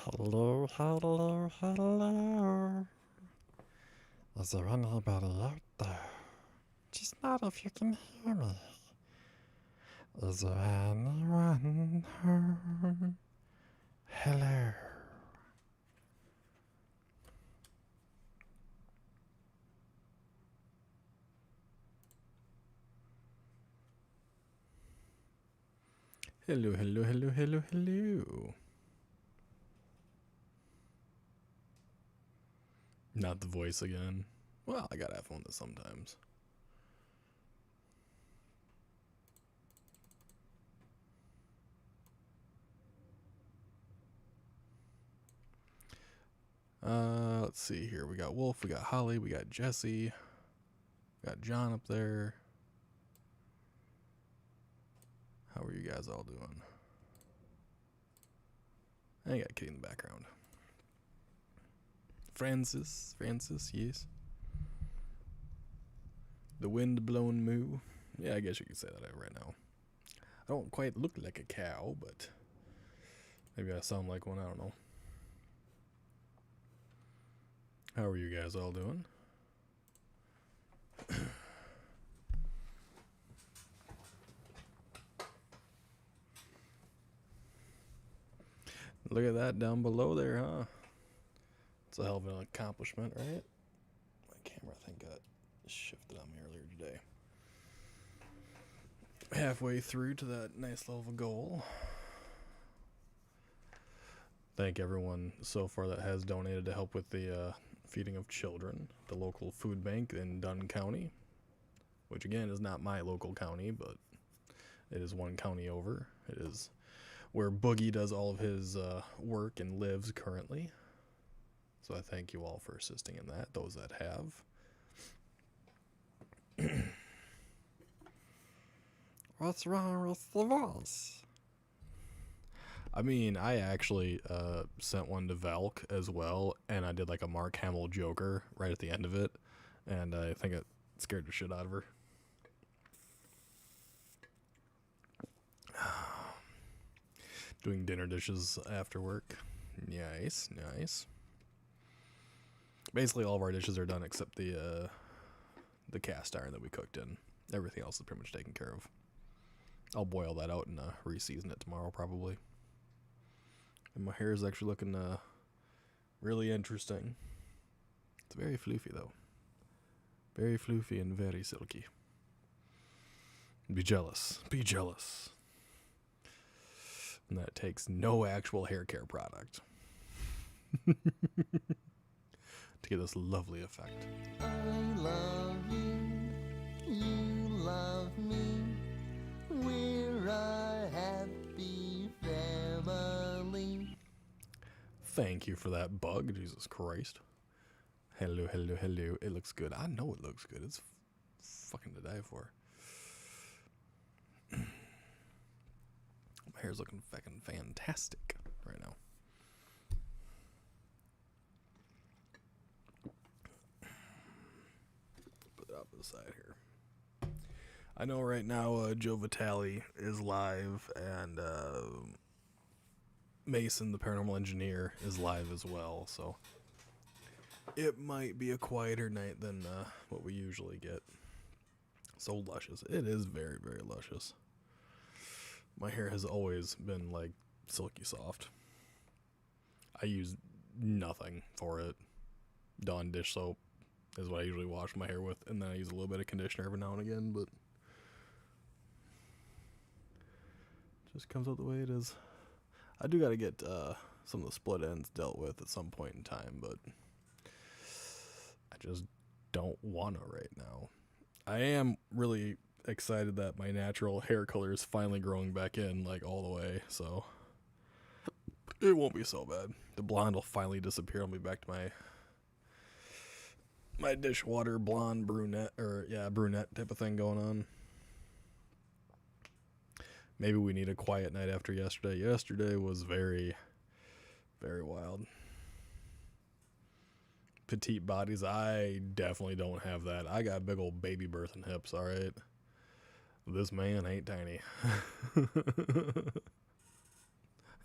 Hello, hello, hello. Is there anybody out there? Just not if you can hear me. Is there anyone home? Hello. Hello, hello, hello, hello, hello. Not the voice again. Well, I gotta have fun with this sometimes. Let's see here. We got Wolf, we got Holly, we got Jesse, we got John up there. How are you guys all doing? I got Kitty in the background. Francis, yes. The wind-blown moo. Yeah, I guess you could say that right now. I don't quite look like a cow, but maybe I sound like one, I don't know. How are you guys all doing? Look at that down below there, huh? It's a hell of an accomplishment, right? My camera, I think, got shifted on me earlier today. Halfway through to that nice little goal. Thank everyone so far that has donated to help with the feeding of children. The local food bank in Dunn County, which again is not my local county, but it is one county over. It is where Boogie does all of his work and lives currently. So I thank you all for assisting in that, those that have. What's wrong with the voice? I mean, I actually sent one to Valk as well, and I did like a Mark Hamill Joker right at the end of it, and I think it scared the shit out of her. Doing dinner dishes after work. Nice, nice. Basically, all of our dishes are done except the cast iron that we cooked in. Everything else is pretty much taken care of. I'll boil that out and re-season it tomorrow probably. And my hair is actually looking really interesting. It's very floofy though. Very floofy and very silky. Be jealous. Be jealous. And that takes no actual hair care product to get this lovely effect. I love you, you love me, we're a happy family. Thank you for that bug, Jesus Christ. Hello, hello, hello. It looks good. I know it looks good. It's fucking to die for. My hair's looking fucking fantastic right now. Put it off to the side here. I know right now Joe Vitale is live, and Mason, the paranormal engineer, is live as well, so it might be a quieter night than what we usually get. So luscious. It is very, very luscious. My hair has always been like silky soft. I use nothing for it. Dawn dish soap is what I usually wash my hair with, and then I use a little bit of conditioner every now and again, but it just comes out the way it is. I do gotta get some of the split ends dealt with at some point in time, but I just don't wanna right now. I am really excited that my natural hair color is finally growing back in, like all the way, so it won't be so bad. The blonde will finally disappear. I'll be back to my dishwater blonde brunette, or yeah, brunette type of thing going on. Maybe we need a quiet night after yesterday. Yesterday was very, very wild. Petite bodies, I definitely don't have that. I got big old baby birthing hips, alright? This man ain't tiny.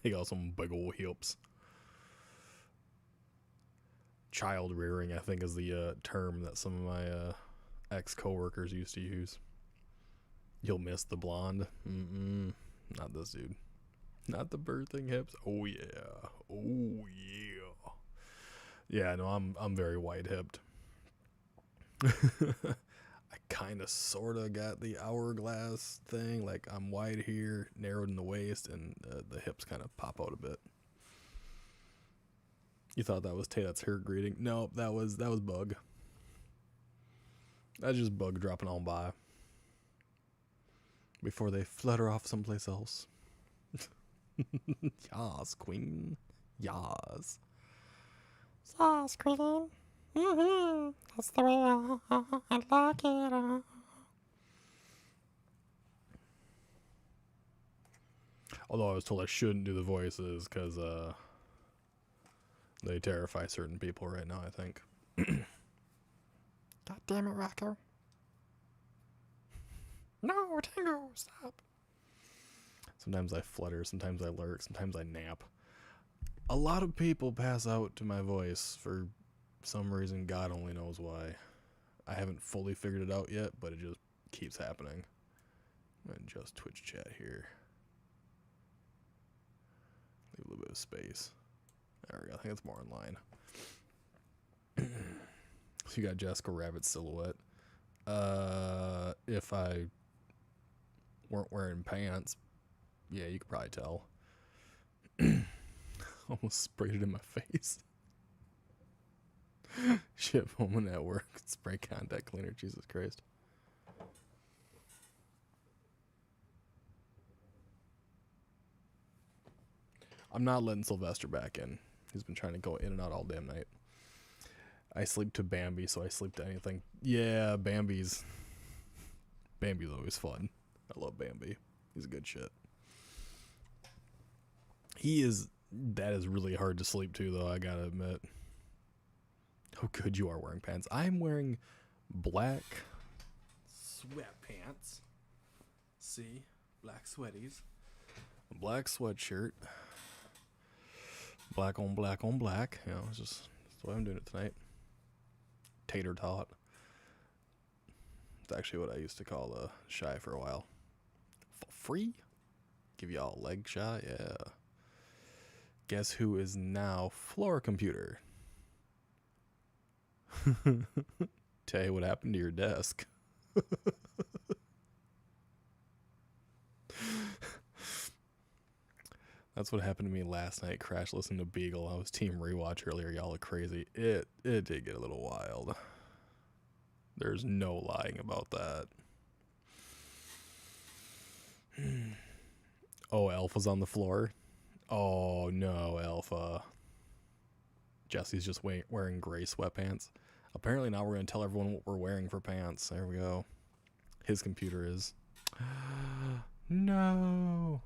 He got some big old hips. child rearing, I think, is the term that some of my ex-coworkers used to use. You'll miss the blonde. Not this dude. Not the birthing hips. Oh yeah. Oh yeah. Yeah, no, I'm very white hipped. I kind of sort of got the hourglass thing. Like, I'm wide here, narrowed in the waist, and the hips kind of pop out a bit. You thought that was Tate's her greeting? No, that was Bug. That's just Bug dropping on by before they flutter off someplace else. Yas, queen. Yas. Yes, queen. That's the way I like it. Although I was told I shouldn't do the voices because they terrify certain people right now, I think. God damn it, Rocco. No, Tango, stop. Sometimes I flutter, sometimes I lurk, sometimes I nap. A lot of people pass out to my voice for some reason. God only knows why. I haven't fully figured it out yet, but it just keeps happening. I'm going to adjust Twitch chat here. Leave a little bit of space. There we go. I think it's more in line. So you got Jessica Rabbit silhouette. If I weren't wearing pants, yeah, you could probably tell. Almost sprayed it in my face. Shit, woman at work. Spray contact cleaner. Jesus Christ. I'm not letting Sylvester back in. He's been trying to go in and out all damn night. I sleep to Bambi, so I sleep to anything. Yeah, Bambi's always fun. I love Bambi. He's a good shit. That is really hard to sleep to, though, I gotta admit. Oh, good, you are wearing pants. I'm wearing black sweatpants. See? Black sweaties. A black sweatshirt. Black on black on black. You know, that's the way I'm doing it tonight. Tater tot. It's actually what I used to call Shy for a while. For free? Give y'all a leg shot? Yeah. Guess who is now floor computer? Tell you what happened to your desk. That's what happened to me last night. Crash listening to Beagle. I was team rewatch earlier. Y'all are crazy. It did get a little wild. There's no lying about that. Oh, Alpha's on the floor. Oh no, Alpha. Jesse's just wearing gray sweatpants. Apparently now we're going to tell everyone what we're wearing for pants. There we go. His computer is. No.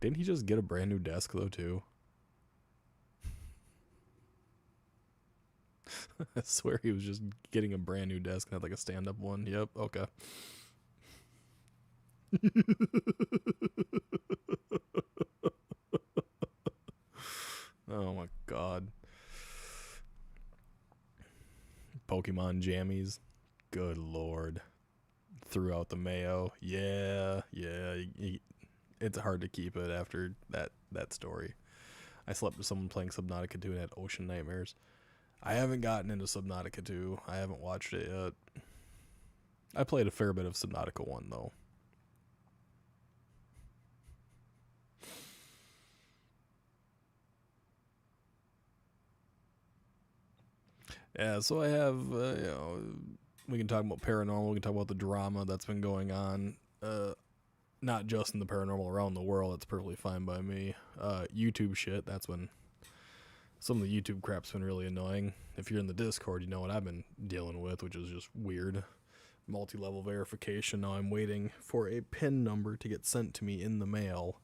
Didn't he just get a brand new desk though too? I swear he was just getting a brand new desk and had like a stand-up one. Yep, okay. Oh my god. Pokemon jammies. Good lord. Threw out the mayo. Yeah. It's hard to keep it after that story. I slept with someone playing Subnautica 2 and had ocean nightmares. I haven't gotten into Subnautica 2. I haven't watched it yet. I played a fair bit of Subnautica 1 though. Yeah, so I have, we can talk about paranormal, we can talk about the drama that's been going on, not just in the paranormal, around the world. That's perfectly fine by me. YouTube shit, that's when some of the YouTube crap's been really annoying. If you're in the Discord, you know what I've been dealing with, which is just weird. Multi-level verification. Now I'm waiting for a PIN number to get sent to me in the mail.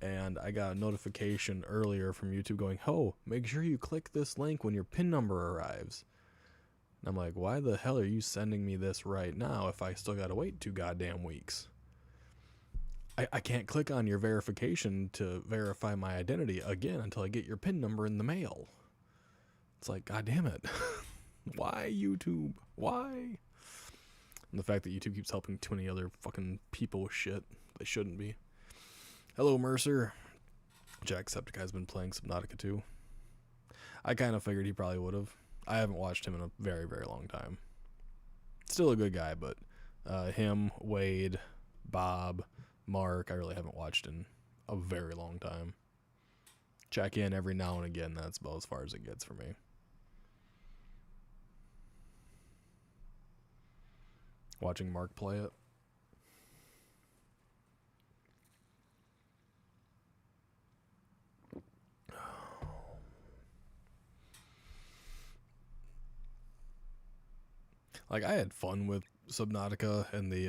And I got a notification earlier from YouTube going, oh, make sure you click this link when your PIN number arrives. And I'm like, why the hell are you sending me this right now if I still gotta wait 2 goddamn weeks? I can't click on your verification to verify my identity again until I get your PIN number in the mail. It's like, God damn it. Why YouTube? Why? And the fact that YouTube keeps helping too many other fucking people with shit they shouldn't be. Hello, Mercer. Jacksepticeye's been playing Subnautica 2. I kind of figured he probably would have. I haven't watched him in a very, very long time. Still a good guy, but him, Wade, Bob, Mark, I really haven't watched in a very long time. Check in every now and again. That's about as far as it gets for me. Watching Mark play it. Like, I had fun with Subnautica and the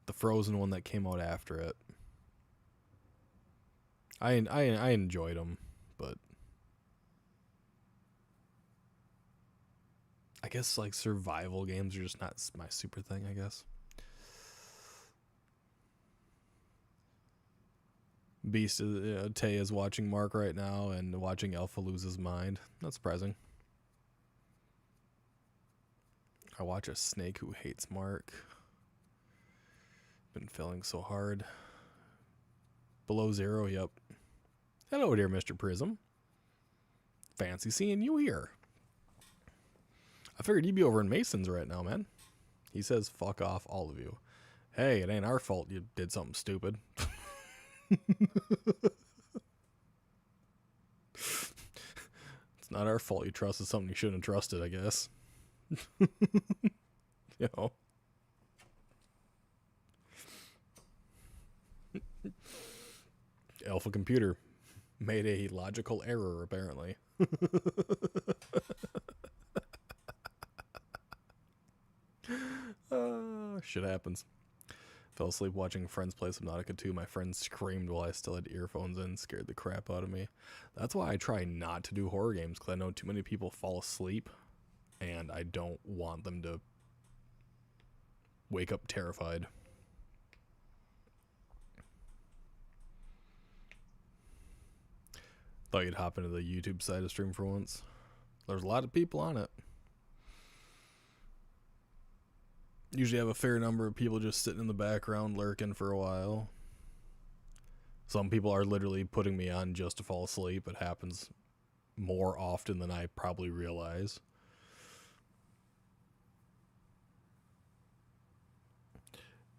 the Frozen one that came out after it. I enjoyed them, but I guess like survival games are just not my super thing, I guess. Beast Tay is watching Mark right now and watching Alpha lose his mind. Not surprising. I watch a snake who hates Mark. Been failing so hard. Below zero, yep. Hello, dear Mr. Prism. Fancy seeing you here. I figured you'd be over in Mason's right now, man. He says, fuck off, all of you. Hey, it ain't our fault you did something stupid. It's not our fault you trusted something you shouldn't have trusted, I guess. You know. Alpha Computer made a logical error, apparently. Shit happens. Fell asleep watching friends play Subnautica 2. My friend screamed while I still had earphones in. Scared the crap out of me. That's why I try not to do horror games, because I know too many people fall asleep, and I don't want them to wake up terrified. Thought you'd hop into the YouTube side of stream for once. There's a lot of people on it. Usually have a fair number of people just sitting in the background lurking for a while. Some people are literally putting me on just to fall asleep. It happens more often than I probably realize.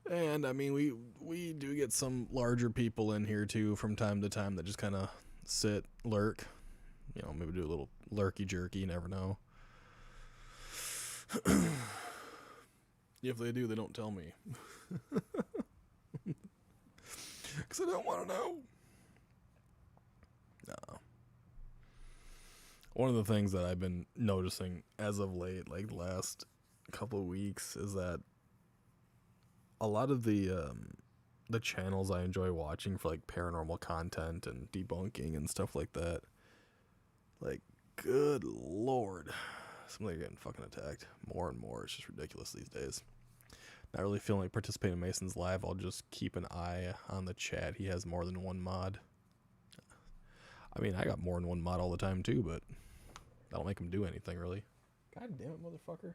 And I mean, we do get some larger people in here too from time to time that just kind of sit, lurk. You know, maybe do a little lurky jerky, you never know. If they do, they don't tell me. Because I don't want to know. No. One of the things that I've been noticing as of late, like the last couple of weeks, is that a lot of the channels I enjoy watching for like paranormal content and debunking and stuff like that, like, good lord, somebody getting fucking attacked more and more. It's just ridiculous these days. Not really feeling like participating in Mason's live. I'll just keep an eye on the chat. He has more than one mod. I mean, I got more than one mod all the time too, but I don't make him do anything really. God damn it, motherfucker.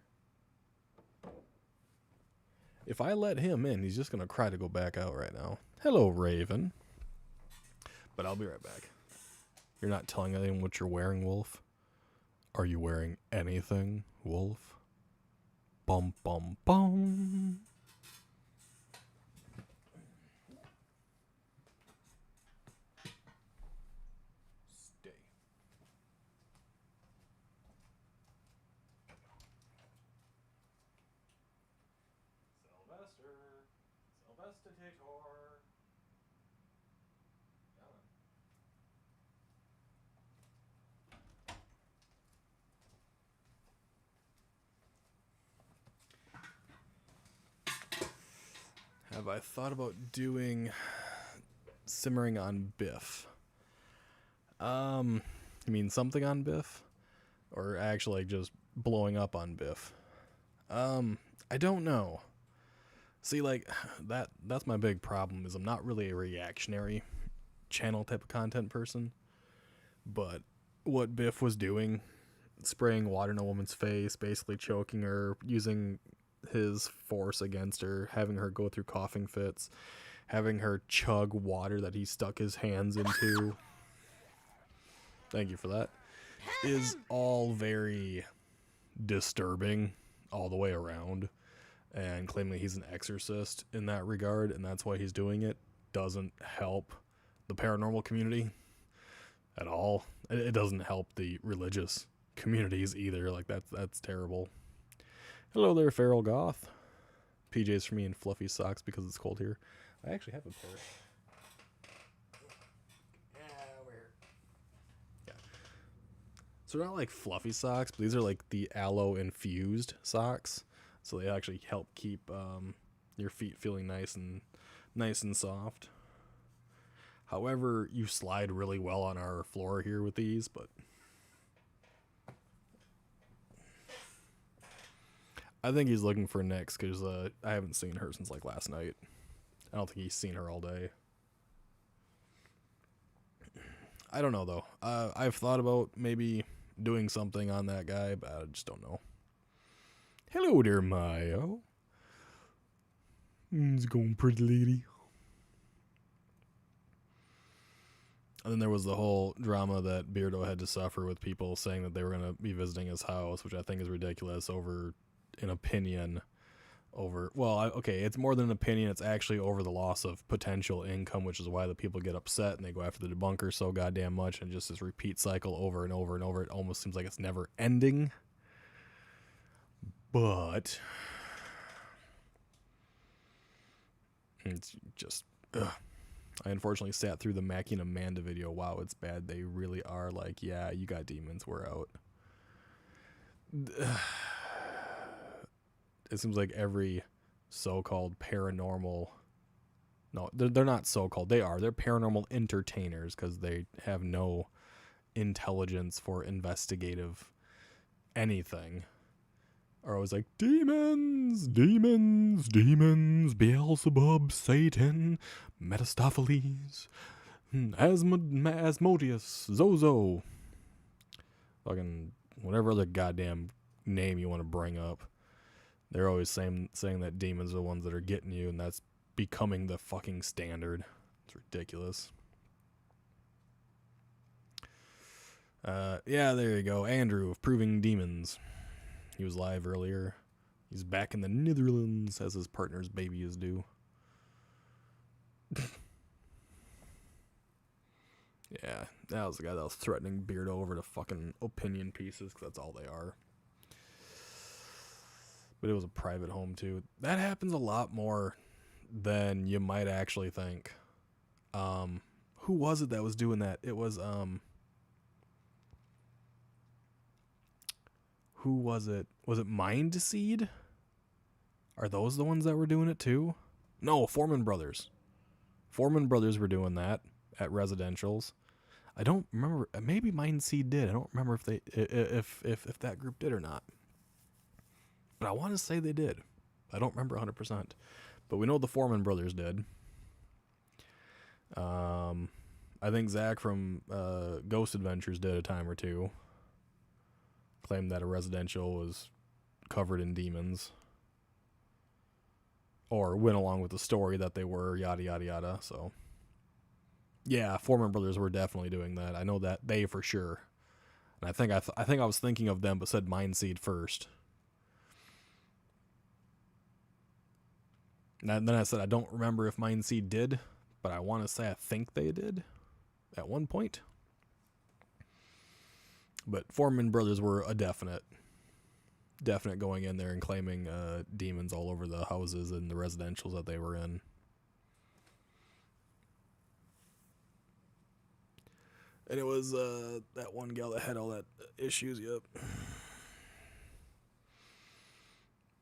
If I let him in, he's just gonna cry to go back out right now. Hello, Raven. But I'll be right back. You're not telling anyone what you're wearing, Wolf? Are you wearing anything, Wolf? Bum, bum, bum. Stay. Sylvester Tator. Have I thought about doing simmering on Biff? You mean something on Biff? Or actually just blowing up on Biff? I don't know. See, like, that's my big problem, is I'm not really a reactionary channel type of content person. But what Biff was doing, spraying water in a woman's face, basically choking her, using his force against her, having her go through coughing fits, having her chug water that he stuck his hands into. Thank you for that. Is all very disturbing all the way around, and claiming he's an exorcist in that regard, and that's why he's doing it, doesn't help the paranormal community at all. It doesn't help the religious communities either. Like, that's terrible. Hello there, feral goth. PJs for me and fluffy socks because it's cold here. I actually have a pair. Yeah. So they're not like fluffy socks, but these are like the aloe infused socks. So they actually help keep your feet feeling nice and soft. However, you slide really well on our floor here with these, but I think he's looking for Nyx because I haven't seen her since like last night. I don't think he's seen her all day. I don't know though. I've thought about maybe doing something on that guy, but I just don't know. Hello there, Mayo. It's going, pretty lady. And then there was the whole drama that Beardo had to suffer with people saying that they were going to be visiting his house, which I think is ridiculous over an opinion. Okay, it's more than an opinion. It's actually over the loss of potential income, which is why the people get upset and they go after the debunker so goddamn much, and just this repeat cycle over and over and over. It almost seems like it's never ending. But it's just... Ugh. I unfortunately sat through the Mackie and Amanda video. Wow, it's bad. They really are like, yeah, you got demons, we're out. It seems like every so-called paranormal... No, they're not so-called. They're paranormal entertainers because they have no intelligence for investigative anything. Are always like, demons, demons, demons, Beelzebub, Satan, Mephistopheles, Asmodeus, Zozo. Fucking whatever other goddamn name you want to bring up. They're always saying that demons are the ones that are getting you, and that's becoming the fucking standard. It's ridiculous. Yeah, there you go. Andrew of Proving Demons. He was live earlier. He's back in the Netherlands as his partner's baby is due. Yeah, that was the guy that was threatening Beardo over to fucking opinion pieces, because that's all they are. But it was a private home, too. That happens a lot more than you might actually think. Who was it that was doing that? It was, who was it? Was it Mindseed? Are those the ones that were doing it too? No, Foreman Brothers. Foreman Brothers were doing that at residentials. I don't remember. Maybe Mindseed did. I don't remember if they if that group did or not. But I want to say they did. I don't remember 100%. But we know the Foreman Brothers did. I think Zach from Ghost Adventures did a time or two. Claimed that a residential was covered in demons, or went along with the story that they were, yada yada yada. So yeah, Foreman Brothers were definitely doing that. I know that they for sure. And I think I was thinking of them, but said Mindseed first. And then I said I don't remember if Mindseed did, but I want to say I think they did at one point. But Foreman Brothers were a definite going in there and claiming demons all over the houses and the residentials that they were in. And it was that one gal that had all that issues. Yep.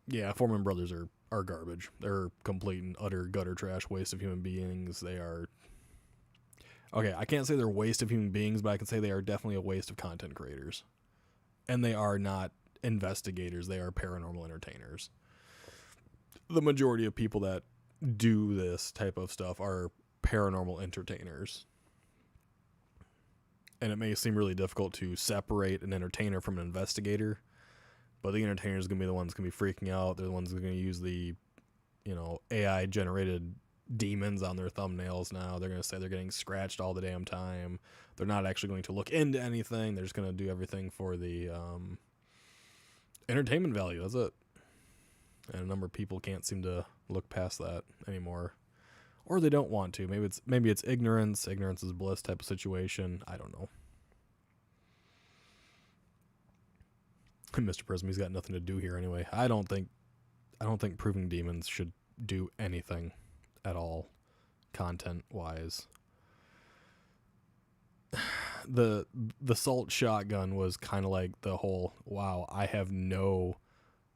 Yeah, Foreman Brothers are garbage. They're complete and utter gutter trash, waste of human beings. They are... Okay, I can't say they're a waste of human beings, but I can say they are definitely a waste of content creators. And they are not investigators. They are paranormal entertainers. The majority of people that do this type of stuff are paranormal entertainers. And it may seem really difficult to separate an entertainer from an investigator, but the entertainer is going to be the ones going to be freaking out. They're the ones going to use the, AI generated demons on their thumbnails now. They're going to say they're getting scratched all the damn time. They're not actually going to look into anything. They're just going to do everything for the entertainment value. That's it. And a number of people can't seem to look past that anymore. Or they don't want to. Maybe it's ignorance. Ignorance is bliss type of situation. I don't know. Mr. Prism, he's got nothing to do here anyway. I don't think Proving Demons should do anything at all, content wise. The Salt Shotgun was kind of like the whole, wow, I have no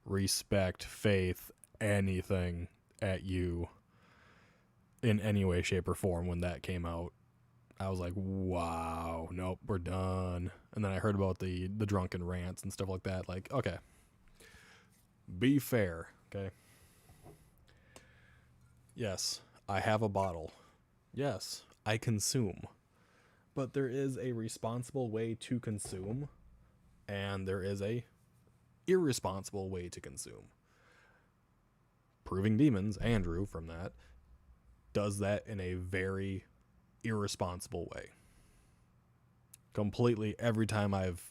respect, faith, anything at you in any way, shape, or form when that came out. I was like, wow, nope, we're done. And then I heard about the drunken rants and stuff like that. Like, okay, be fair, okay? Yes, I have a bottle. Yes, I consume. But there is a responsible way to consume, and there is a irresponsible way to consume. Proving Demons, Andrew, from that, does that in a very irresponsible way. Completely, every time I've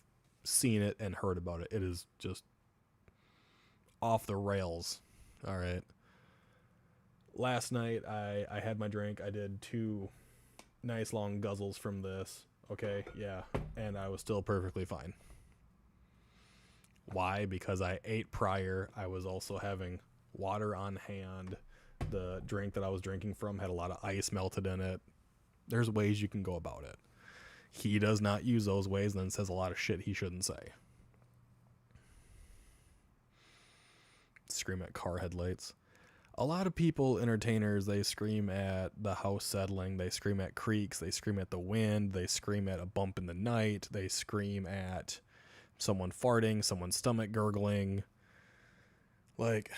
seen it and heard about it, it is just off the rails. All right. Last night, I had my drink. I did 2 nice long guzzles from this. Okay, yeah. And I was still perfectly fine. Why? Because I ate prior. I was also having water on hand. The drink that I was drinking from had a lot of ice melted in it. There's ways you can go about it. He does not use those ways and then says a lot of shit he shouldn't say. Scream at car headlights. A lot of people, entertainers, they scream at the house settling. They scream at creaks. They scream at the wind. They scream at a bump in the night. They scream at someone farting, someone's stomach gurgling. Like,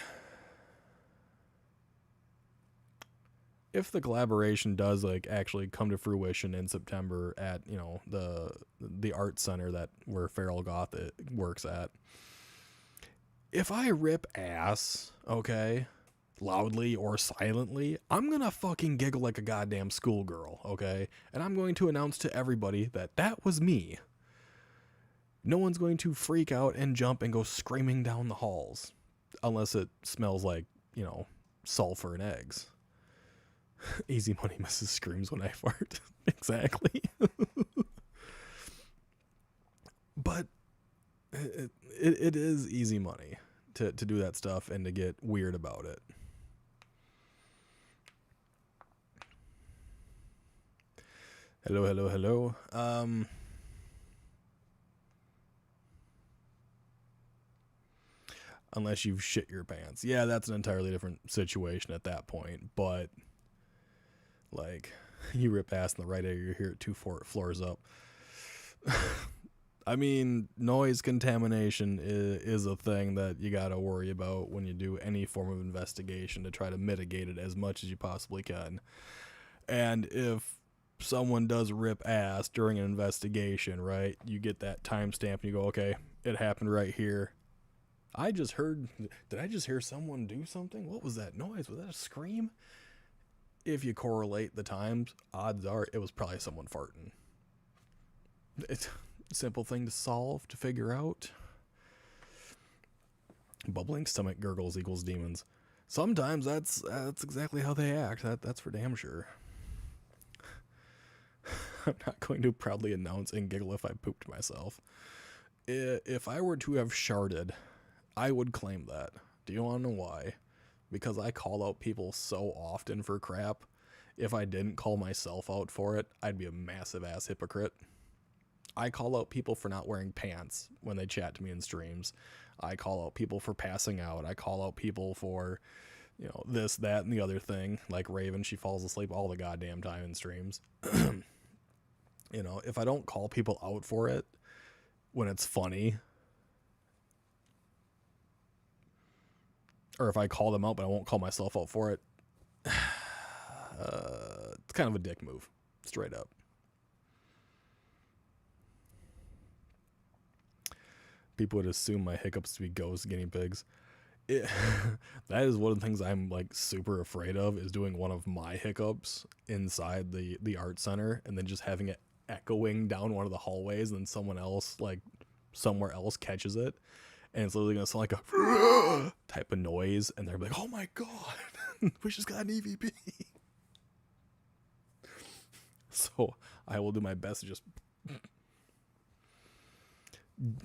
if the collaboration does like actually come to fruition in September at, the art center that where Feral Goth works at, if I rip ass, okay, loudly or silently, I'm gonna fucking giggle like a goddamn schoolgirl, okay? And I'm going to announce to everybody that was me. No one's going to freak out and jump and go screaming down the halls. Unless it smells like, sulfur and eggs. Easy money Mrs. Screams when I fart. Exactly. But it is easy money to do that stuff and to get weird about it. Hello. Unless you've shit your pants. Yeah, that's an entirely different situation at that point. But, like, you rip ass in the right area, you're here at 2 floors up. I mean, noise contamination is a thing that you gotta worry about when you do any form of investigation to try to mitigate it as much as you possibly can. And if someone does rip ass during an investigation, right, you get that timestamp and you go, okay, it happened right here. Did I just hear someone do something? What was that noise? Was that a scream? If you correlate the times, odds are it was probably someone farting. It's a simple thing to solve, to figure out. Bubbling stomach gurgles equals demons. Sometimes that's exactly how they act. That's for damn sure. I'm not going to proudly announce and giggle if I pooped myself. If I were to have sharded, I would claim that. Do you want to know why? Because I call out people so often for crap. If I didn't call myself out for it, I'd be a massive ass hypocrite. I call out people for not wearing pants when they chat to me in streams. I call out people for passing out. I call out people for, this, that, and the other thing. Like Raven, she falls asleep all the goddamn time in streams. If I don't call people out for it when it's funny, or if I call them out but I won't call myself out for it, it's kind of a dick move, straight up. People would assume my hiccups to be ghost guinea pigs. It, that is one of the things I'm like super afraid of, is doing one of my hiccups inside the art center and then just having it echoing down one of the hallways, and then someone else like somewhere else catches it, and it's literally gonna sound like a type of noise, and they're like, oh my god, we just got an EVP. So I will do my best to just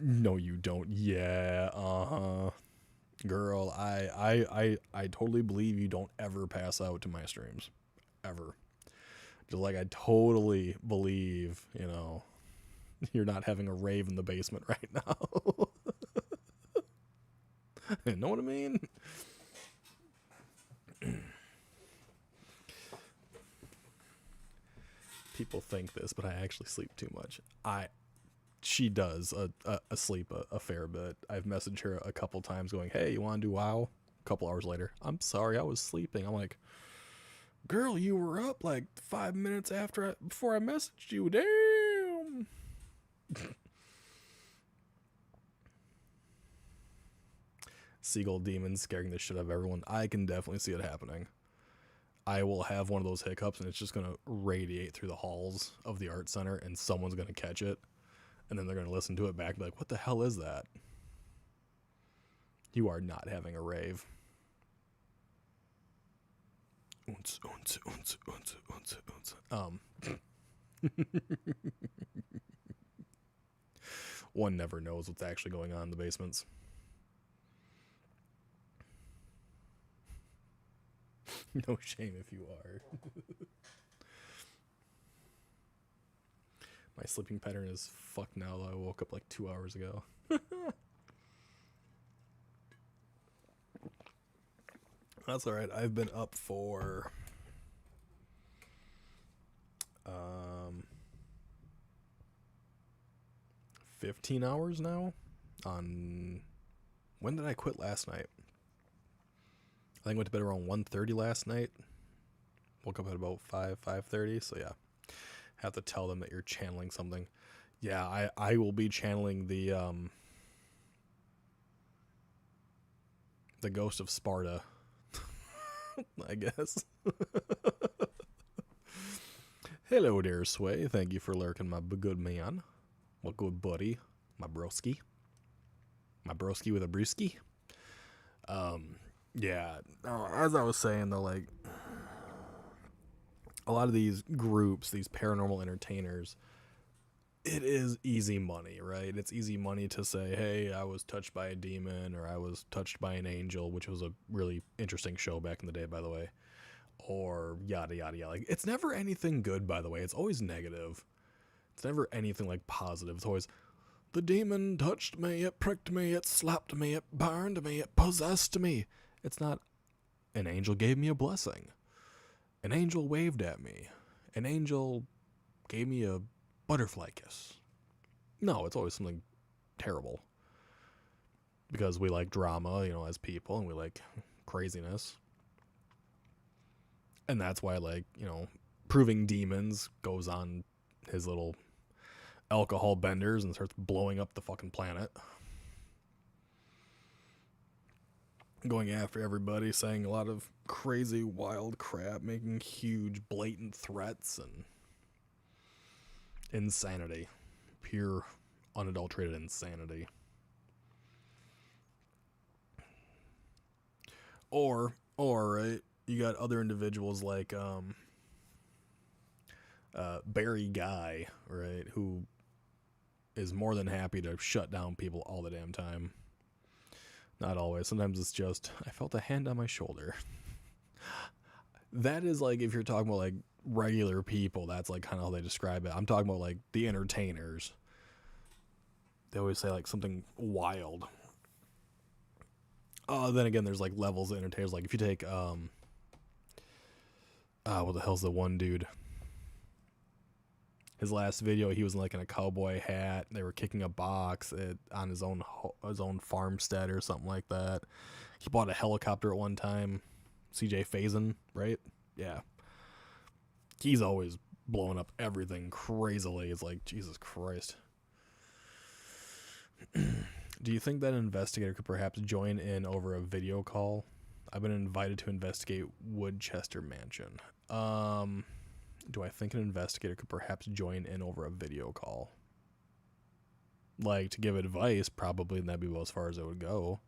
no you don't. Yeah, girl, I totally believe you don't ever pass out to my streams, ever. Just like I totally believe, you know, you're not having a rave in the basement right now. You know what I mean? People think this, but I actually sleep too much. She does sleep a fair bit. I've messaged her a couple times going, hey, you want to do WoW? A couple hours later, I'm sorry, I was sleeping. I'm like, girl, you were up like 5 minutes before I messaged you. Damn. Seagull demons scaring the shit out of everyone. I can definitely see it happening. I will have one of those hiccups and it's just going to radiate through the halls of the art center, and someone's going to catch it, and then they're going to listen to it back and be like, what the hell is that? You are not having a rave. One never knows what's actually going on in the basements. No shame if you are. My sleeping pattern is fucked now, though I woke up like 2 hours ago. That's alright. I've been up for 15 hours now. When did I quit last night? I think I went to bed around 1:30 last night. Woke up at about 5:30. So yeah, have to tell them that you're channeling something. Yeah, I will be channeling the ghost of Sparta. I guess. Hello there, Sway. Thank you for lurking, my good man. My good buddy. My broski. My broski with a brewski. Yeah, as I was saying, though, like, a lot of these groups, these paranormal entertainers, it is easy money, right? It's easy money to say, hey, I was touched by a demon, or I was touched by an angel, which was a really interesting show back in the day, by the way, or yada, yada, yada. Like, it's never anything good, by the way. It's always negative. It's never anything, like, positive. It's always, the demon touched me, it pricked me, it slapped me, it burned me, it possessed me. It's not, an angel gave me a blessing. An angel waved at me. An angel gave me a butterfly kiss. No, it's always something terrible. Because we like drama, you know, as people, and we like craziness. And that's why, like, you know, Proving Demons goes on his little alcohol benders and starts blowing up the fucking planet. Going after everybody, saying a lot of crazy, wild crap, making huge, blatant threats, and insanity. Pure, unadulterated insanity. Or, right, you got other individuals like, Barry Guy, right, who is more than happy to shut down people all the damn time. Not always. Sometimes it's just, I felt a hand on my shoulder. That is like, if you're talking about like regular people, that's like kind of how they describe it. I'm talking about like the entertainers. They always say like something wild. Then again, there's like levels of entertainers. Like if you take, what the hell's the one dude? His last video, he was like in a cowboy hat. They were kicking a box on his own farmstead or something like that. He bought a helicopter at one time. CJ Faison, right? Yeah. He's always blowing up everything crazily. It's like, Jesus Christ. Do you think that an investigator could perhaps join in over a video call? I've been invited to investigate Woodchester Mansion. Do I think an investigator could perhaps join in over a video call? Like, to give advice, probably, and that'd be about as far as it would go.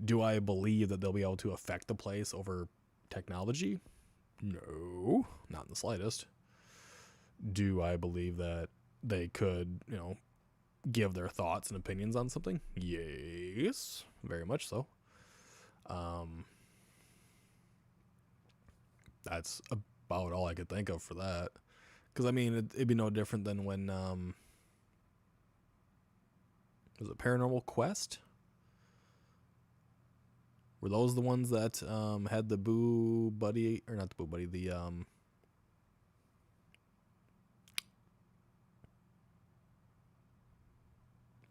Do I believe that they'll be able to affect the place over technology? No, not in the slightest. Do I believe that they could, give their thoughts and opinions on something? Yes, very much so. That's about all I could think of for that. Because, I mean, it'd be no different than when, was it Paranormal Quest? Were those the ones that had the Boo Buddy, or not the Boo Buddy, the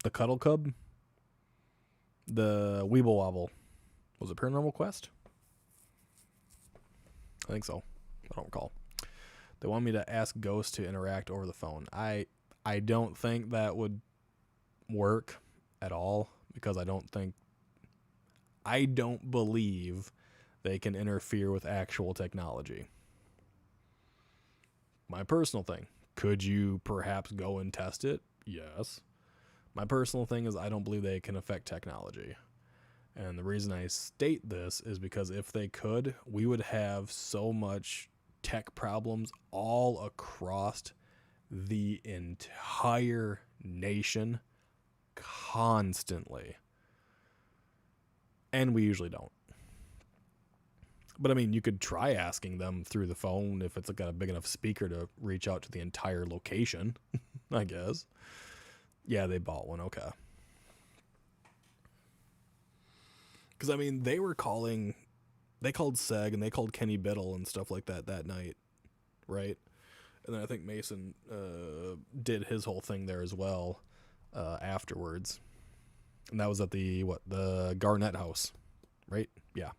Cuddle Cub? The Weeble Wobble. Was it Paranormal Quest? I think so. I don't recall. They want me to ask ghosts to interact over the phone. I don't think that would work at all, because I don't believe they can interfere with actual technology. My personal thing. Could you perhaps go and test it? Yes. My personal thing is I don't believe they can affect technology. And the reason I state this is because if they could, we would have so much tech problems all across the entire nation constantly. And we usually don't. But I mean, you could try asking them through the phone if it's got a big enough speaker to reach out to the entire location, I guess. Yeah, they bought one. Okay. Because, I mean, they called Seg and they called Kenny Biddle and stuff like that night, right? And then I think Mason did his whole thing there as well afterwards. And that was at the Garnett House, right? Yeah.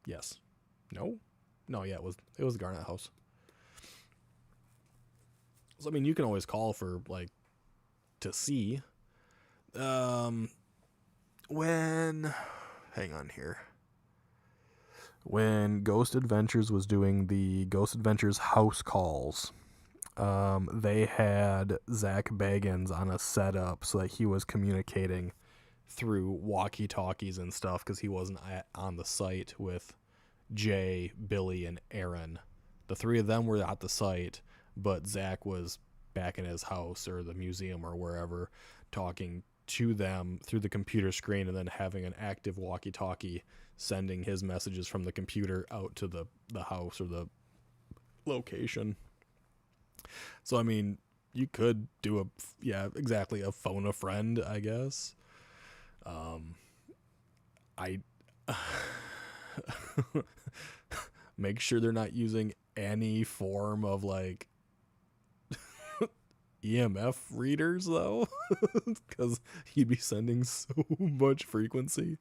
Yes. No, yeah, it was the Garnett House. So, I mean, you can always call for, to see. When Ghost Adventures was doing the Ghost Adventures house calls, they had Zach Bagans on a setup so that he was communicating through walkie-talkies and stuff, because he wasn't on the site with Jay, Billy, and Aaron. The three of them were at the site, but Zach was back in his house or the museum or wherever, talking to them through the computer screen, and then having an active walkie-talkie sending his messages from the computer out to the house or the location. So, I mean, you could do a phone a friend, I guess. I make sure they're not using any form of EMF readers, though, because he'd be sending so much frequency,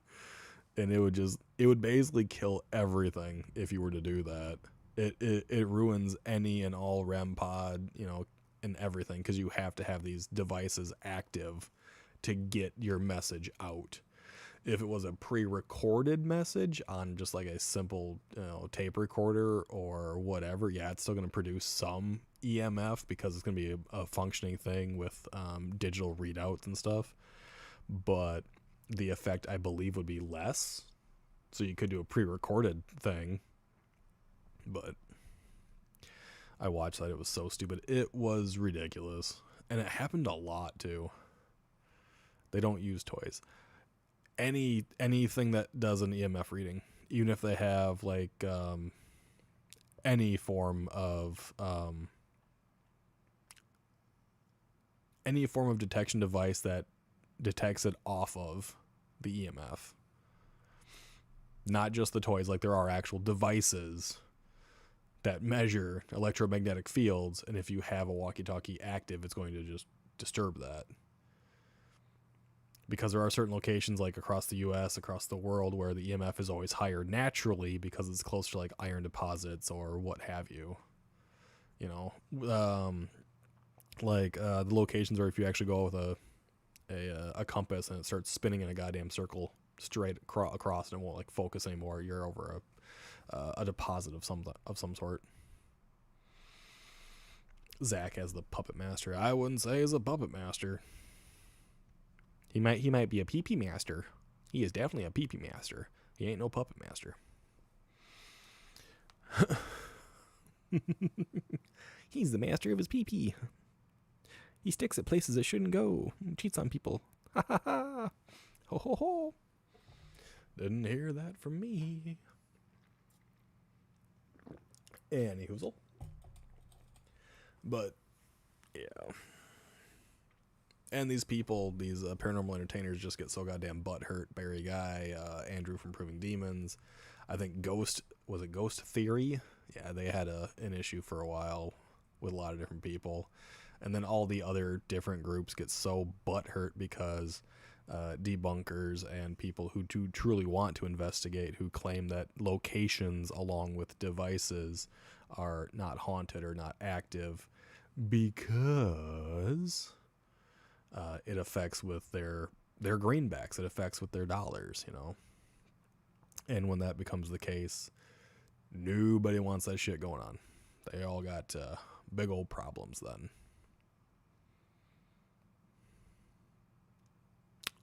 and it would basically kill everything if you were to do that. It ruins any and all REM pod, and everything, because you have to have these devices active to get your message out. If it was a pre-recorded message on just a simple tape recorder or whatever, yeah, it's still going to produce some EMF because it's going to be a functioning thing with digital readouts and stuff. But the effect, I believe, would be less. So you could do a pre-recorded thing. But I watched that. It was so stupid. It was ridiculous. And it happened a lot, too. They don't use toys. Anything that does an EMF reading, even if they have any form of detection device that detects it off of the EMF, not just the toys. There are actual devices that measure electromagnetic fields, and if you have a walkie-talkie active, it's going to just disturb that. Because there are certain locations across the U.S., across the world, where the EMF is always higher naturally because it's close to iron deposits or what have you. The locations where if you actually go with a compass and it starts spinning in a goddamn circle straight across, and it won't like focus anymore. You're over a deposit of some sort. Zach as the puppet master. I wouldn't say he's a puppet master. He might be a PP master. He is definitely a PP master. He ain't no puppet master. He's the master of his PP. He sticks at places it shouldn't go. Cheats on people. Ha ha ha. Ho ho ho. Didn't hear that from me. Anyhoozle. But, yeah. And these people, these paranormal entertainers just get so goddamn butthurt. Barry Guy, Andrew from Proving Demons. I think Ghost Theory? Yeah, they had an issue for a while with a lot of different people. And then all the other different groups get so butthurt because debunkers and people who do truly want to investigate, who claim that locations along with devices are not haunted or not active because it affects with their greenbacks, it affects with their dollars, you know. And when that becomes the case, nobody wants that shit going on. They all got big old problems then.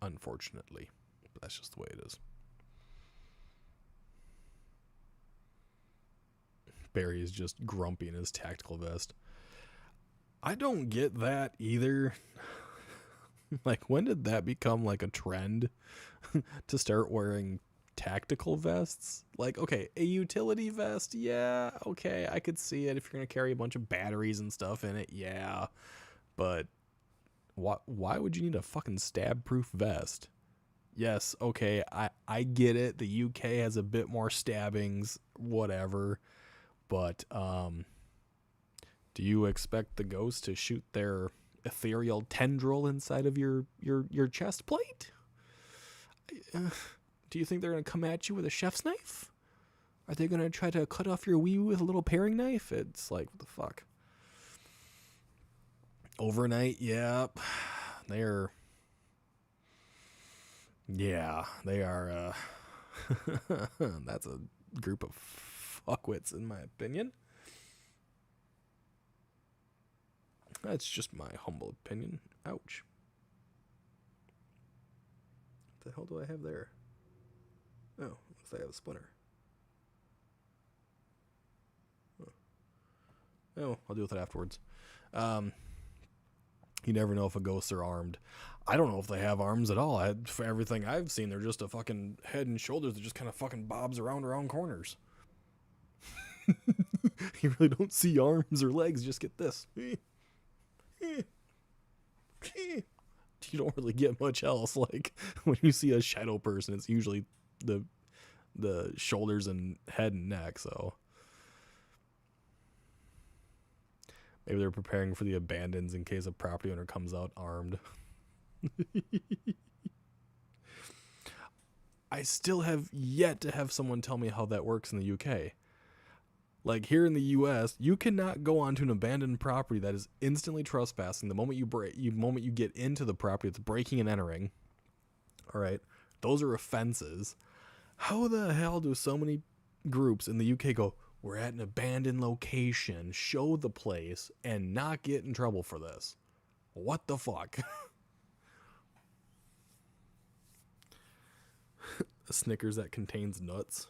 Unfortunately. But that's just the way it is. Barry is just grumpy in his tactical vest. I don't get that either. Like, when did that become like a trend to start wearing tactical vests? Like, okay, a utility vest, yeah, okay, I could see it if you're gonna carry a bunch of batteries and stuff in it, yeah. But why would you need a fucking stab-proof vest? Yes, okay, I get it. The UK has a bit more stabbings, whatever. But do you expect the ghost to shoot their ethereal tendril inside of your chest plate? Do you think they're going to come at you with a chef's knife? Are they going to try to cut off your wee with a little paring knife? It's like, what the fuck? Overnight, yep. They are. That's a group of fuckwits, in my opinion. That's just my humble opinion. Ouch. What the hell do I have there? Oh, looks like I have a splinter. Oh, I'll deal with it afterwards. You never know if a ghosts are armed. I don't know if they have arms at all. For everything I've seen, they're just a fucking head and shoulders that just kind of fucking bobs around corners. You really don't see arms or legs. Just get this. You don't really get much else. Like, when you see a shadow person, it's usually the shoulders and head and neck. So maybe they're preparing for the abandons in case a property owner comes out armed. I still have yet to have someone tell me how that works in the UK. Like, here in the US, you cannot go onto an abandoned property that is instantly trespassing. The moment you get into the property, it's breaking and entering. All right, those are offenses. How the hell do so many groups in the UK go, we're at an abandoned location, show the place, and not get in trouble for this? What the fuck? A Snickers that contains nuts.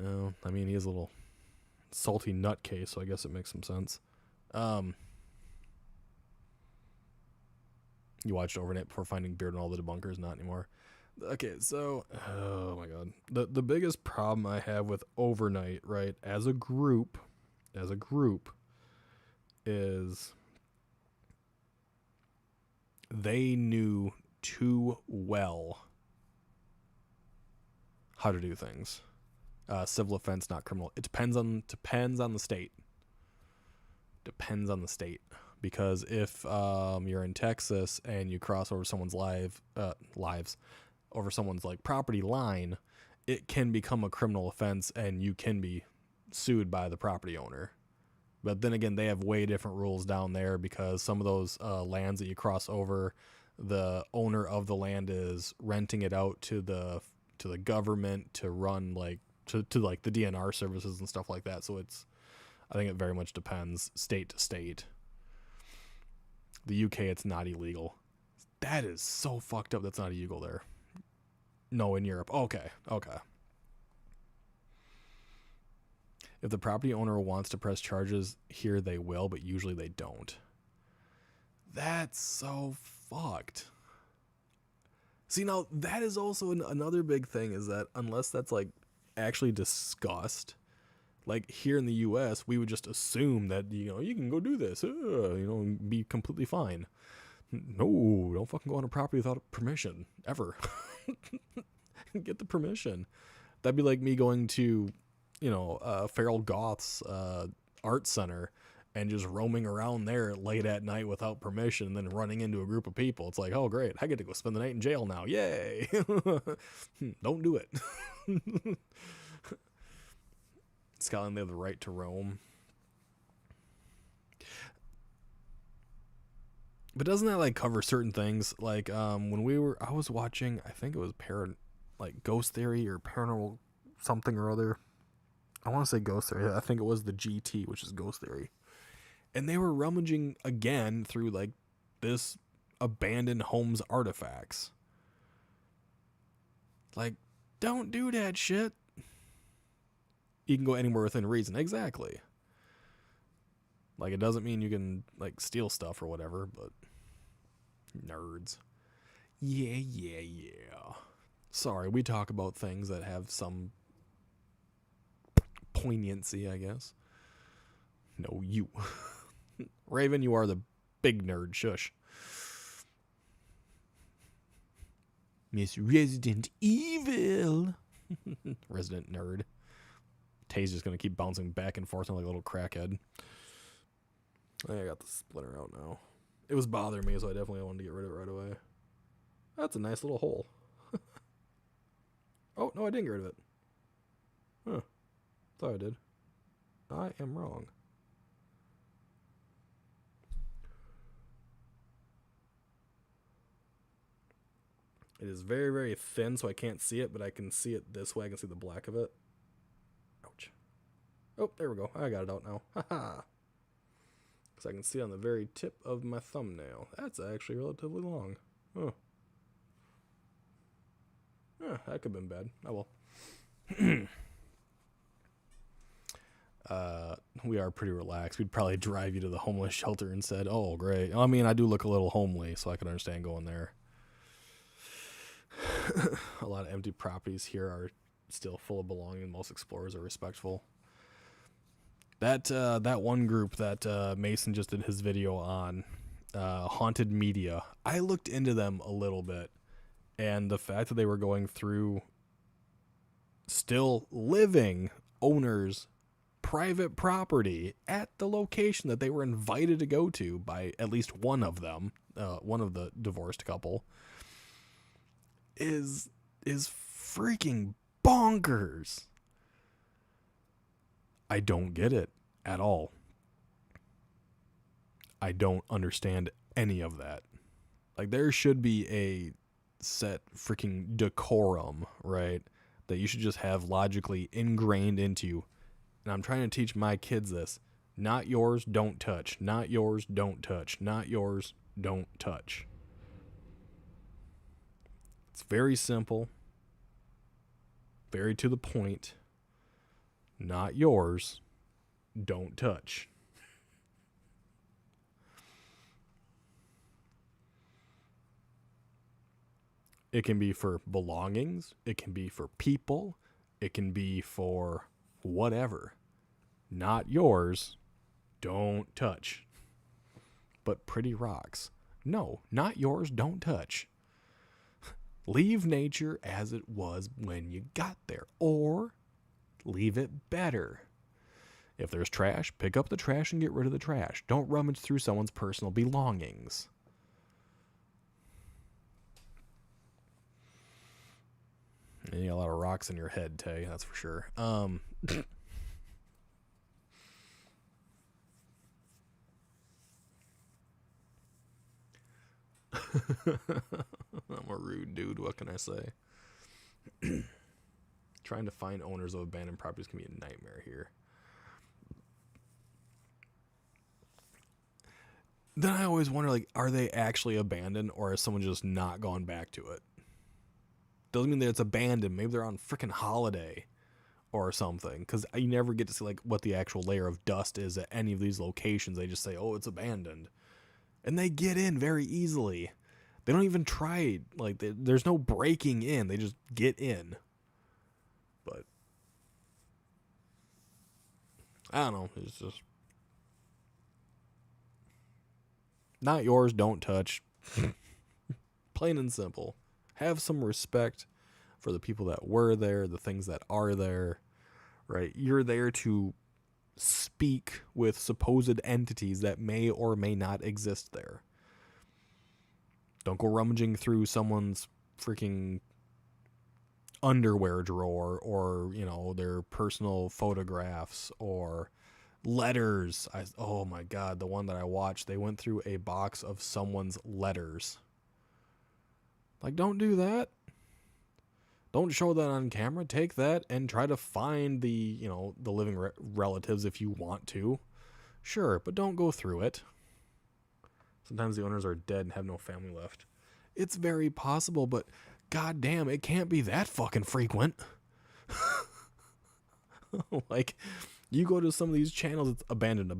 Oh, I mean, he has a little salty nutcase, so I guess it makes some sense. You watched Overnight before finding Beard and all the debunkers? Not anymore. Okay, so, oh my god. The biggest problem I have with Overnight, right, as a group, is they knew too well how to do things. Civil offense, not criminal. It depends on the state. Depends on the state. Because if you're in Texas and you cross over someone's lives, over someone's like property line, it can become a criminal offense and you can be sued by the property owner. But then again, they have way different rules down there because some of those lands that you cross over, the owner of the land is renting it out to the government to run like to like the DNR services and stuff like that. So I think it very much depends state to state. The UK, it's not illegal. That is so fucked up. That's not illegal there. No, in Europe. Okay. If the property owner wants to press charges here, they will, but usually they don't. That's so fucked. See, now that is also another big thing, is that unless that's like actually discussed, like here in the US, we would just assume that, you know, you can go do this, and be completely fine. No, don't fucking go on a property without permission, ever. Get the permission. That'd be like me going to, Feral Goth's art center and just roaming around there late at night without permission and then running into a group of people. It's like, oh, great, I get to go spend the night in jail now. Yay. Don't do it. Scotland, they have the right to roam. But doesn't that like cover certain things? Like when I was watching, I think it was Ghost Theory or Paranormal something or other. I want to say Ghost Theory. I think it was the GT, which is Ghost Theory. And they were rummaging again through like this abandoned home's artifacts. Like, don't do that shit. You can go anywhere within reason. Exactly. Like, it doesn't mean you can like steal stuff or whatever, but nerds. Yeah. Sorry, we talk about things that have some poignancy, I guess. No, you. Raven, you are the big nerd. Shush. Miss Resident Evil. Resident nerd. Tay's just going to keep bouncing back and forth like a little crackhead. I got the splitter out now. It was bothering me, so I definitely wanted to get rid of it right away. That's a nice little hole. Oh, no, I didn't get rid of it. Huh. Thought I did. I am wrong. It is very, very thin, so I can't see it, but I can see it this way. I can see the black of it. Ouch. Oh, there we go. I got it out now. Haha. Because I can see it on the very tip of my thumbnail. That's actually relatively long. Oh. Yeah, that could have been bad. Oh well. We are pretty relaxed. We'd probably drive you to the homeless shelter and said, oh, great. I mean, I do look a little homely, so I can understand going there. A lot of empty properties here are still full of belonging. Most explorers are respectful. That one group that Mason just did his video on, Haunted Media, I looked into them a little bit, and the fact that they were going through still living owners' private property at the location that they were invited to go to by at least one of them, one of the divorced couple, is freaking bonkers. I don't get it at all. I don't understand any of that. Like, there should be a set freaking decorum, right? That you should just have logically ingrained into you. And I'm trying to teach my kids this. Not yours, don't touch. Not yours, don't touch. Not yours, don't touch. It's very simple. Very to the point. Not yours, don't touch. It can be for belongings. It can be for people. It can be for whatever. Not yours, don't touch. But pretty rocks. No, not yours, don't touch. Leave nature as it was when you got there. Or leave it better. If there's trash, pick up the trash and get rid of the trash. Don't rummage through someone's personal belongings. And you got a lot of rocks in your head, Tay, that's for sure. I'm a rude dude. What can I say? Trying to find owners of abandoned properties can be a nightmare here. Then I always wonder, like, are they actually abandoned or has someone just not gone back to it? Doesn't mean that it's abandoned. Maybe they're on freaking holiday or something, because you never get to see like what the actual layer of dust is at any of these locations. They just say, oh, it's abandoned, and they get in very easily. They don't even try, like, there's no breaking in. They just get in. But I don't know, it's just not yours, don't touch. Plain and simple. Have some respect for the people that were there, the things that are there, right? You're there to speak with supposed entities that may or may not exist there. Don't go rummaging through someone's freaking underwear drawer or, you know, their personal photographs or letters. Oh my God, the one that I watched, they went through a box of someone's letters. Like, don't do that. Don't show that on camera. Take that and try to find the, you know, the living relatives if you want to. Sure, but don't go through it. Sometimes the owners are dead and have no family left. It's very possible, but goddamn, it can't be that fucking frequent. Like, you go to some of these channels, it's abandoned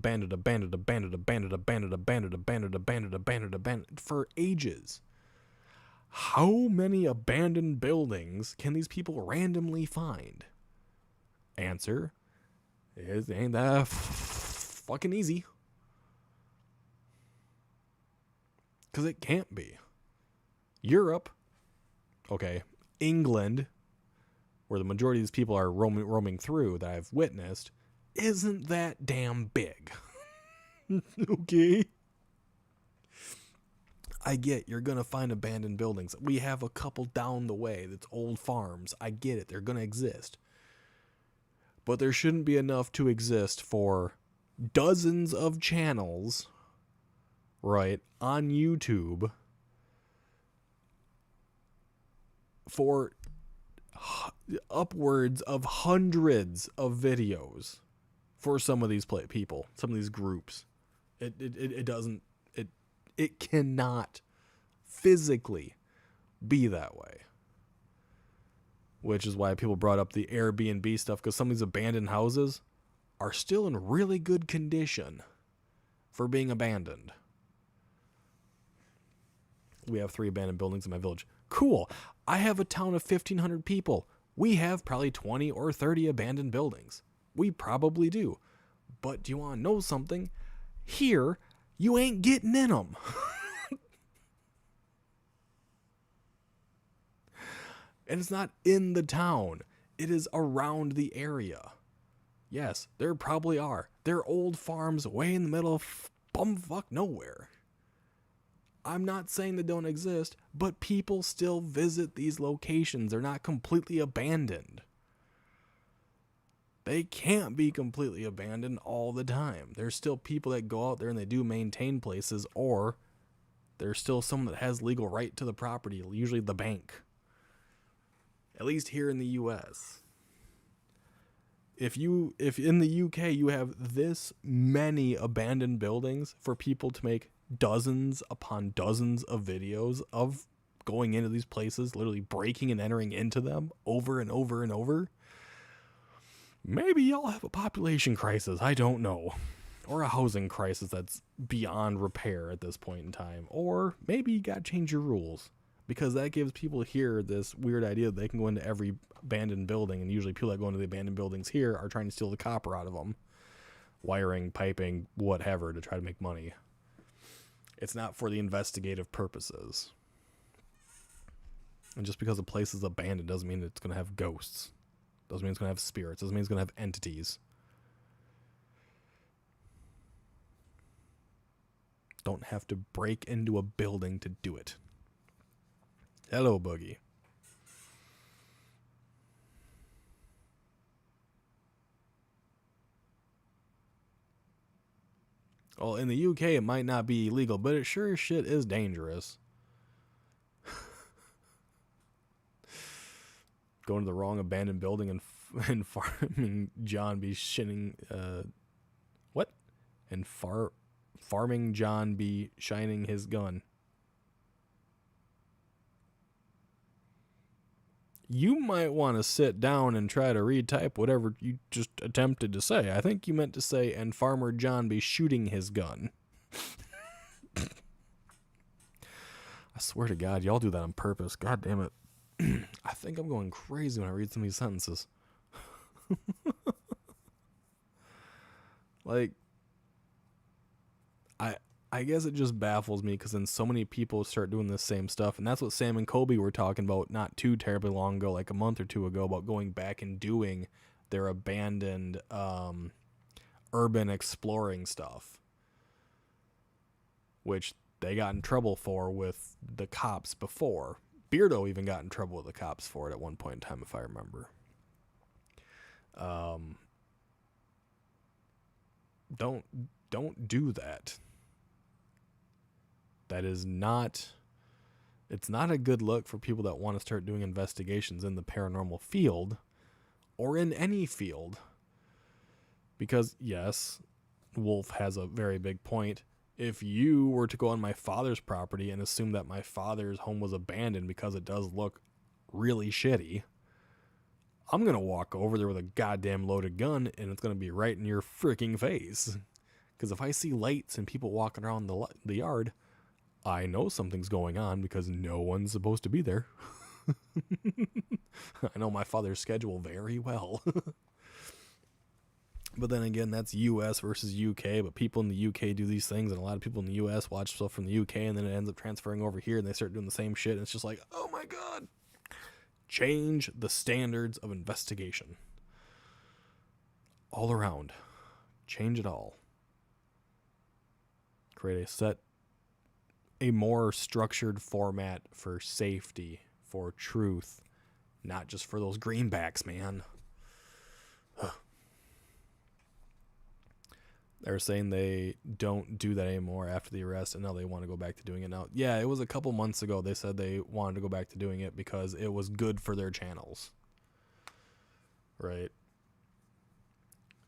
for ages. How many abandoned buildings can these people randomly find? Answer, it ain't that fucking easy. Because it can't be. Europe, okay, England, where the majority of these people are roaming through that I've witnessed, isn't that damn big. Okay? I get you're going to find abandoned buildings. We have a couple down the way that's old farms. I get it. They're going to exist. But there shouldn't be enough to exist for dozens of channels, right, on YouTube for upwards of hundreds of videos for some of these people, some of these groups. It cannot physically be that way. Which is why people brought up the Airbnb stuff, because some of these abandoned houses are still in really good condition for being abandoned. We have 3 abandoned buildings in my village. Cool. I have a town of 1,500 people. We have probably 20 or 30 abandoned buildings. We probably do. But do you want to know something? Here, you ain't getting in them. And it's not in the town. It is around the area. Yes, there probably are. They're old farms way in the middle of bumfuck nowhere. I'm not saying they don't exist, but people still visit these locations. They're not completely abandoned. They can't be completely abandoned all the time. There's still people that go out there and they do maintain places, or there's still someone that has legal right to the property, usually the bank. At least here in the US. If in the UK you have this many abandoned buildings for people to make dozens upon dozens of videos of going into these places, literally breaking and entering into them over and over and over, maybe y'all have a population crisis, I don't know. Or a housing crisis that's beyond repair at this point in time. Or maybe you gotta change your rules. Because that gives people here this weird idea that they can go into every abandoned building, and usually people that go into the abandoned buildings here are trying to steal the copper out of them. Wiring, piping, whatever, to try to make money. It's not for the investigative purposes. And just because a place is abandoned doesn't mean it's going to have ghosts. Doesn't mean it's going to have spirits. Doesn't mean it's going to have entities. Don't have to break into a building to do it. Hello, Boogie. Well, in the UK, it might not be illegal, but it sure as shit is dangerous. going to the wrong abandoned building and farming John be shinning what? And farming John be shining his gun. You might want to sit down and try to retype whatever you just attempted to say. I think you meant to say, and Farmer John be shooting his gun. I swear to God, y'all do that on purpose. God damn it. I think I'm going crazy when I read some of these sentences. Like, I guess it just baffles me because then so many people start doing the same stuff. And that's what Sam and Kobe were talking about not too terribly long ago, like a month or two ago, about going back and doing their abandoned urban exploring stuff, which they got in trouble for with the cops before. Beardo even got in trouble with the cops for it at one point in time, if I remember. Don't do that. That is not, it's not a good look for people that want to start doing investigations in the paranormal field or in any field. Because, yes, Wolf has a very big point. If you were to go on my father's property and assume that my father's home was abandoned because it does look really shitty, I'm going to walk over there with a goddamn loaded gun and it's going to be right in your freaking face. Because if I see lights and people walking around the yard, I know something's going on because no one's supposed to be there. I know my father's schedule very well. But then again, that's US versus UK, but people in the UK do these things, and a lot of people in the US watch stuff from the UK, and then it ends up transferring over here, and they start doing the same shit, and it's just like, oh my God. Change the standards of investigation. All around. Change it all. Create a more structured format for safety, for truth, not just for those greenbacks, man. They're saying they don't do that anymore after the arrest, and now they want to go back to doing it now. Yeah, it was a couple months ago they said they wanted to go back to doing it because it was good for their channels. Right?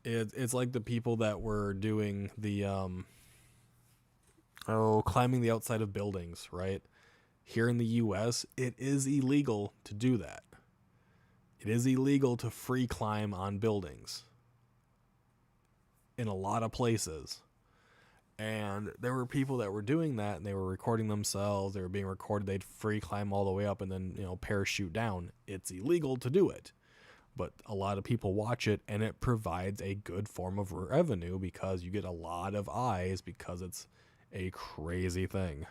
It's like the people that were doing the climbing the outside of buildings, right? Here in the US, it is illegal to do that. It is illegal to free climb on buildings in a lot of places. And there were people that were doing that, and they were recording themselves. They were being recorded. They'd free climb all the way up and then, parachute down. It's illegal to do it. But a lot of people watch it, and it provides a good form of revenue because you get a lot of eyes because it's a crazy thing.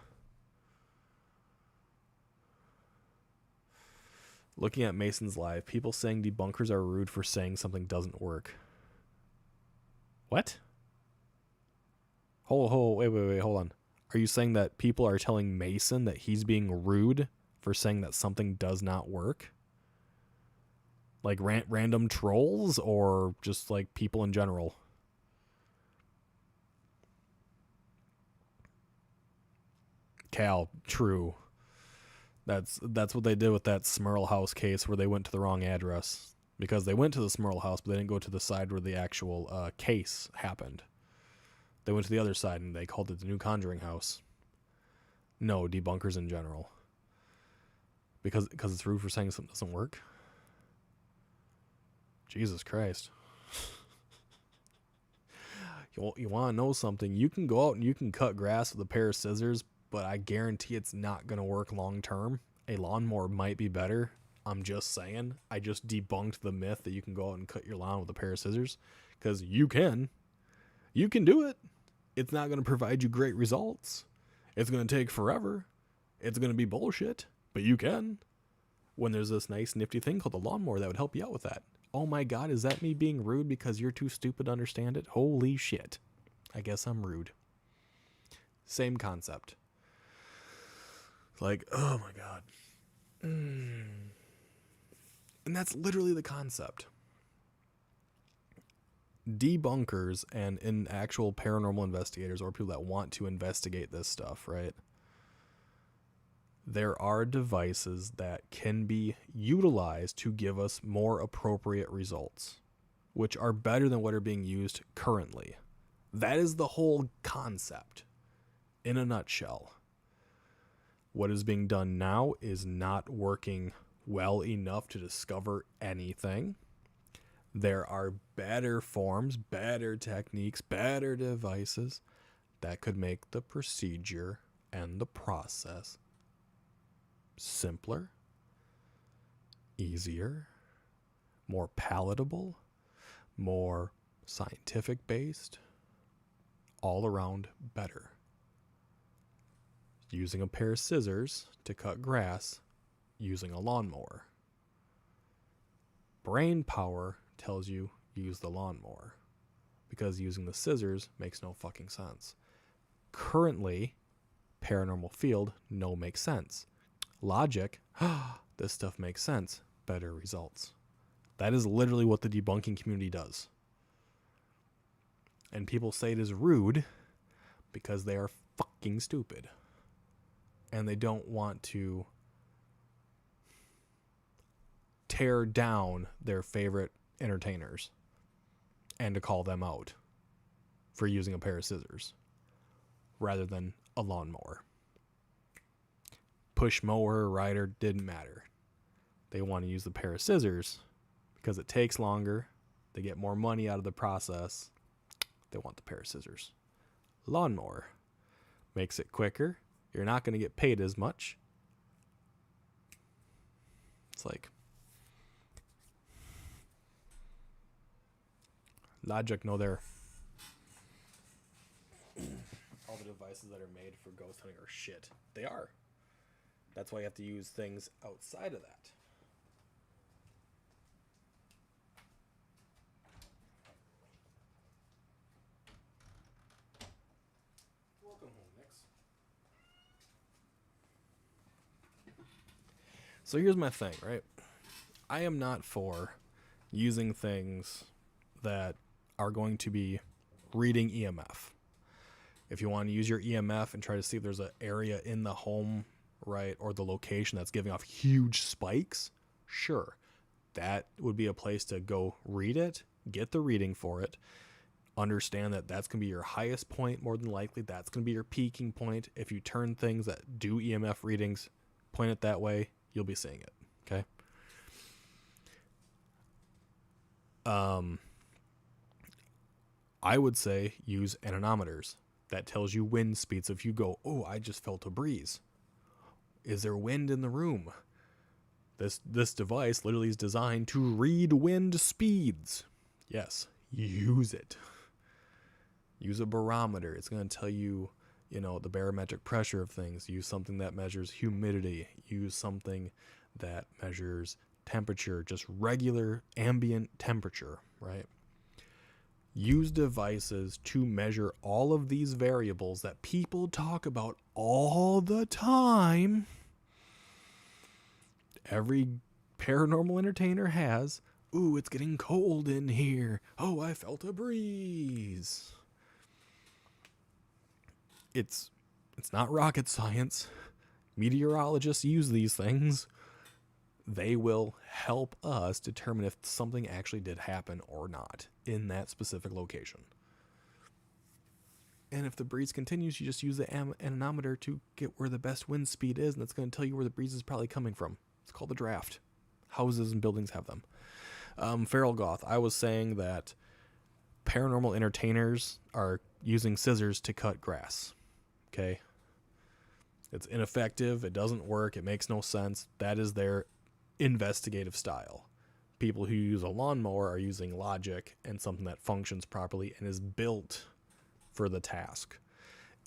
Looking at Mason's live, people saying debunkers are rude for saying something doesn't work. What? Wait, hold on. Are you saying that people are telling Mason that he's being rude for saying that something does not work? Like random trolls or just like people in general? Cal, true. That's what they did with that Smurl House case where they went to the wrong address. Because they went to the Smurl House, but they didn't go to the side where the actual case happened. They went to the other side, and they called it the New Conjuring House. No, debunkers in general. Because it's rude for saying something doesn't work? Jesus Christ. You want to know something? You can go out and you can cut grass with a pair of scissors, but I guarantee it's not going to work long term. A lawnmower might be better. I'm just saying. I just debunked the myth that you can go out and cut your lawn with a pair of scissors. Because you can. You can do it. It's not going to provide you great results. It's going to take forever. It's going to be bullshit. But you can. When there's this nice nifty thing called a lawnmower that would help you out with that. Oh my God, is that me being rude because you're too stupid to understand it? Holy shit. I guess I'm rude. Same concept. Like, oh my God. And that's literally the concept. Debunkers and in actual paranormal investigators or people that want to investigate this stuff, right? there are devices that can be utilized to give us more appropriate results, which are better than what are being used currently. That is the whole concept in a nutshell. What is being done now is not working well enough to discover anything. There are better forms, better techniques, better devices that could make the procedure and the process simpler, easier, more palatable, more scientific based, all around better. Using a pair of scissors to cut grass, using a lawnmower. Brain power tells you use the lawnmower, because using the scissors makes no fucking sense. Currently, paranormal field, no makes sense. Logic, this stuff makes sense, better results. That is literally what the debunking community does. And people say it is rude because they are fucking stupid. And they don't want to tear down their favorite entertainers and to call them out for using a pair of scissors rather than a lawnmower. Push mower, rider, didn't matter. They want to use the pair of scissors because it takes longer. They get more money out of the process. They want the pair of scissors. Lawnmower makes it quicker. You're not going to get paid as much. It's like logic, no there. All the devices that are made for ghost hunting are shit. They are. That's why you have to use things outside of that. Welcome home, Nix. So here's my thing, right? I am not for using things that are going to be reading EMF. If you want to use your EMF and try to see if there's an area in the home, right, or the location that's giving off huge spikes, sure. That would be a place to go read it, get the reading for it, understand that that's going to be your highest point more than likely. That's going to be your peaking point. If you turn things that do EMF readings, point it that way, you'll be seeing it, okay? I would say use anemometers. That tells you wind speeds. If you go, oh, I just felt a breeze. Is there wind in the room? This device literally is designed to read wind speeds. Yes, use it. Use a barometer. It's going to tell you, the barometric pressure of things. Use something that measures humidity. Use something that measures temperature, just regular ambient temperature, right? Use devices to measure all of these variables that people talk about all the time. Every paranormal entertainer has. Ooh, it's getting cold in here. Oh, I felt a breeze. It's not rocket science. Meteorologists use these things. They will help us determine if something actually did happen or not in that specific location. And if the breeze continues, you just use the anemometer to get where the best wind speed is, and it's going to tell you where the breeze is probably coming from. It's called a draft. Houses and buildings have them. Feral Goth, I was saying that paranormal entertainers are using scissors to cut grass. Okay? It's ineffective. It doesn't work. It makes no sense. That is their investigative style. People who use a lawnmower are using logic and something that functions properly and is built for the task.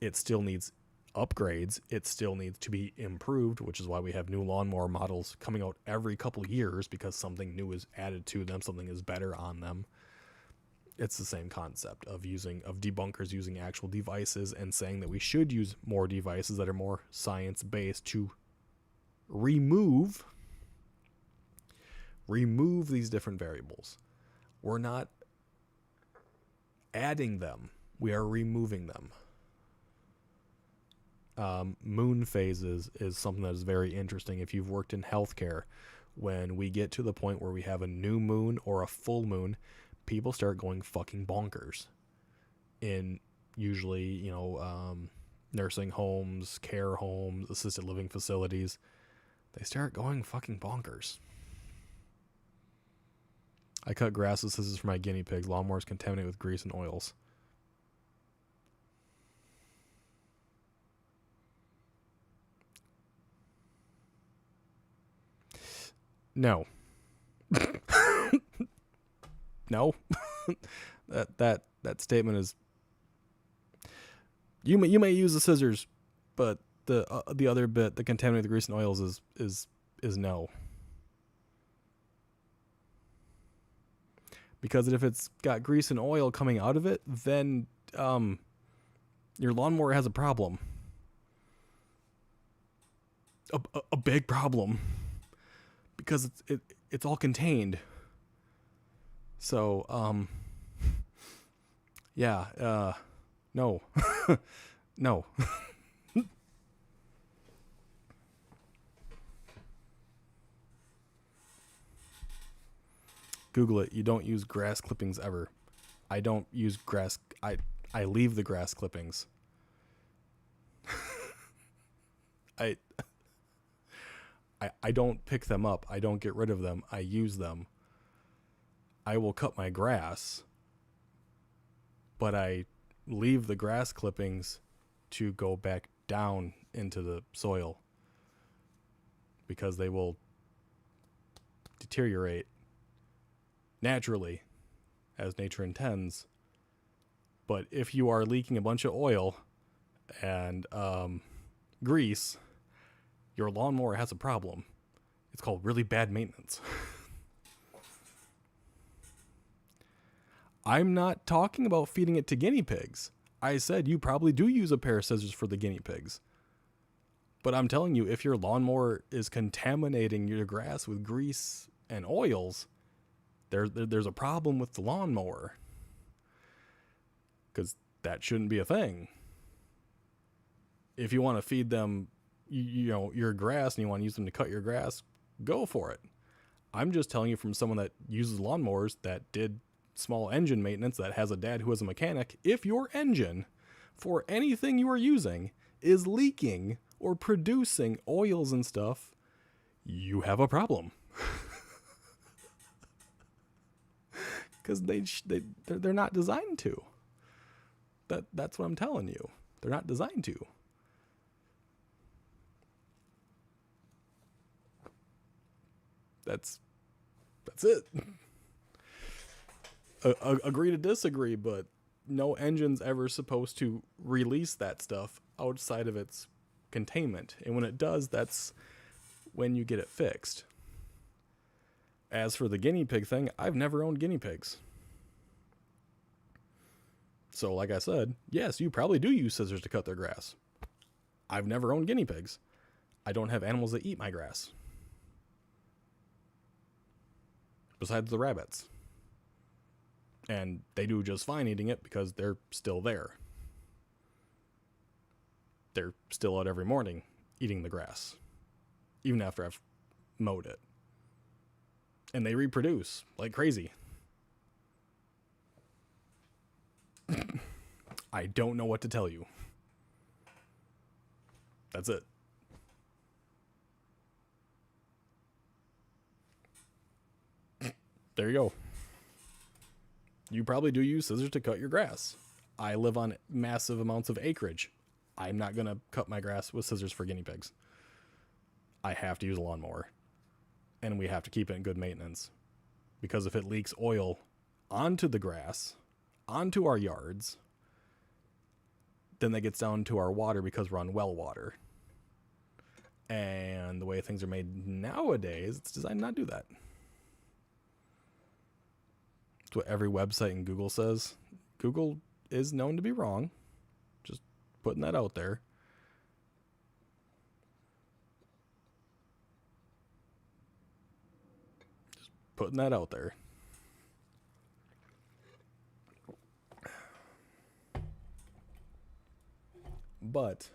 It still needs upgrades. It still needs to be improved, which is why we have new lawnmower models coming out every couple years, because something new is added to them, something is better on them. It's the same concept of debunkers using actual devices and saying that we should use more devices that are more science-based to remove these different variables. We're not adding them. We are removing them. moon phases is something that is very interesting. If you've worked in healthcare, when we get to the point where we have a new moon or a full moon, people start going fucking bonkers. In usually, nursing homes, care homes, assisted living facilities, they start going fucking bonkers. I cut grass with scissors for my guinea pigs. Lawnmowers contaminated with grease and oils. No. No. that statement is. You may use the scissors, but the other bit, the contaminated grease and oils, is no. Because if it's got grease and oil coming out of it, then your lawnmower has a problem. A big problem. Because it's all contained. So, yeah, no. No. Google it. You don't use grass clippings ever. I don't use grass. I leave the grass clippings. I don't pick them up. I don't get rid of them. I use them. I will cut my grass, but I leave the grass clippings to go back down into the soil because they will deteriorate naturally as nature intends. But if you are leaking a bunch of oil and grease, your lawnmower has a problem. It's called really bad maintenance. I'm not talking about feeding it to guinea pigs. I said you probably do use a pair of scissors for the guinea pigs. But I'm telling you, if your lawnmower is contaminating your grass with grease and oils, there's a problem with the lawnmower. Because that shouldn't be a thing. If you want to feed them, your grass, and you want to use them to cut your grass, go for it. I'm just telling you from someone that uses lawnmowers that did small engine maintenance, that has a dad who is a mechanic. If your engine, for anything you are using, is leaking or producing oils and stuff, you have a problem. Because they're not designed to. That's what I'm telling you. They're not designed to. That's it. Agree to disagree, but no engine's ever supposed to release that stuff outside of its containment. And when it does, that's when you get it fixed. As for the guinea pig thing, I've never owned guinea pigs. So like I said, yes, you probably do use scissors to cut their grass. I've never owned guinea pigs. I don't have animals that eat my grass. Besides the rabbits. And they do just fine eating it because they're still there. They're still out every morning eating the grass. Even after I've mowed it. And they reproduce like crazy. I don't know what to tell you. That's it. There you go. You probably do use scissors to cut your grass. I live on massive amounts of acreage. I'm not going to cut my grass with scissors for guinea pigs. I have to use a lawnmower. And we have to keep it in good maintenance. Because if it leaks oil onto the grass, onto our yards, then that gets down to our water because we're on well water. And the way things are made nowadays, it's designed not to do that. It's what every website in Google says. Google is known to be wrong. Just putting that out there. Just putting that out there. But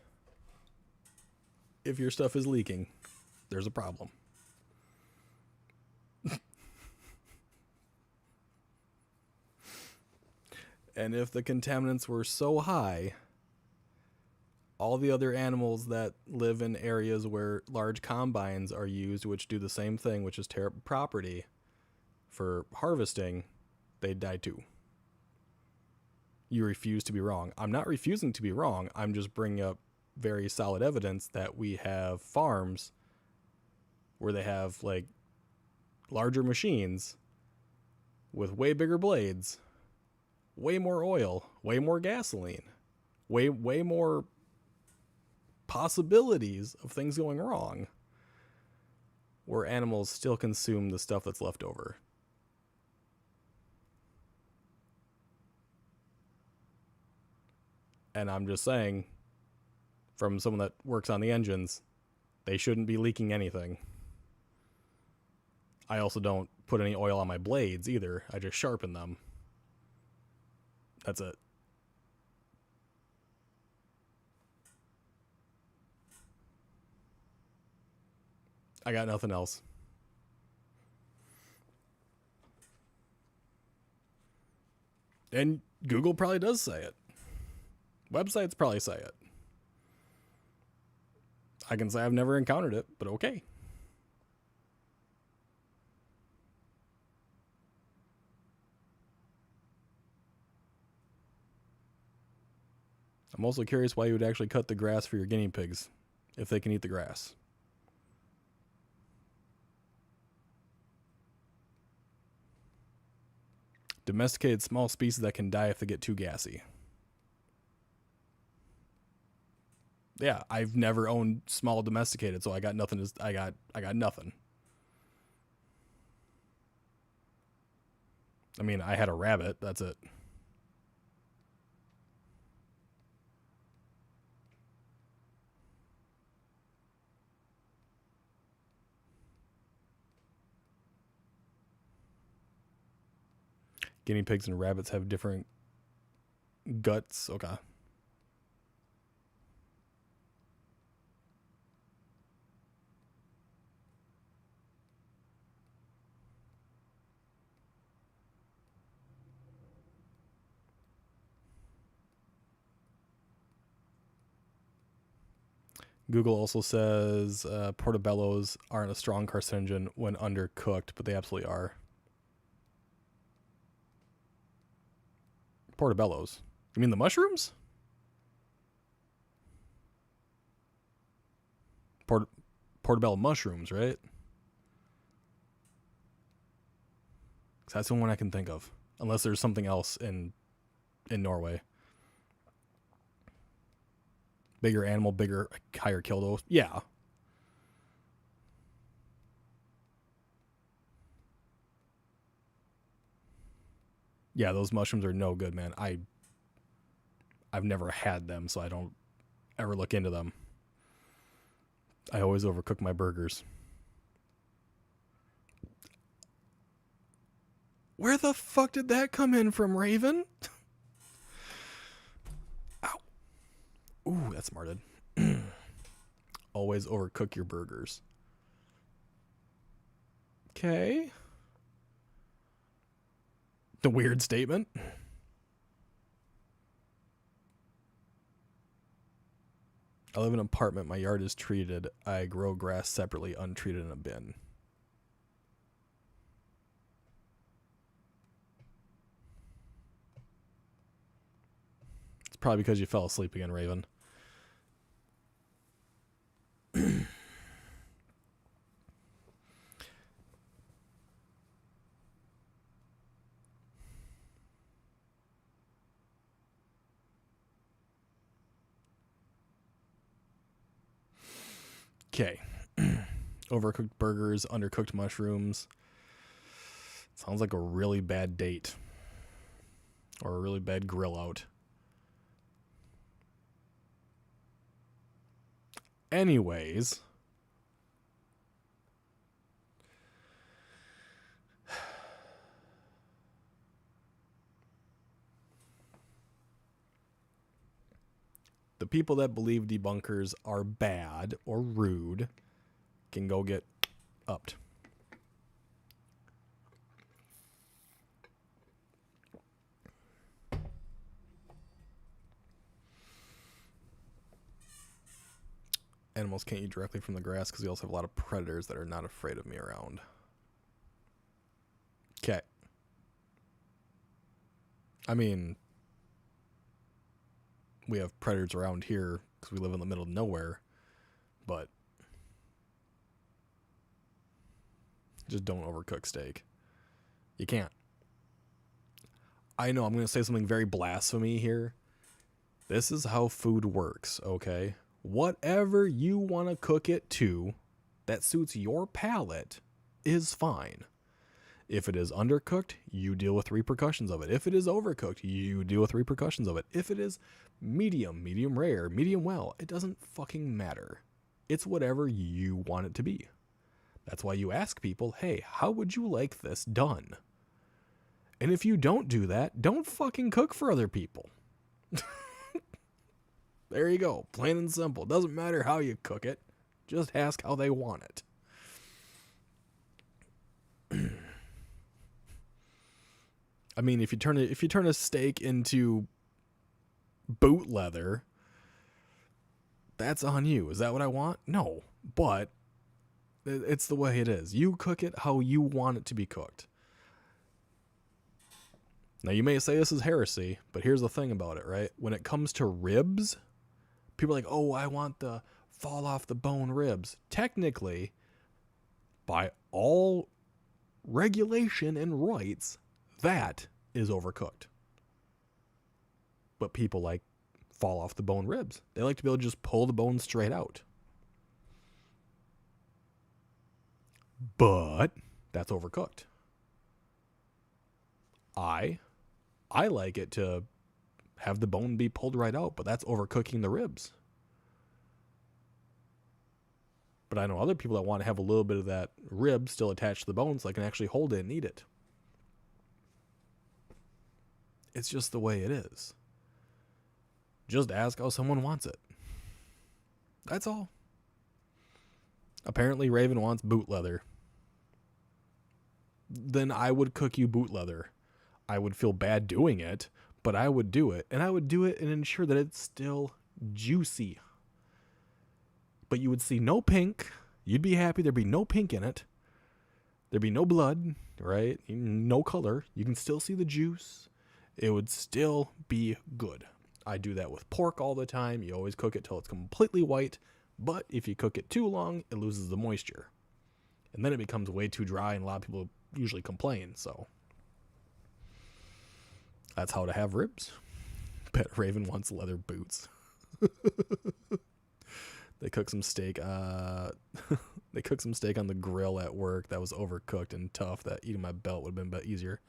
if your stuff is leaking, there's a problem. And if the contaminants were so high, all the other animals that live in areas where large combines are used, which do the same thing, which is tear up property for harvesting, they'd die too. You refuse to be wrong. I'm not refusing to be wrong. I'm just bringing up very solid evidence that we have farms where they have like larger machines with way bigger blades, way more oil, way more gasoline, way more possibilities of things going wrong, where animals still consume the stuff that's left over. And I'm just saying, from someone that works on the engines, they shouldn't be leaking anything. I also don't put any oil on my blades either. I just sharpen them. That's it. I got nothing else. And Google probably does say it. Websites probably say it. I can say I've never encountered it, but okay. I'm also curious why you would actually cut the grass for your guinea pigs, if they can eat the grass. Domesticated small species that can die if they get too gassy. Yeah, I've never owned small domesticated, so I got nothing. I got nothing. I mean, I had a rabbit. That's it. Guinea pigs and rabbits have different guts. Okay. Google also says portobellos aren't a strong carcinogen when undercooked, but they absolutely are. Portobellos? You mean the mushrooms? Portobello mushrooms, right? 'Cause that's the one I can think of, unless there's something else in Norway. Bigger animal, bigger, higher kill dose. Yeah. Yeah, those mushrooms are no good, man. I've never had them, so I don't ever look into them. I always overcook my burgers. Where the fuck did that come in from, Raven? Ow. Ooh, that smarted. Always overcook your burgers. Okay. The weird statement. I live in an apartment. My yard is treated. I grow grass separately, untreated in a bin. It's probably because you fell asleep again, Raven. Okay. Overcooked burgers, undercooked mushrooms. Sounds like a really bad date. Or a really bad grill out. Anyways. The people that believe debunkers are bad or rude can go get upped. Animals can't eat directly from the grass because we also have a lot of predators that are not afraid of me around. Okay. I mean, we have predators around here because we live in the middle of nowhere, but just don't overcook steak. You can't. I know I'm going to say something very blasphemy here. This is how food works, okay? Whatever you want to cook it to that suits your palate is fine. If it is undercooked, you deal with repercussions of it. If it is overcooked, you deal with repercussions of it. If it is medium, medium rare, medium well, it doesn't fucking matter. It's whatever you want it to be. That's why you ask people, hey, how would you like this done? And if you don't do that, don't fucking cook for other people. There you go. Plain and simple. Doesn't matter how you cook it. Just ask how they want it. I mean, if you turn a steak into boot leather, that's on you. Is that what I want? No. But it's the way it is. You cook it how you want it to be cooked. Now, you may say this is heresy, but here's the thing about it, right? When it comes to ribs, people are like, oh, I want the fall off the bone ribs. Technically, by all regulation and rights, that is overcooked. But people like fall off the bone ribs. They like to be able to just pull the bone straight out. But that's overcooked. I like it to have the bone be pulled right out, but that's overcooking the ribs. But I know other people that want to have a little bit of that rib still attached to the bone so I can actually hold it and eat it. It's just the way it is. Just ask how someone wants it. That's all. Apparently Raven wants boot leather. Then I would cook you boot leather. I would feel bad doing it, but I would do it. And I would do it and ensure that it's still juicy. But you would see no pink. You'd be happy there'd be no pink in it. There'd be no blood, right? No color. You can still see the juice. It would still be good. I do that with pork all the time. You always cook it till it's completely white. But if you cook it too long, it loses the moisture. And then it becomes way too dry, and a lot of people usually complain. So that's how to have ribs. Bet Raven wants leather boots. They cooked some steak. They cooked some steak on the grill at work that was overcooked and tough. That eating my belt would have been easier.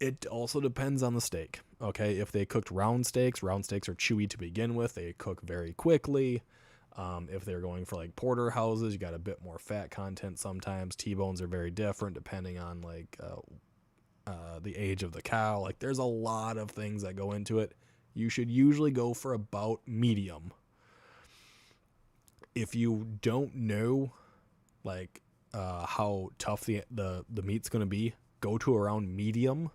It also depends on the steak. Okay, if they cooked round steaks are chewy to begin with. They cook very quickly. If they're going for like porterhouses, you got a bit more fat content sometimes. T-bones are very different depending on like the age of the cow. Like there's a lot of things that go into it. You should usually go for about medium. If you don't know like how tough the meat's going to be, go to around medium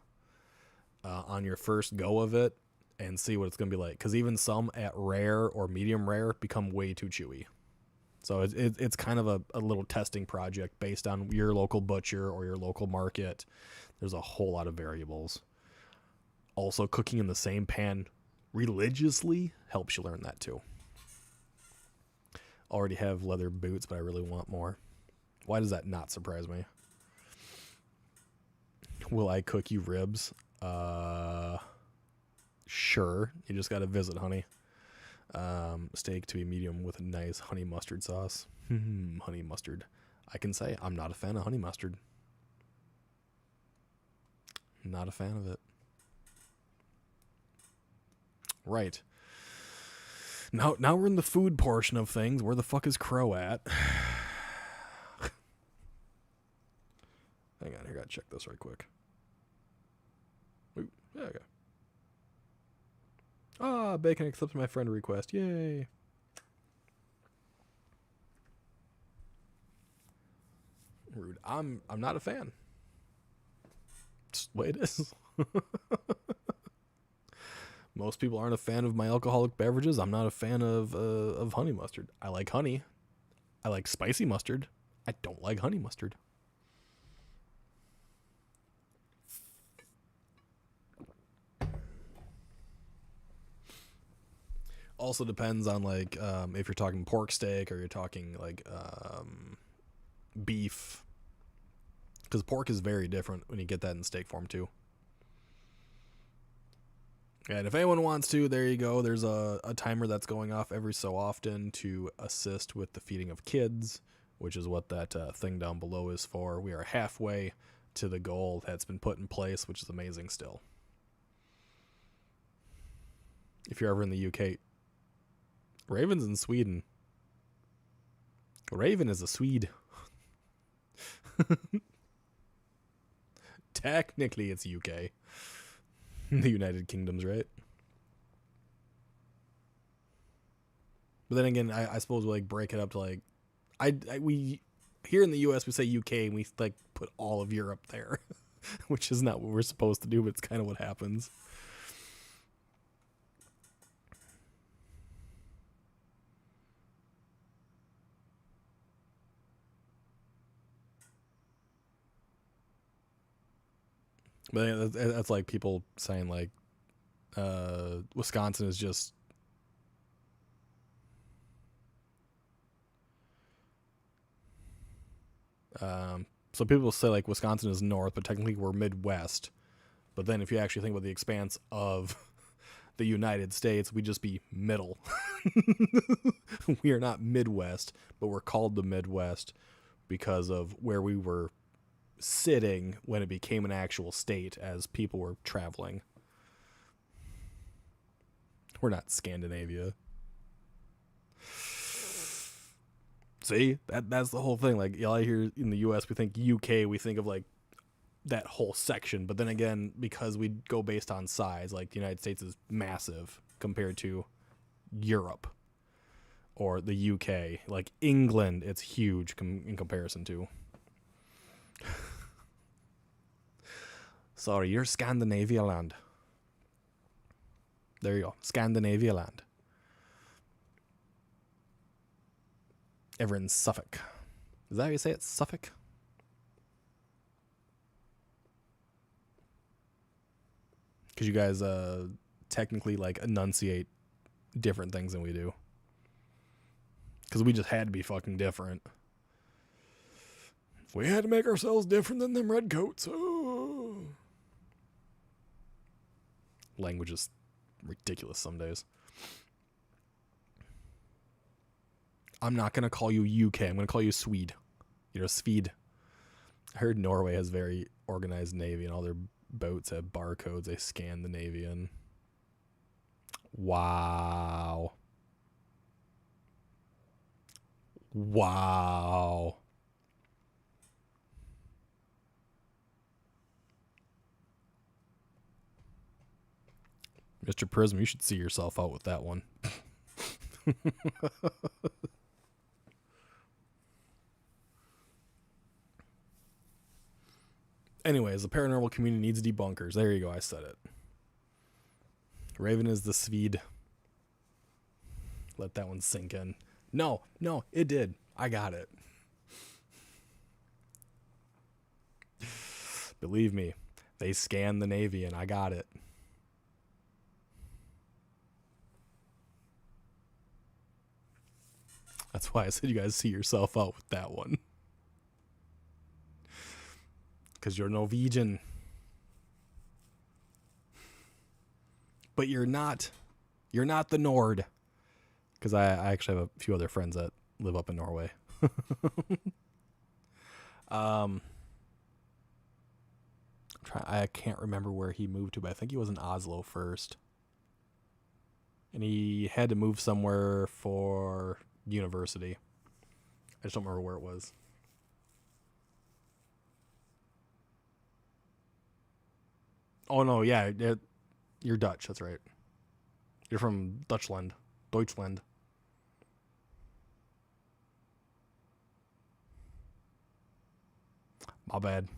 on your first go of it and see what it's going to be like. Because even some at rare or medium rare become way too chewy. So it's kind of a little testing project based on your local butcher or your local market. There's a whole lot of variables. Also, cooking in the same pan religiously helps you learn that too. Already have leather boots, but I really want more. Why does that not surprise me? Will I cook you ribs? Sure. You just got to visit, honey. Steak to be medium with a nice honey mustard sauce. Honey mustard. I can say I'm not a fan of honey mustard. Not a fan of it. Right. Now we're in the food portion of things. Where the fuck is Crow at? Hang on, I gotta check this right quick. Ooh, yeah, okay. Ah, Bacon accepts my friend request. Yay. Rude. I'm not a fan. It's the way it is. Most people aren't a fan of my alcoholic beverages. I'm not a fan of honey mustard. I like honey. I like spicy mustard. I don't like honey mustard. Also depends on like if you're talking pork steak or you're talking like beef, because pork is very different when you get that in steak form too. And if anyone wants to, there you go. There's a timer that's going off every so often to assist with the feeding of kids, which is what that thing down below is for. We are halfway to the goal that's been put in place, which is amazing still. If you're ever in the UK, Raven's in Sweden. Raven is a Swede. Technically, it's UK. The United Kingdom's right. But then again, I suppose we like break it up to like, we here in the U.S. we say UK and we like put all of Europe there, which is not what we're supposed to do, but it's kind of what happens. But that's like people saying like Wisconsin is just so people say like Wisconsin is north, but technically we're Midwest. But then if you actually think about the expanse of the United States, we just be middle. We are not Midwest, but we're called the Midwest because of where we were sitting when it became an actual state as people were traveling. We're not Scandinavia. See, that's the whole thing. Like, y'all here in the U.S., we think UK, we think of like that whole section. But then again, because we go based on size, like the United States is massive compared to Europe or the UK. Like England, it's huge in comparison to. Sorry, you're Scandinavia land. There you go. Scandinavia land. Ever in Suffolk. Is that how you say it? Suffolk? Because you guys technically like enunciate different things than we do. Because we just had to be fucking different. We had to make ourselves different than them redcoats. Oh. Language is ridiculous some days. I'm not going to call you UK. I'm going to call you Swede. You're a Swede. I heard Norway has very organized navy and all their boats have barcodes. They scan the Scandinavian. Wow. Wow. Mr. Prism, you should see yourself out with that one. Anyways, the paranormal community needs debunkers. There you go, I said it. Raven is the Swede. Let that one sink in. No, it did. I got it. Believe me, they scanned the Navy and I got it. That's why I said you guys see yourself out with that one. Because you're Norwegian. But you're not the Nord. Because I actually have a few other friends that live up in Norway. I can't remember where he moved to, but I think he was in Oslo first. And he had to move somewhere for university. I just don't remember where it was. Oh, no, yeah. You're Dutch, that's right. You're from Deutschland. Deutschland. My bad.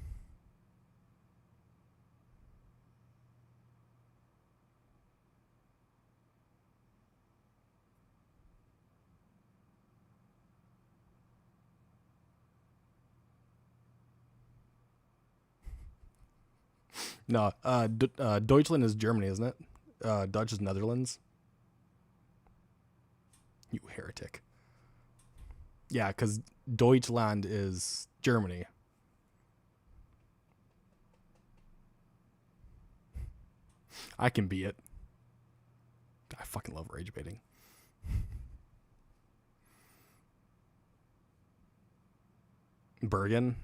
No, Deutschland is Germany, isn't it? Dutch is Netherlands. You heretic. Yeah, because Deutschland is Germany. I can be it. I fucking love rage baiting. Bergen.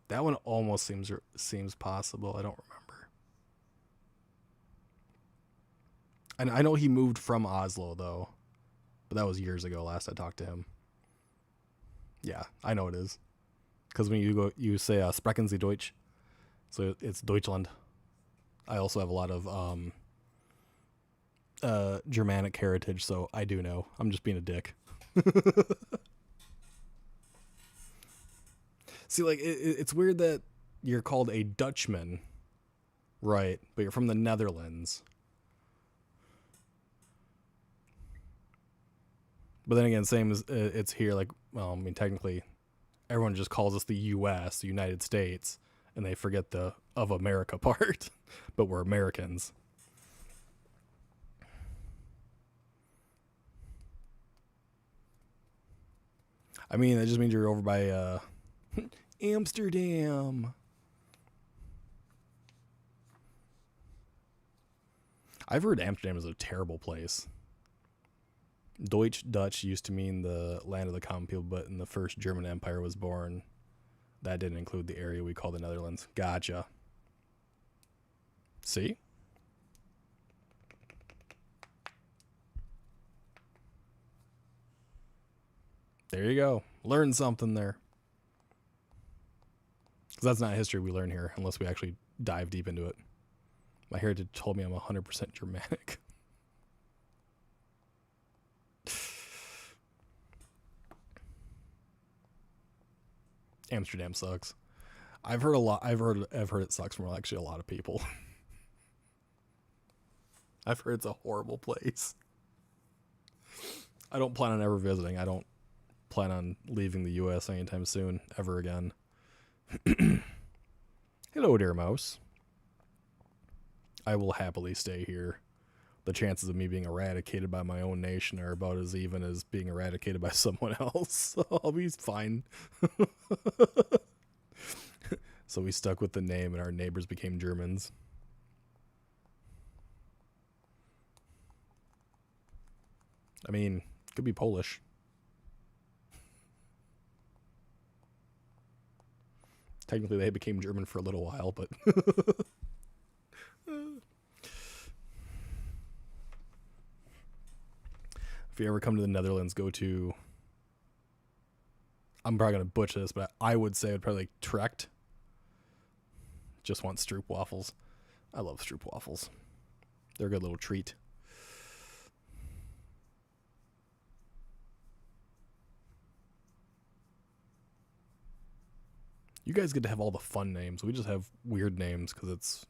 That one almost seems possible. I don't remember. And I know he moved from Oslo though, but that was years ago. Last I talked to him. Yeah, I know it is. Because when you say Sprechen Sie Deutsch, so it's Deutschland. I also have a lot of Germanic heritage, so I do know. I'm just being a dick. See, like, it's weird that you're called a Dutchman, right? But you're from the Netherlands. But then again, same as it's here, like, well, I mean, technically, everyone just calls us the U.S., the United States, and they forget the of America part. But we're Americans. I mean, that just means you're over by Amsterdam. I've heard Amsterdam is a terrible place. Dutch used to mean the land of the common people, but in the first German Empire was born, that didn't include the area we call the Netherlands. Gotcha. See? There you go. Learn something there. Because that's not history we learn here unless we actually dive deep into it. My heritage told me I'm 100% Germanic. Amsterdam sucks. I've heard it sucks from actually a lot of people. I've heard it's a horrible place. I don't plan on ever visiting. I don't plan on leaving the US anytime soon, ever again. Hello, dear mouse. I will happily stay here. The chances of me being eradicated by my own nation are about as even as being eradicated by someone else. So I'll be fine. So we stuck with the name and our neighbors became Germans. I mean, could be Polish. Technically, they became German for a little while, but... If you ever come to the Netherlands, go to... I'm probably going to butcher this, but I would say it would probably like Trecht. Just want stroop waffles. I love stroop waffles. They're a good little treat. You guys get to have all the fun names. We just have weird names because it's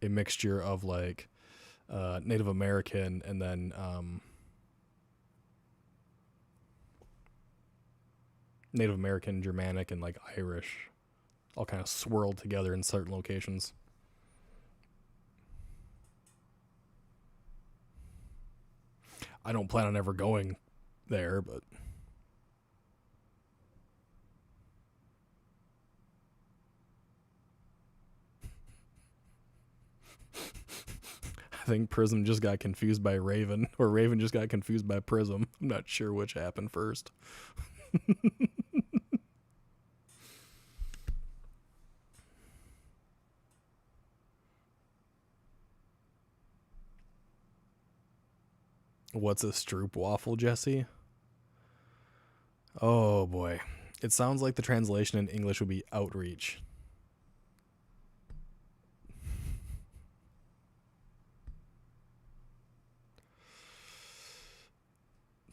a mixture of like Native American and then Native American, Germanic, and like Irish, all kind of swirled together in certain locations. I don't plan on ever going there, but I think Prism just got confused by Raven, or Raven just got confused by Prism. I'm not sure which happened first. What's a stroop waffle, Jesse? Oh boy. It sounds like the translation in English would be outreach.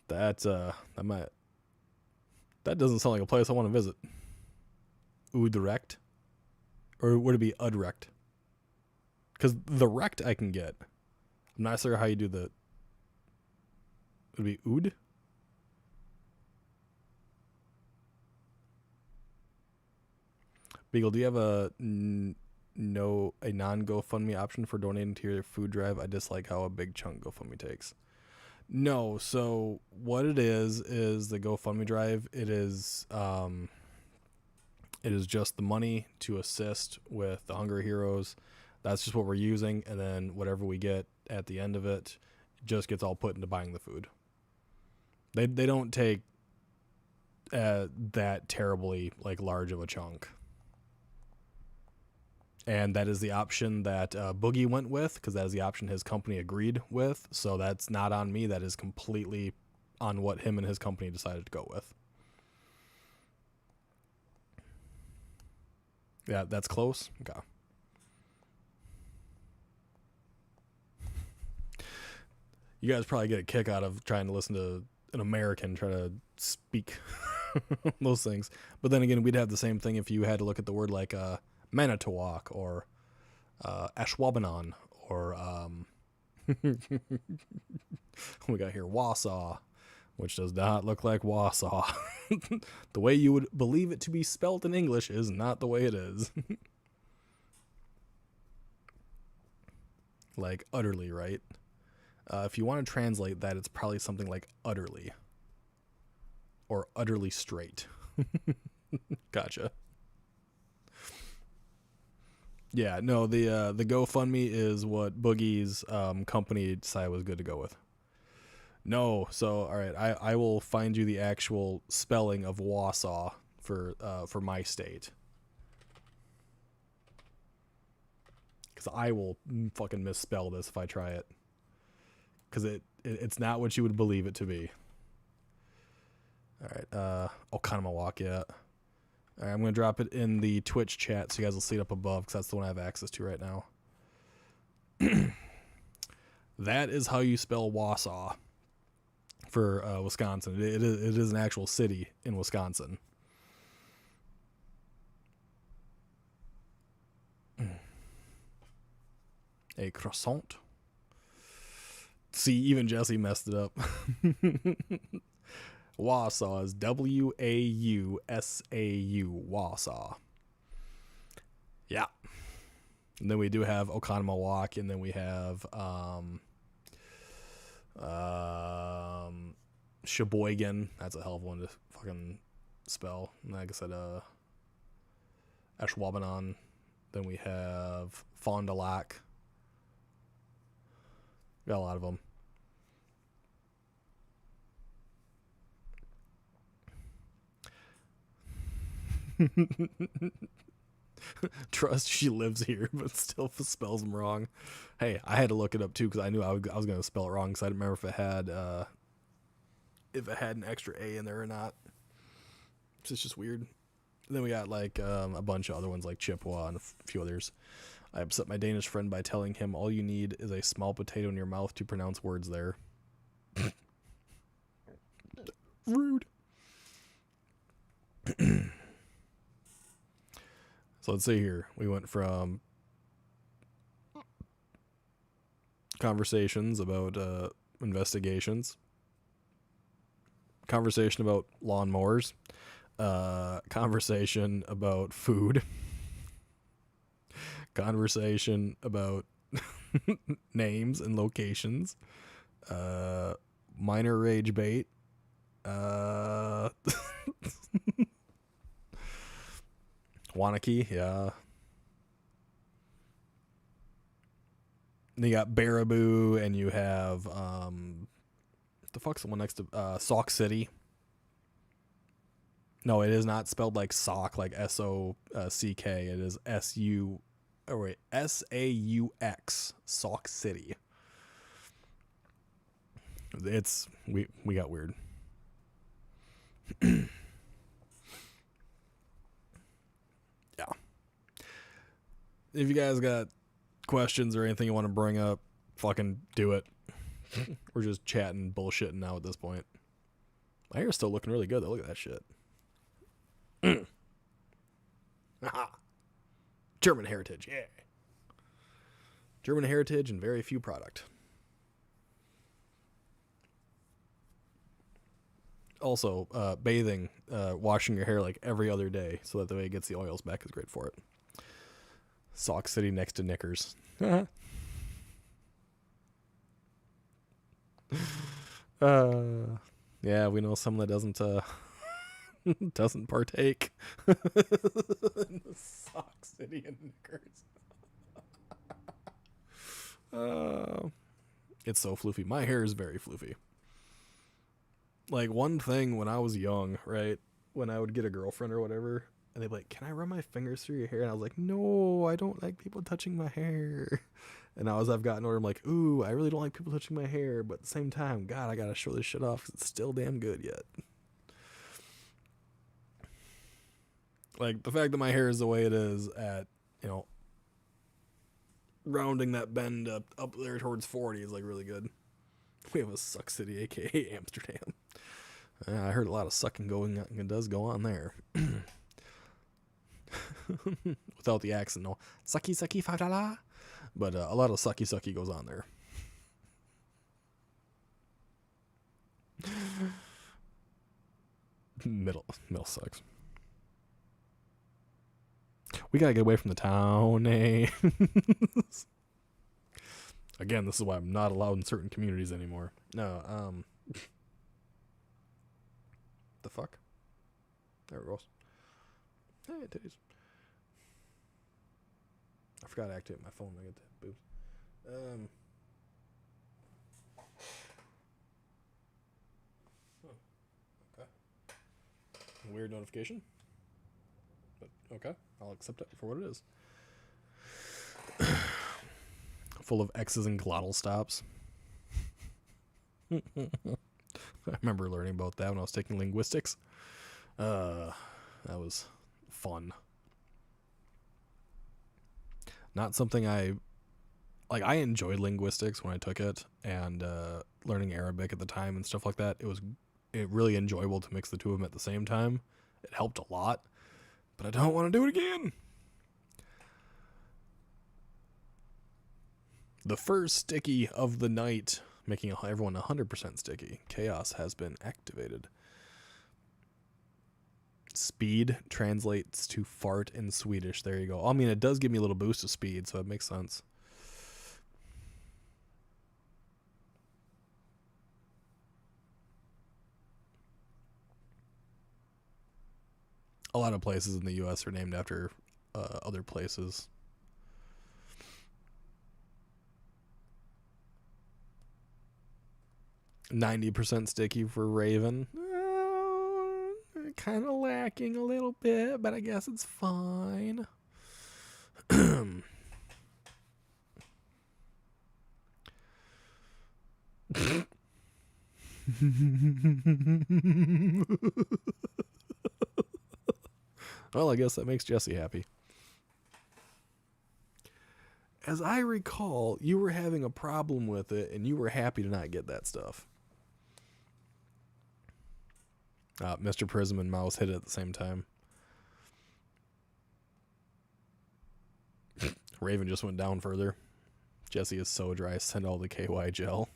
That doesn't sound like a place I want to visit. Udrecht? Or would it be Udrecht? Because the rect I can get. I'm not sure how you do the... It would be Oud? Beagle, do you have a non-GoFundMe option for donating to your food drive? I dislike how a big chunk GoFundMe takes. No, so what it is the GoFundMe drive. It is just the money to assist with the Hunger Heroes. That's just what we're using, and then whatever we get at the end of it just gets all put into buying the food. They don't take that terribly like large of a chunk. And that is the option that Boogie went with, because that is the option his company agreed with. So that's not on me. That is completely on what him and his company decided to go with. Yeah, that's close. Okay. You guys probably get a kick out of trying to listen to an American try to speak those things. But then again, we'd have the same thing if you had to look at the word like Manitowoc or Ashwaubenon or we got here Wausau, which does not look like Wausau. The way you would believe it to be spelt in English is not the way it is. Like utterly, right? If you want to translate that, it's probably something like utterly or utterly straight. Gotcha. Yeah, no, the GoFundMe is what Boogie's company decided was good to go with. No, so all right, I will find you the actual spelling of Wausau for my state, because I will fucking misspell this if I try it, because it's not what you would believe it to be. All right, Oconomowoc, yeah. All right, I'm going to drop it in the Twitch chat so you guys will see it up above, because that's the one I have access to right now. That is how you spell Wausau for Wisconsin. It is an actual city in Wisconsin. A croissant. See, even Jesse messed it up. Wausau is Wausau, Wausau. Yeah. And then we do have Oconomowoc, and then we have Sheboygan. That's a hell of one to fucking spell. And like I said, Ashwaubenon. Then we have Fond du Lac. Got a lot of them. Trust she lives here, but still spells them wrong. Hey, I had to look it up too because I knew I was going to spell it wrong because I didn't remember if it had an extra A in there or not. It's just weird. Then we got like a bunch of other ones like Chippewa and a few others. I upset my Danish friend by telling him all you need is a small potato in your mouth to pronounce words there. Rude. So let's see here. We went from conversations about investigations, conversation about lawnmowers, conversation about food, conversation about names and locations, minor rage bait, Wanakee, yeah. And you got Baraboo, and you have the fuck's the one next to Sauk City? No, it is not spelled like sock, like SOCK. It is SAUX, Sauk City. It's we got weird. Yeah. If you guys got questions or anything you want to bring up, fucking do it. We're just chatting, bullshitting now at this point. My hair's still looking really good though. Look at that shit. Aha. German heritage, yeah. German heritage and very few product. Also, bathing, washing your hair like every other day so that the way it gets the oils back is great for it. Sock City next to Knickers. Yeah, we know someone that doesn't partake in the Sock City and Knickers. It's so floofy. My hair is very floofy. Like, one thing when I was young, right, when I would get a girlfriend or whatever, and they'd be like, can I run my fingers through your hair? And I was like, no, I don't like people touching my hair. And now as I've gotten older, I'm like, ooh, I really don't like people touching my hair. But at the same time, God, I gotta show this shit off because it's still damn good yet. Like, the fact that my hair is the way it is at, you know, rounding that bend up there towards 40 is, like, really good. We have a Suck City, a.k.a. Amsterdam. I heard a lot of sucking does go on there. Without the accent, no. Sucky, sucky, $5. But a lot of sucky, sucky goes on there. Middle sucks. We gotta get away from the town names. Again, this is why I'm not allowed in certain communities anymore. No, the fuck? There it goes. Hey, titties. I forgot to activate my phone when I get the boobs. Okay. Weird notification. But okay, I'll accept it for what it is. Full of X's and glottal stops. I remember learning about that when I was taking linguistics. That was fun. Not something I enjoyed linguistics when I took it, and learning Arabic at the time and stuff like that. It was really enjoyable to mix the two of them at the same time. It helped a lot, but I don't want to do it again. The first sticky of the night, making everyone 100% sticky. Chaos has been activated. Speed translates to fart in Swedish. There you go. I mean, it does give me a little boost of speed, so it makes sense. A lot of places in the U.S. are named after other places. %, sticky for Raven. Kind of lacking a little bit, but I guess it's fine. Well, I guess that makes Jesse happy. As I recall, you were having a problem with it, and you were happy to not get that stuff. Mr. Prism and Mouse hit it at the same time. Raven just went down further. Jesse is so dry. Send all the KY gel.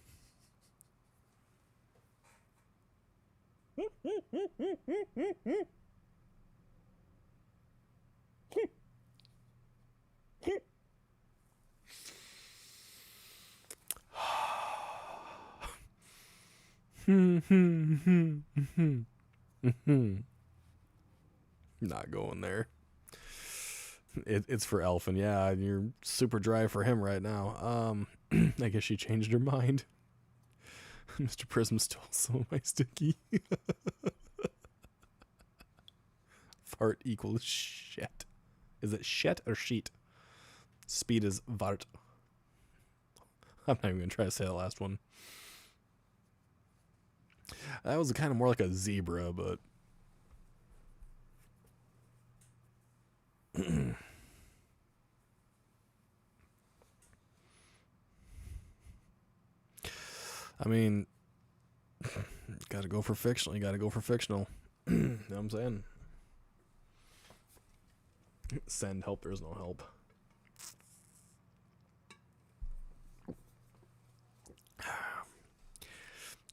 Not going there. It's for Elfin, yeah. You're super dry for him right now. I guess she changed her mind. Mr. Prism stole some of my sticky. Fart equals shit. Is it shit or sheet? Speed is vart. I'm not even gonna try to say that last one. That was kind of more like a zebra, but I mean, Gotta go for fictional. You gotta go for fictional. You know what I'm saying? Send help, there's no help.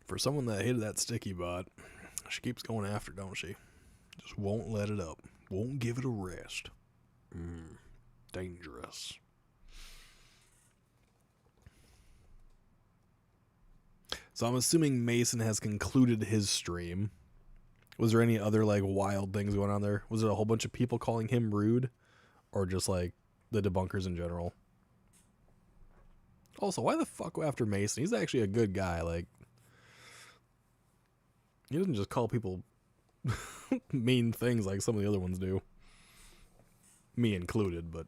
For someone that hated that sticky bot, she keeps going after, don't she? Just won't let it up. Won't give it a rest. Dangerous. So I'm assuming Mason has concluded his stream. Was there any other like wild things going on there? Was it a whole bunch of people calling him rude? Or just like the debunkers in general? Also, why the fuck go after Mason? He's actually a good guy. Like, he doesn't just call people mean things like some of the other ones do. Me included, but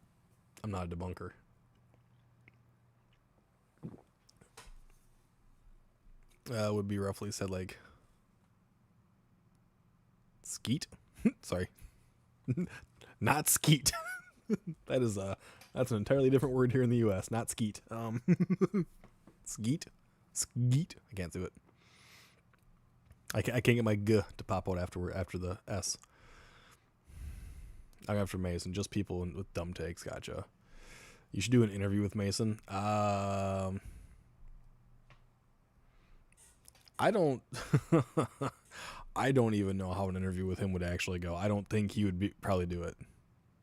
I'm not a debunker. Would be roughly said like skeet. Sorry. Not skeet. That's an entirely different word here in the US, not skeet. Skeet. I can't do it. I can't get my g to pop out after the s. I'm after Mason, just people with dumb takes. Gotcha. You should do an interview with Mason. I don't I don't even know how an interview with him would actually go. I don't think he would probably do it.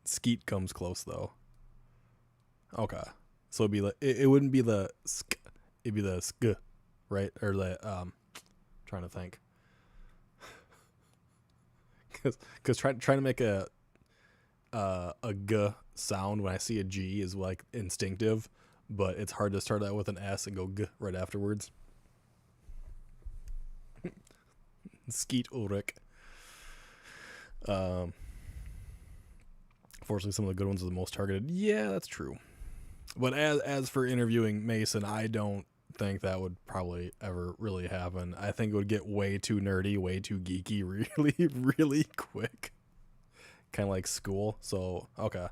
Skeet comes close though. Okay. So it'd be like it wouldn't be the sk, it'd be the sk, right? Or the trying to think. Cuz trying to make a g sound when I see a g is like instinctive, but it's hard to start out with an s and go g right afterwards. Skeet Ulrich. Fortunately, some of the good ones are the most targeted. Yeah, that's true. But as for interviewing Mason, I don't think that would probably ever really happen. I think it would get way too nerdy, way too geeky, really, really quick. Kind of like school. So, okay.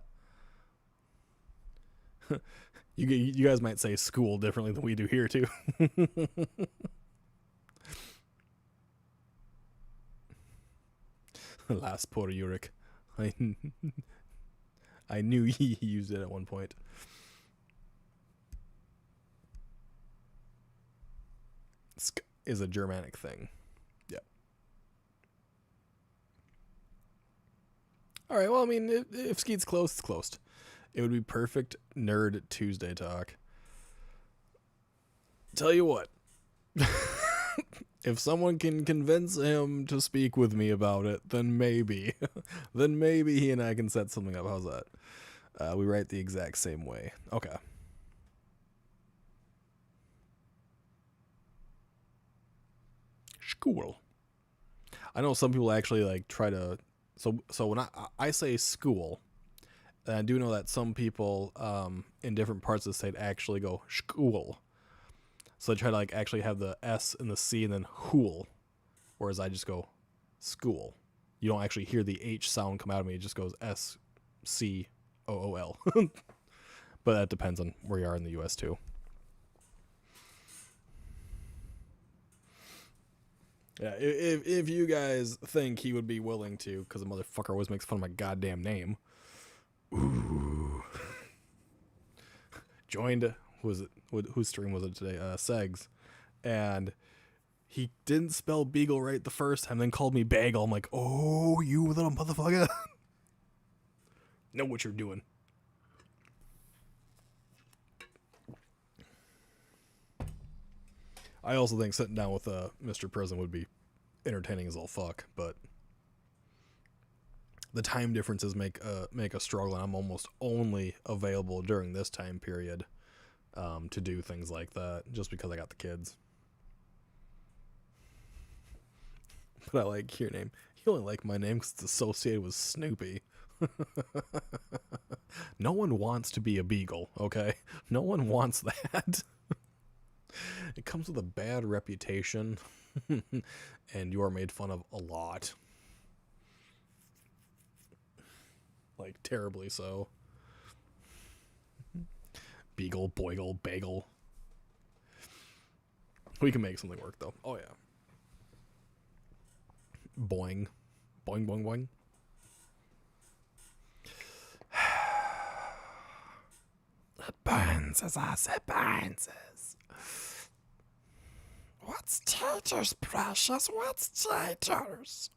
You guys might say school differently than we do here, too. Last poor Ulrich. I knew he used it at one point. Sk is a Germanic thing. Yeah. All right. Well, I mean, if Skeet's close, it's close. It would be perfect Nerd Tuesday talk. Tell you what. If someone can convince him to speak with me about it, then maybe. Then maybe he and I can set something up. How's that? We write the exact same way. Okay. School. I know some people actually like try to... So when I say school, and I do know that some people in different parts of the state actually go school. So they try to like actually have the S and the C and then hool, whereas I just go school. You don't actually hear the H sound come out of me. It just goes SCOOL. But that depends on where you are in the U.S. too. Yeah, if you guys think he would be willing to, because the motherfucker always makes fun of my goddamn name. Ooh. Joined... whose stream was it today? Segs. And he didn't spell Beagle right the first time, then called me Bagel. I'm like, oh, you little motherfucker. Know what you're doing. I also think sitting down with Mr. Prison would be entertaining as all fuck, but the time differences make a struggle, and I'm almost only available during this time period. To do things like that, just because I got the kids. But I like your name. You only like my name because it's associated with Snoopy. No one wants to be a beagle, okay? No one wants that. It comes with a bad reputation, and you are made fun of a lot. Like, terribly so. Beagle, boigle, bagel. We can make something work, though. Oh, yeah. boing. Boing, boing, boing. It burns as us, it burns us. What's taters, precious? What's taters?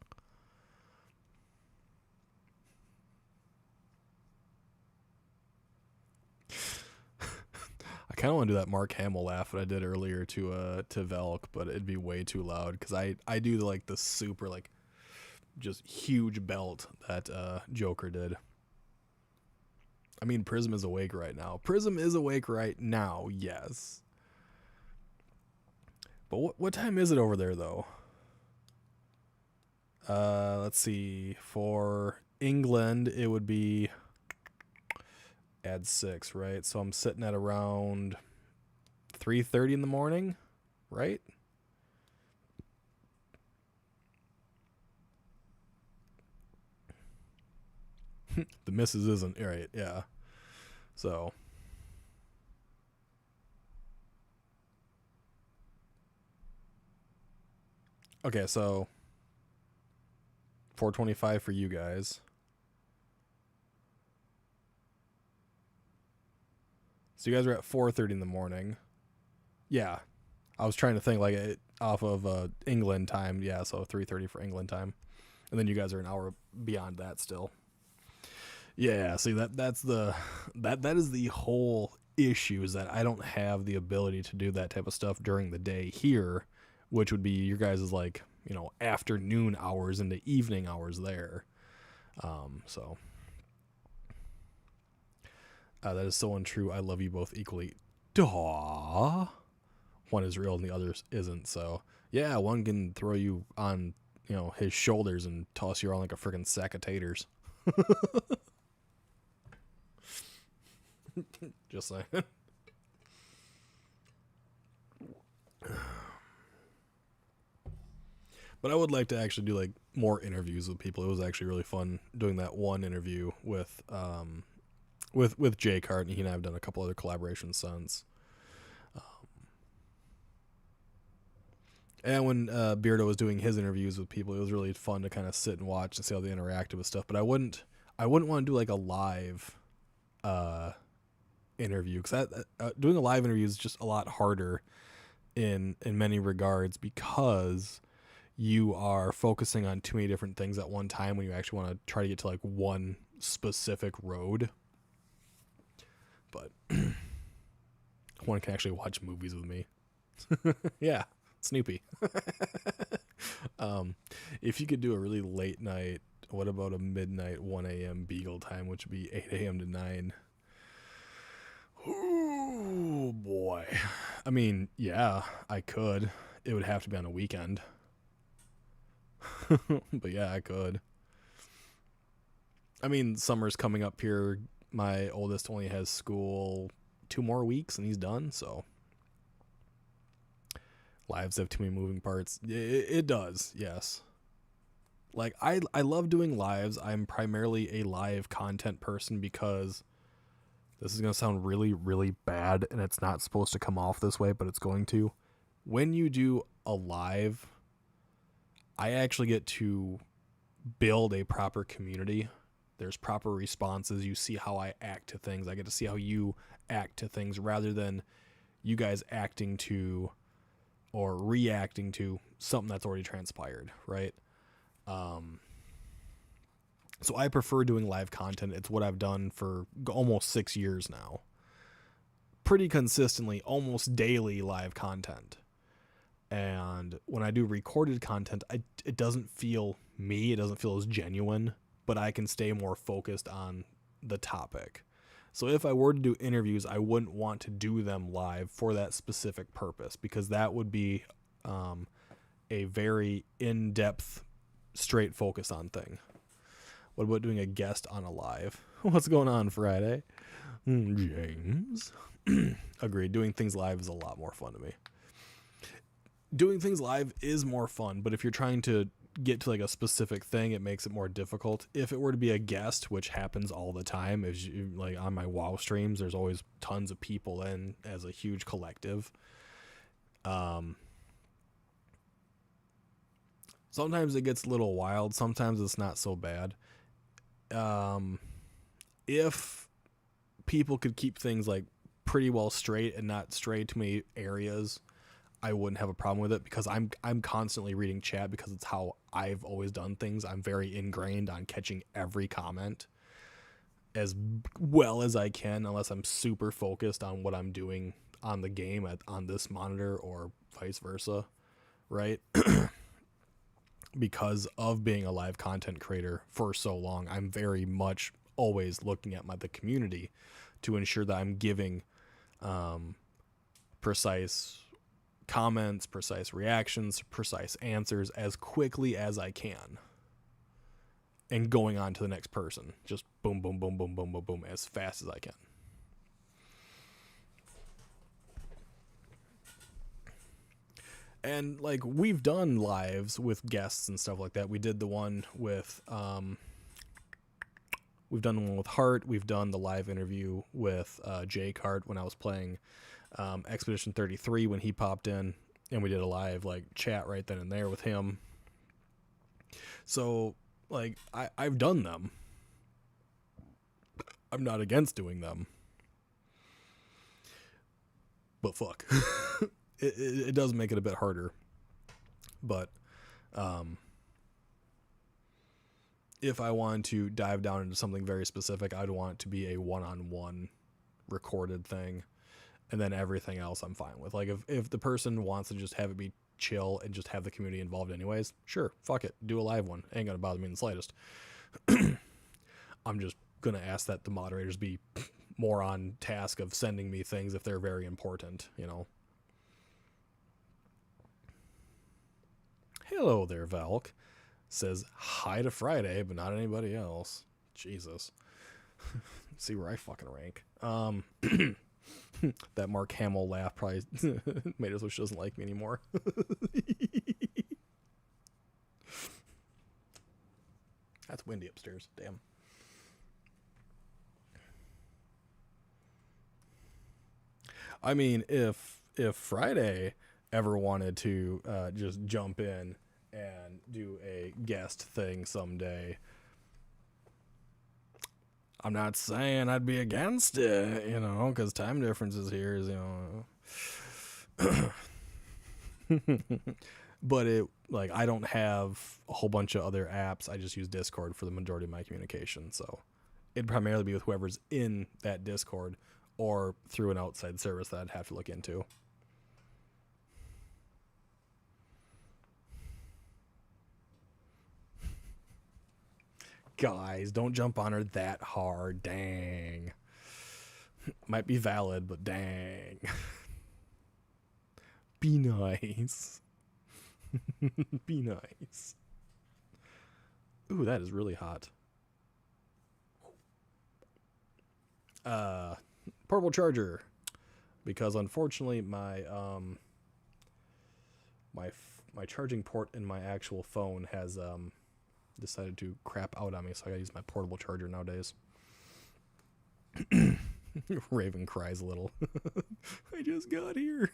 I kind of want to do that Mark Hamill laugh that I did earlier to Velk, but it'd be way too loud because I do like the super like just huge belt that Joker did. I mean, Prism is awake right now. Prism is awake right now, yes. But what time is it over there though? Let's see. For England, it would be add 6, right? So I'm sitting at around 3:30 in the morning, right? The missus isn't right, yeah. So okay, so 4:25 for you guys. So you guys are at 4:30 in the morning. Yeah. I was trying to think like it off of England time. Yeah, so 3:30 for England time. And then you guys are an hour beyond that still. Yeah, see that is the whole issue, is that I don't have the ability to do that type of stuff during the day here, which would be your guys' like, you know, afternoon hours into evening hours there. So that is so untrue. I love you both equally. Duh. One is real and the other isn't. So yeah, one can throw you on, you know, his shoulders and toss you around like a freaking sack of taters. Just saying. But I would like to actually do like more interviews with people. It was actually really fun doing that one interview with Jay Cart, and he and I have done a couple other collaborations since. And when Beardo was doing his interviews with people, it was really fun to kind of sit and watch and see how they interacted with stuff. But I wouldn't want to do like a live interview, because doing a live interview is just a lot harder in many regards, because you are focusing on too many different things at one time when you actually want to try to get to like one specific road. But one can actually watch movies with me. Yeah, Snoopy. If you could do a really late night, what about a midnight 1 a.m. Beagle time, which would be 8 a.m. to 9? Oh boy. I mean, yeah, I could. It would have to be on a weekend. But yeah, I could. I mean, summer's coming up here. My oldest only has school 2 more weeks and he's done, so lives have too many moving parts. It does, yes. Like, I love doing lives. I'm primarily a live content person because this is going to sound really, really bad, and it's not supposed to come off this way, but it's going to. When you do a live, I actually get to build a proper community. There's proper responses. You see how I act to things. I get to see how you act to things, rather than you guys acting to or reacting to something that's already transpired, right? So I prefer doing live content. It's what I've done for almost 6 years now. Pretty consistently, almost daily live content. And when I do recorded content, it doesn't feel me. It doesn't feel as genuine, but I can stay more focused on the topic. So if I were to do interviews, I wouldn't want to do them live for that specific purpose, because that would be a very in-depth, straight focus on thing. What about doing a guest on a live? What's going on Friday? James. Agreed. Doing things live is a lot more fun to me. Doing things live is more fun, but if you're trying to get to like a specific thing, it makes it more difficult. If it were to be a guest, which happens all the time, if you, like on my WoW streams, there's always tons of people in as a huge collective. Sometimes it gets a little wild. Sometimes it's not so bad. If people could keep things like pretty well straight and not stray too many areas, I wouldn't have a problem with it, because I'm constantly reading chat because it's how I've always done things. I'm very ingrained on catching every comment as well as I can, unless I'm super focused on what I'm doing on the game on this monitor or vice versa, right? Because of being a live content creator for so long, I'm very much always looking at the community to ensure that I'm giving precise comments, precise reactions, precise answers as quickly as I can, and going on to the next person. Just boom, boom, boom, boom, boom, boom, boom, as fast as I can. And like, we've done lives with guests and stuff like that. We did the one with we've done the one with Hart. We've done the live interview with Jake Hart when I was playing Expedition 33 when he popped in, and we did a live like chat right then and there with him. So like, I've done them. I'm not against doing them, but fuck. It does make it a bit harder. But if I wanted to dive down into something very specific, I'd want it to be a one-on-one recorded thing, and then everything else I'm fine with. Like, if the person wants to just have it be chill and just have the community involved anyways, sure, fuck it, do a live one. Ain't gonna bother me in the slightest. I'm just gonna ask that the moderators be more on task of sending me things if they're very important, you know. Hello there, Valk. Says hi to Friday, but not anybody else. Jesus. See where I fucking rank. That Mark Hamill laugh probably made us wish she doesn't like me anymore. That's windy upstairs. Damn. I mean, if Friday ever wanted to just jump in and do a guest thing someday, I'm not saying I'd be against it, you know, because time differences here is, you know. But it, like, I don't have a whole bunch of other apps. I just use Discord for the majority of my communication. So it'd primarily be with whoever's in that Discord or through an outside service that I'd have to look into. Guys, don't jump on her that hard. Dang. Might be valid, but dang. Be nice. Be nice. Ooh, that is really hot. Portable charger. Because unfortunately my my charging port in my actual phone has decided to crap out on me, so I gotta use my portable charger nowadays. Raven cries a little. I just got here.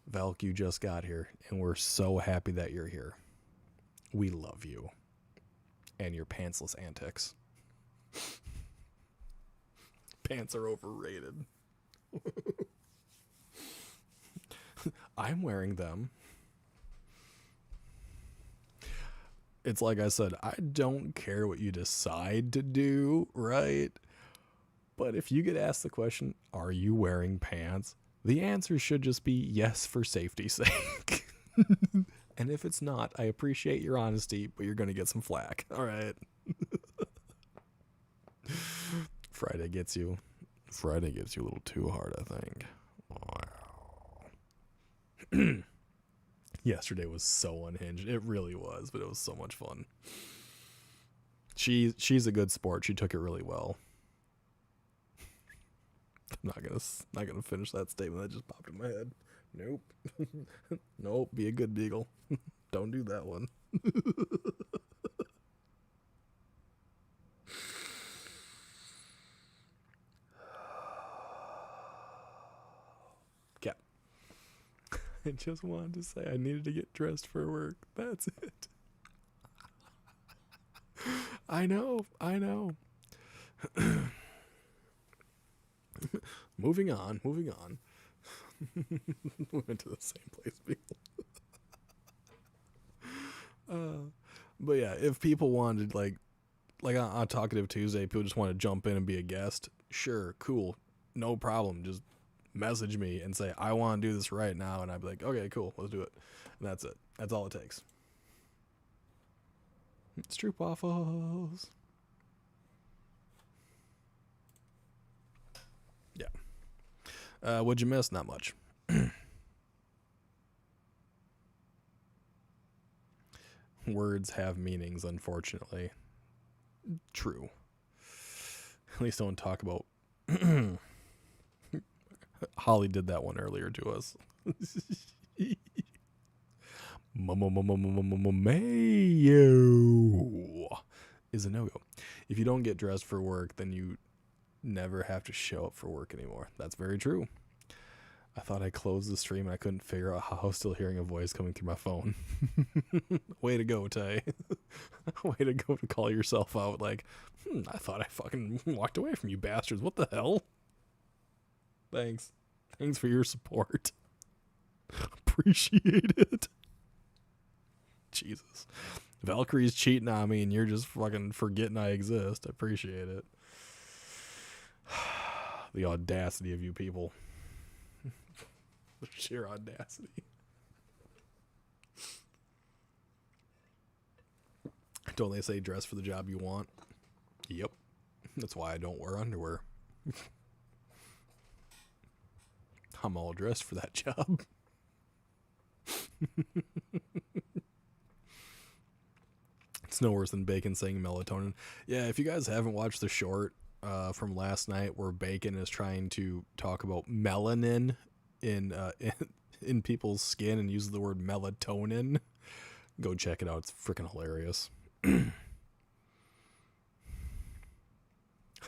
Valk, you just got here, and we're so happy that you're here. We love you. And your pantsless antics. Pants are overrated. I'm wearing them. It's like I said, I don't care what you decide to do, right? But if you get asked the question, are you wearing pants? The answer should just be yes, for safety's sake. And if it's not, I appreciate your honesty, but you're going to get some flack. All right. Friday gets you a little too hard, I think. Yesterday was so unhinged. It really was, but it was so much fun. She's a good sport. She took it really well. I'm not gonna finish that statement that just popped in my head. Nope. Nope. Be a good beagle. Don't do that one. I just wanted to say I needed to get dressed for work. That's it. I know. Moving on. We went to the same place, people. But yeah, if people wanted, like on Talkative Tuesday, people just want to jump in and be a guest, sure, cool, no problem. Just message me and say, I want to do this right now, and I'd be like, okay, cool, let's do it. And that's it. That's all it takes. It's Troop Waffles. Yeah. What'd you miss? Not much. Words have meanings, unfortunately. True. At least don't talk about... Holly did that one earlier to us. Mayo is a no-go. If you don't get dressed for work, then you never have to show up for work anymore. That's very true. I thought I closed the stream and I couldn't figure out how I was still hearing a voice coming through my phone. Way to go, Tay. Way to go to call yourself out like, I thought I fucking walked away from you bastards. What the hell? Thanks. Thanks for your support. Appreciate it. Jesus. Valkyrie's cheating on me and you're just fucking forgetting I exist. I appreciate it. The audacity of you people. The sheer audacity. Don't they say dress for the job you want? Yep. That's why I don't wear underwear. I'm all dressed for that job. It's no worse than Bacon saying melatonin. Yeah, if you guys haven't watched the short from last night where Bacon is trying to talk about melanin in people's skin and uses the word melatonin, go check it out. It's freaking hilarious.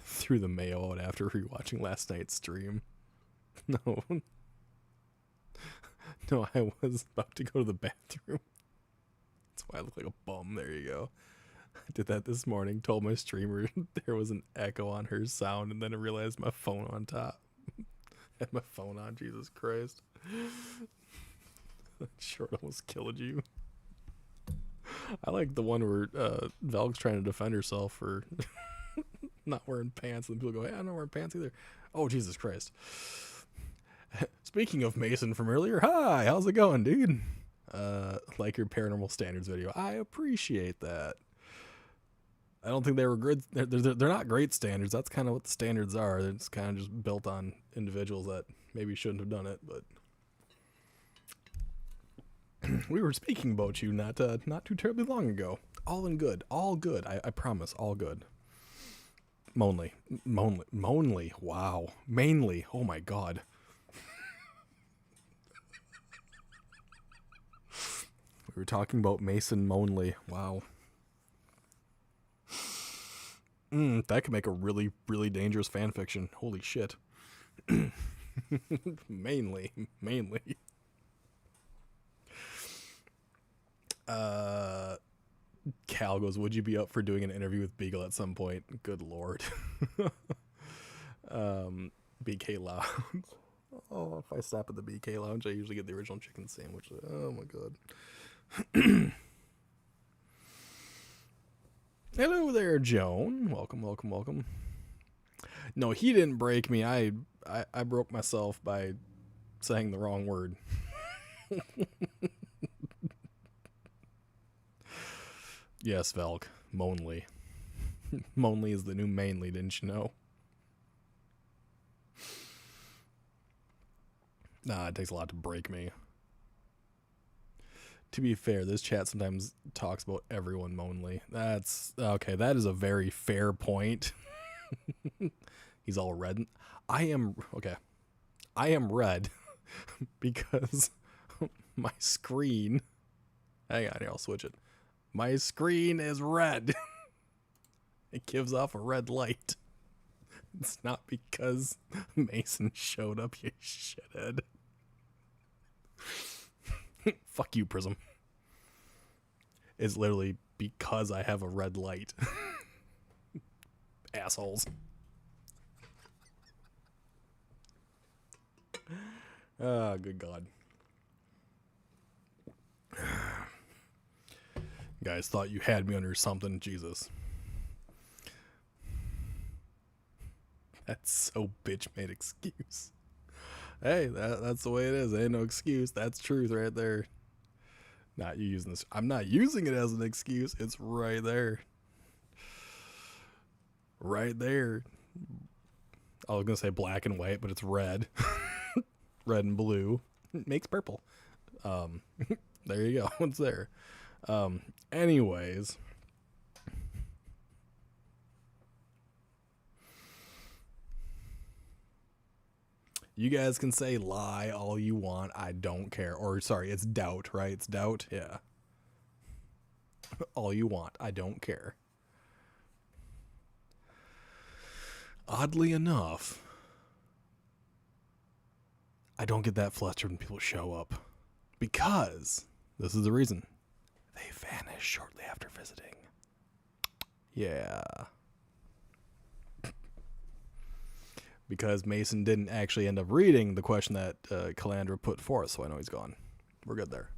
Threw the mayo out after rewatching last night's stream. No, I was about to go to the bathroom. That's why I look like a bum. There you go. I did that this morning. Told my streamer there was an echo on her sound, and then I realized my phone on top. Had my phone on. Jesus Christ. That short almost killed you. I like the one where Valk's trying to defend herself for not wearing pants, and people go, hey, I'm not wearing pants either. Oh, Jesus Christ. Speaking of Mason from earlier, hi, how's it going, dude? Like your paranormal standards video. I appreciate that. I don't think they were good. They're not great standards. That's kind of what the standards are. It's kind of just built on individuals that maybe shouldn't have done it, but we were speaking about you not too terribly long ago. All in good. All good. I promise. All good. Monly. Wow. Mainly. Oh my God. We were talking about Mason Monley. Wow. That could make a really, really dangerous fan fiction. Holy shit. Mainly. Cal goes, would you be up for doing an interview with Beagle at some point? Good Lord. BK Lounge. Oh, if I stop at the BK Lounge, I usually get the original chicken sandwich. Oh my God. Hello there, Joan. Welcome. No, he didn't break me. I broke myself by saying the wrong word. Yes, Valk. Monly. Monly is the new mainly, didn't you know? Nah, it takes a lot to break me. To be fair, this chat sometimes talks about everyone Monly. That's okay. That is a very fair point. He's all red. I am red because my screen. Hang on here, I'll switch it. My screen is red. It gives off a red light. It's not because Mason showed up, you shithead. Fuck you, Prism. It's literally because I have a red light. Assholes. Ah, good God. You guys thought you had me under something. Jesus. That's so bitch made excuse. Hey, that's the way it is. Ain't no excuse. That's truth right there. Not you using this. I'm not using it as an excuse. It's right there. Right there. I was going to say black and white, but it's red. Red and blue. It makes purple. There you go. It's there. Anyways. You guys can say lie all you want. I don't care. Or, sorry, it's doubt, right? It's doubt? Yeah. All you want. I don't care. Oddly enough, I don't get that flustered when people show up. Because, this is the reason, they vanish shortly after visiting. Yeah. Because Mason didn't actually end up reading the question that Calandra put forth, so I know he's gone. We're good there.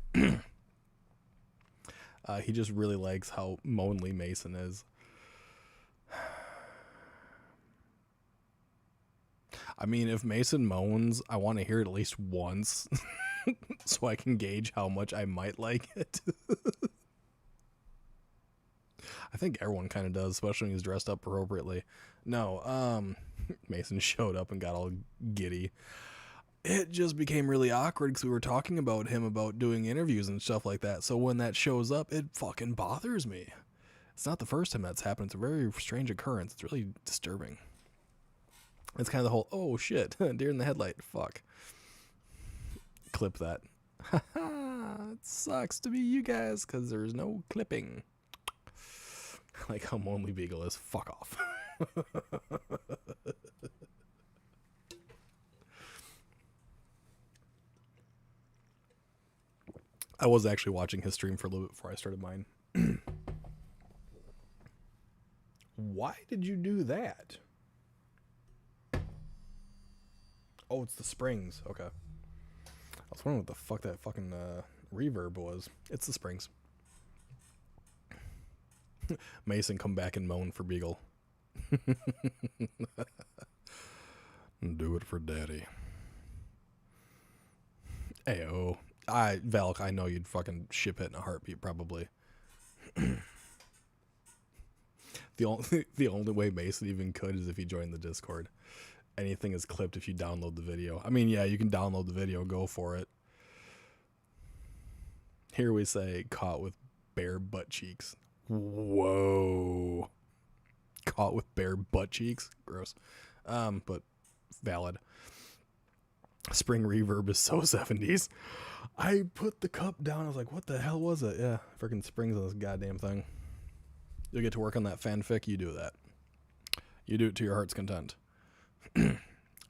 He just really likes how moanly Mason is. I mean, if Mason moans, I want to hear it at least once so I can gauge how much I might like it. I think everyone kind of does, especially when he's dressed up appropriately. No, Mason showed up and got all giddy. It just became really awkward because we were talking about him about doing interviews and stuff like that. So when that shows up, it fucking bothers me. It's not the first time that's happened. It's a very strange occurrence. It's really disturbing. It's kind of the whole, oh shit, deer in the headlight. Fuck. Clip that. It sucks to be you guys because there's no clipping. Like how Lonely Beagle is. Fuck off. I was actually watching his stream for a little bit before I started mine. Why did you do that? Oh, it's the springs. Okay. I was wondering what the fuck that fucking reverb was. It's the springs. Mason, come back and moan for Beagle. Do it for Daddy. Ayo. Valk, I know you'd fucking ship it in a heartbeat, probably. The only way Mason even could is if he joined the Discord. Anything is clipped if you download the video. I mean, yeah, you can download the video, go for it. Here we say, caught with bare butt cheeks. Whoa. Caught with bare butt cheeks? Gross. But valid. Spring reverb is so 70s. I put the cup down. I was like, what the hell was it? Yeah, freaking springs on this goddamn thing. You'll get to work on that fanfic. You do that. You do it to your heart's content.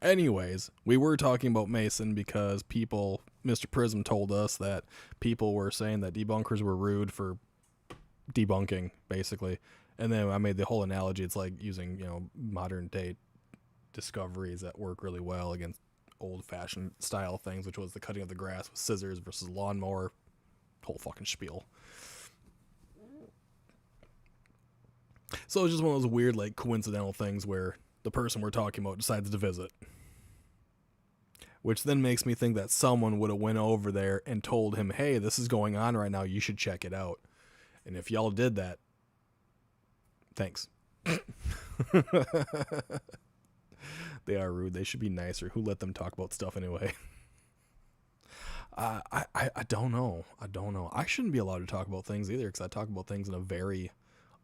Anyways, we were talking about Mason because people, Mr. Prism told us that people were saying that debunkers were rude for debunking, basically. And then I made the whole analogy. It's like using, modern day discoveries that work really well against old-fashioned style things, which was the cutting of the grass with scissors versus lawnmower. Whole fucking spiel. So it's just one of those weird, like, coincidental things where the person we're talking about decides to visit. Which then makes me think that someone would have went over there and told him, hey, this is going on right now, you should check it out. And if y'all did that, thanks. They are rude. They should be nicer. Who let them talk about stuff anyway? I don't know. I shouldn't be allowed to talk about things either because I talk about things in a very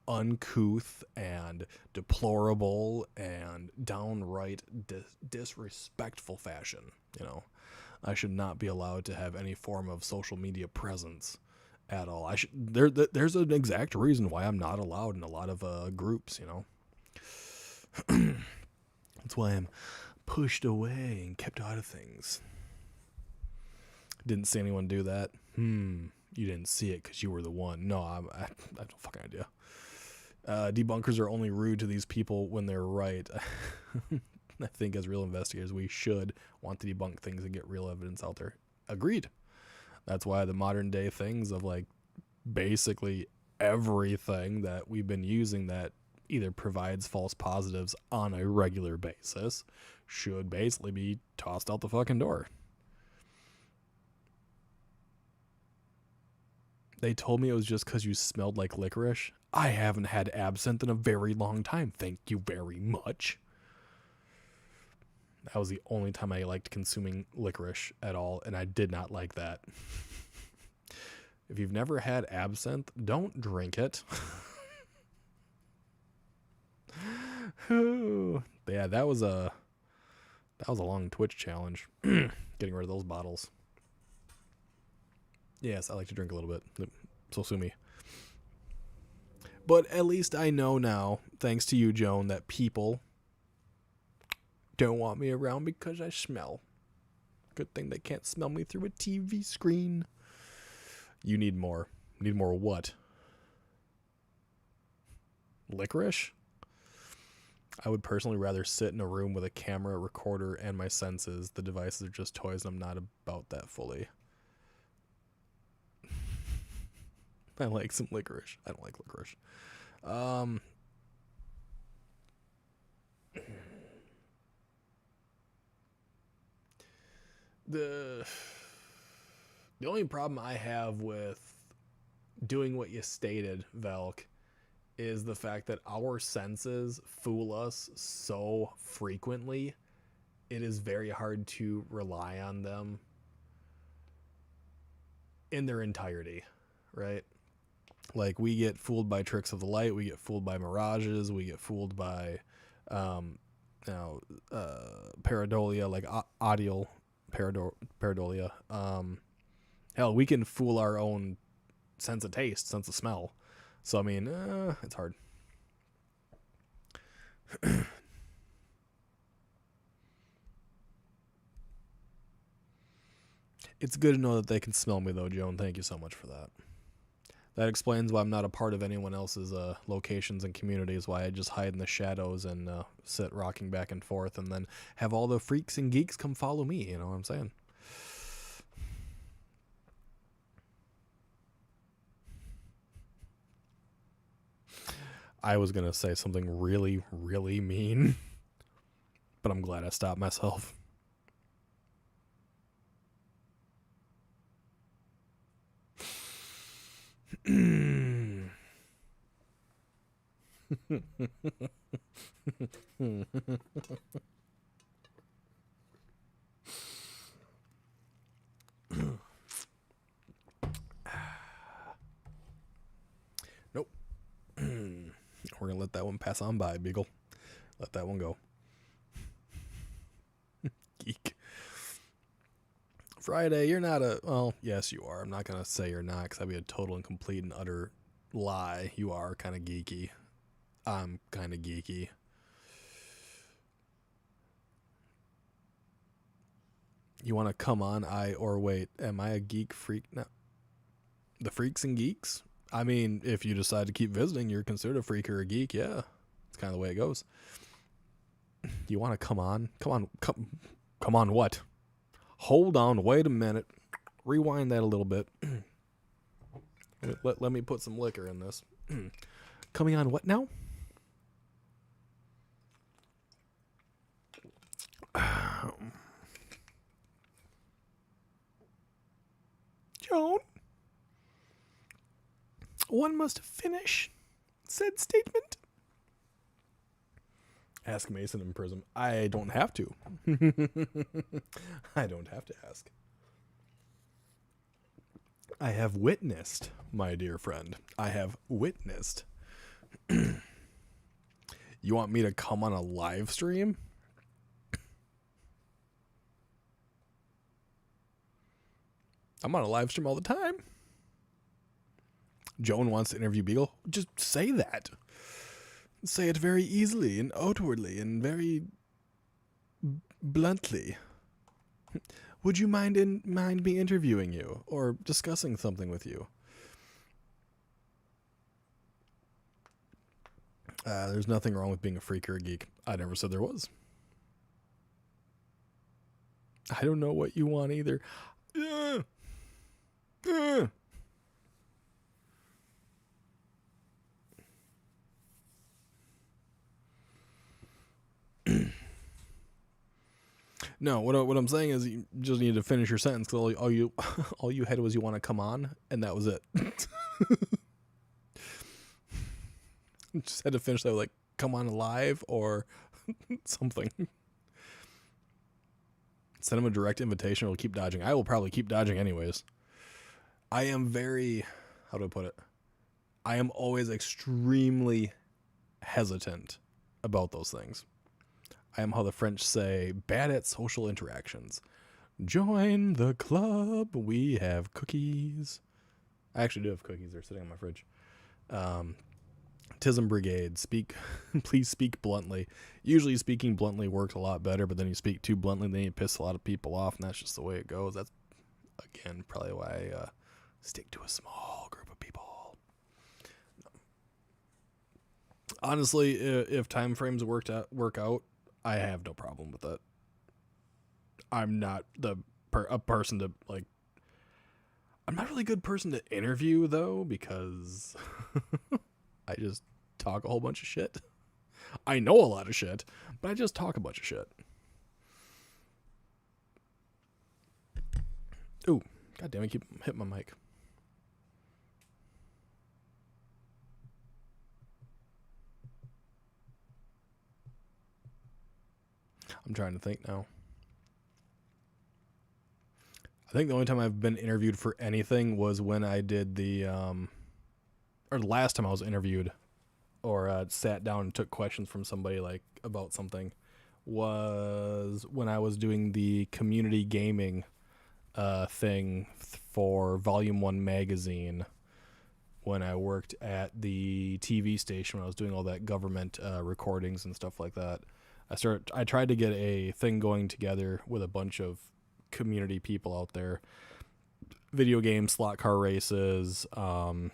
uncouth and deplorable and downright disrespectful fashion. I should not be allowed to have any form of social media presence at all. There's an exact reason why I'm not allowed in a lot of groups. That's why I'm pushed away and kept out of things. Didn't see anyone do that. You didn't see it because you were the one. No, I have no fucking idea. Debunkers are only rude to these people when they're right. I think as real investigators, we should want to debunk things and get real evidence out there. Agreed. That's why the modern day things of like basically everything that we've been using that either provides false positives on a regular basis should basically be tossed out the fucking door. They told me it was just because you smelled like licorice. I haven't had absinthe in a very long time. Thank you very much. That was the only time I liked consuming licorice at all, and I did not like that. If you've never had absinthe, don't drink it. Yeah, that was a long Twitch challenge. Getting rid of those bottles. Yes, I like to drink a little bit. So sue me. But at least I know now, thanks to you, Joan, that people don't want me around because I smell. Good thing they can't smell me through a TV screen. You need more. Need more what? Licorice? I would personally rather sit in a room with a camera, recorder, and my senses. The devices are just toys, and I'm not about that fully. I like some licorice. I don't like licorice. The only problem I have with doing what you stated, Velk, is the fact that our senses fool us so frequently. It is very hard to rely on them in their entirety, right? Like, we get fooled by tricks of the light, we get fooled by mirages, we get fooled by pareidolia, like audio pareidolia. Hell, we can fool our own sense of taste, sense of smell. So I mean, it's hard. It's good to know that they can smell me though, Joan. Thank you so much for that. That explains why I'm not a part of anyone else's locations and communities, why I just hide in the shadows and sit rocking back and forth and then have all the freaks and geeks come follow me, you know what I'm saying? I was going to say something really, really mean, but I'm glad I stopped myself. Nope. We're gonna let that one pass on by, Beagle. Let that one go. Geek. Friday, you're not a... Well, yes, you are. I'm not gonna say you're not, because that'd be a total and complete and utter lie. You are kind of geeky. I'm kind of geeky. You want to come on? Wait, am I a geek freak now? The freaks and geeks? I mean, if you decide to keep visiting, you're considered a freak or a geek. Yeah, it's kind of the way it goes. You want to come on? Come on what? Hold on, wait a minute. Rewind that a little bit. Let me put some liquor in this. Coming on what now? Joan? One must finish said statement. Ask Mason in prison. I don't have to. I don't have to ask. I have witnessed, my dear friend. I have witnessed. You want me to come on a live stream? I'm on a live stream all the time. Joan wants to interview Beagle. Just say that. Say it very easily and outwardly and very bluntly. would you mind me interviewing you or discussing something with you? There's nothing wrong with being a freak or a geek. I never said there was. I don't know what you want either. No, what I'm saying is you just need to finish your sentence because all you had was you want to come on, and that was it. Just had to finish that with like come on live or something. Send him a direct invitation or keep dodging. I will probably keep dodging anyways. I am very, how do I put it? I am always extremely hesitant about those things. I am how the French say, bad at social interactions. Join the club. We have cookies. I actually do have cookies. They're sitting on my fridge. Tism Brigade. Please speak bluntly. Usually speaking bluntly works a lot better, but then you speak too bluntly, then you piss a lot of people off, and that's just the way it goes. That's, again, probably why I stick to a small group of people. Honestly, if time frames work out, I have no problem with that. I'm not a person to, like, I'm not a really good person to interview, though, because I just talk a whole bunch of shit. I know a lot of shit, but I just talk a bunch of shit. Ooh, goddamn, I keep hitting my mic. I'm trying to think now. I think the only time I've been interviewed for anything was when I did or the last time I was interviewed or sat down and took questions from somebody like about something was when I was doing the community gaming thing for Volume 1 magazine when I worked at the TV station when I was doing all that government recordings and stuff like that. I tried to get a thing going together with a bunch of community people out there. Video games, slot car races, card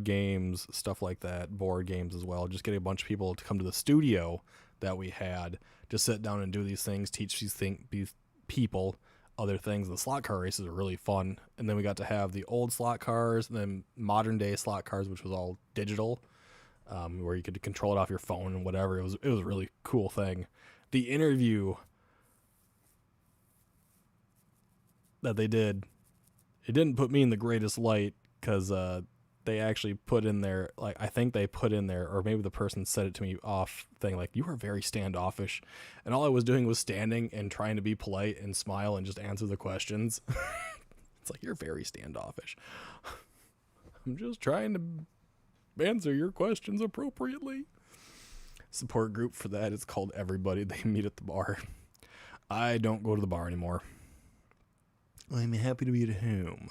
games, stuff like that, board games as well. Just getting a bunch of people to come to the studio that we had to sit down and do these things, teach these people other things. The slot car races are really fun. And then we got to have the old slot cars and then modern day slot cars, which was all digital. Where you could control it off your phone and whatever. It was a really cool thing. The interview that they did, it didn't put me in the greatest light because they actually put in there, like, I think they put in there, or maybe the person said it to me off thing, like, you are very standoffish. And all I was doing was standing and trying to be polite and smile and just answer the questions. It's like, you're very standoffish. I'm just trying to answer your questions appropriately. Support group for that is called Everybody. They meet at the bar. I don't go to the bar anymore. I'm happy to be at home.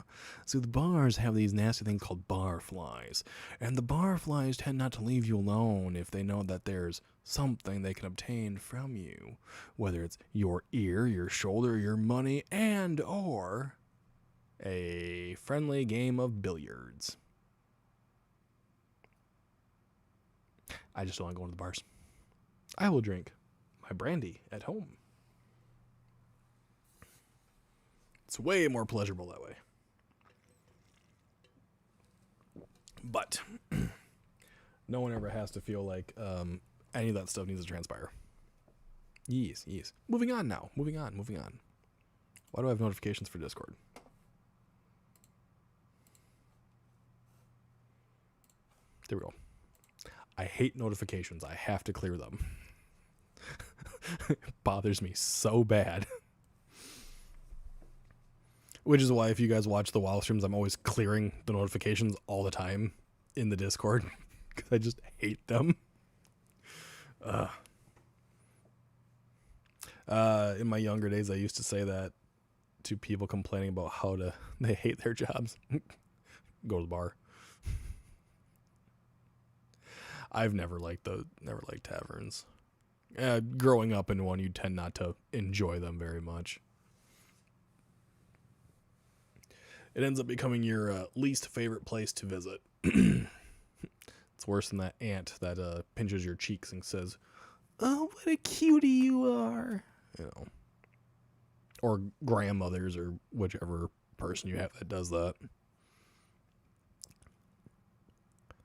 So the bars have these nasty things called bar flies. And the bar flies tend not to leave you alone if they know that there's something they can obtain from you. Whether it's your ear, your shoulder, your money, and or a friendly game of billiards. I just don't want to go into the bars. I will drink my brandy at home. It's way more pleasurable that way. But no one ever has to feel like any of that stuff needs to transpire. Yes. Moving on now. Moving on. Why do I have notifications for Discord? There we go. I hate notifications. I have to clear them. It bothers me so bad. Which is why if you guys watch the WoW streams, I'm always clearing the notifications all the time in the Discord. Because I just hate them. In my younger days, I used to say that to people complaining about how they hate their jobs. Go to the bar. I've never liked taverns. Growing up in one, you tend not to enjoy them very much. It ends up becoming your least favorite place to visit. It's worse than that aunt that pinches your cheeks and says, "Oh, what a cutie you are." You know. Or grandmothers or whichever person you have that does that.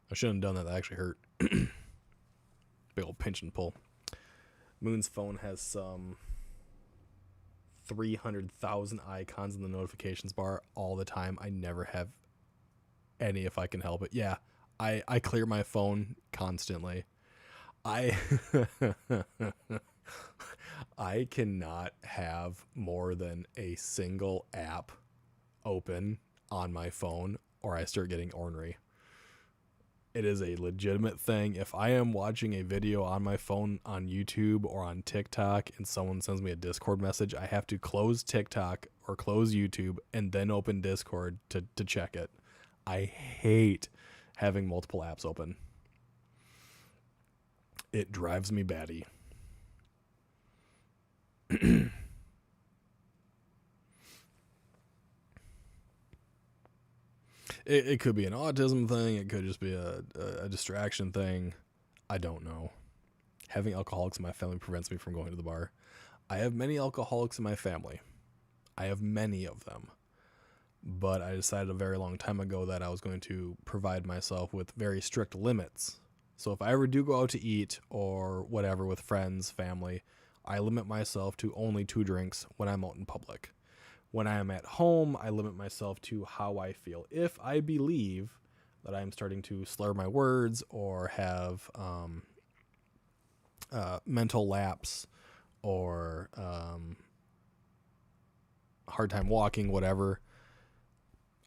I shouldn't have done that. That actually hurt. Big old pinch and pull. Moon's phone has some 300,000 icons in the notifications bar all the time. I never have any if I can help it. Yeah, I clear my phone constantly. I cannot have more than a single app open on my phone or I start getting ornery. It is a legitimate thing. If I am watching a video on my phone on YouTube or on TikTok and someone sends me a Discord message, I have to close TikTok or close YouTube and then open Discord to check it. I hate having multiple apps open. It drives me batty. It could be an autism thing. It could just be a distraction thing. I don't know. Having alcoholics in my family prevents me from going to the bar. I have many alcoholics in my family. I have many of them. But I decided a very long time ago that I was going to provide myself with very strict limits. So if I ever do go out to eat or whatever with friends, family, I limit myself to only 2 drinks when I'm out in public. When I am at home, I limit myself to how I feel. If I believe that I'm starting to slur my words or have mental lapse or hard time walking, whatever,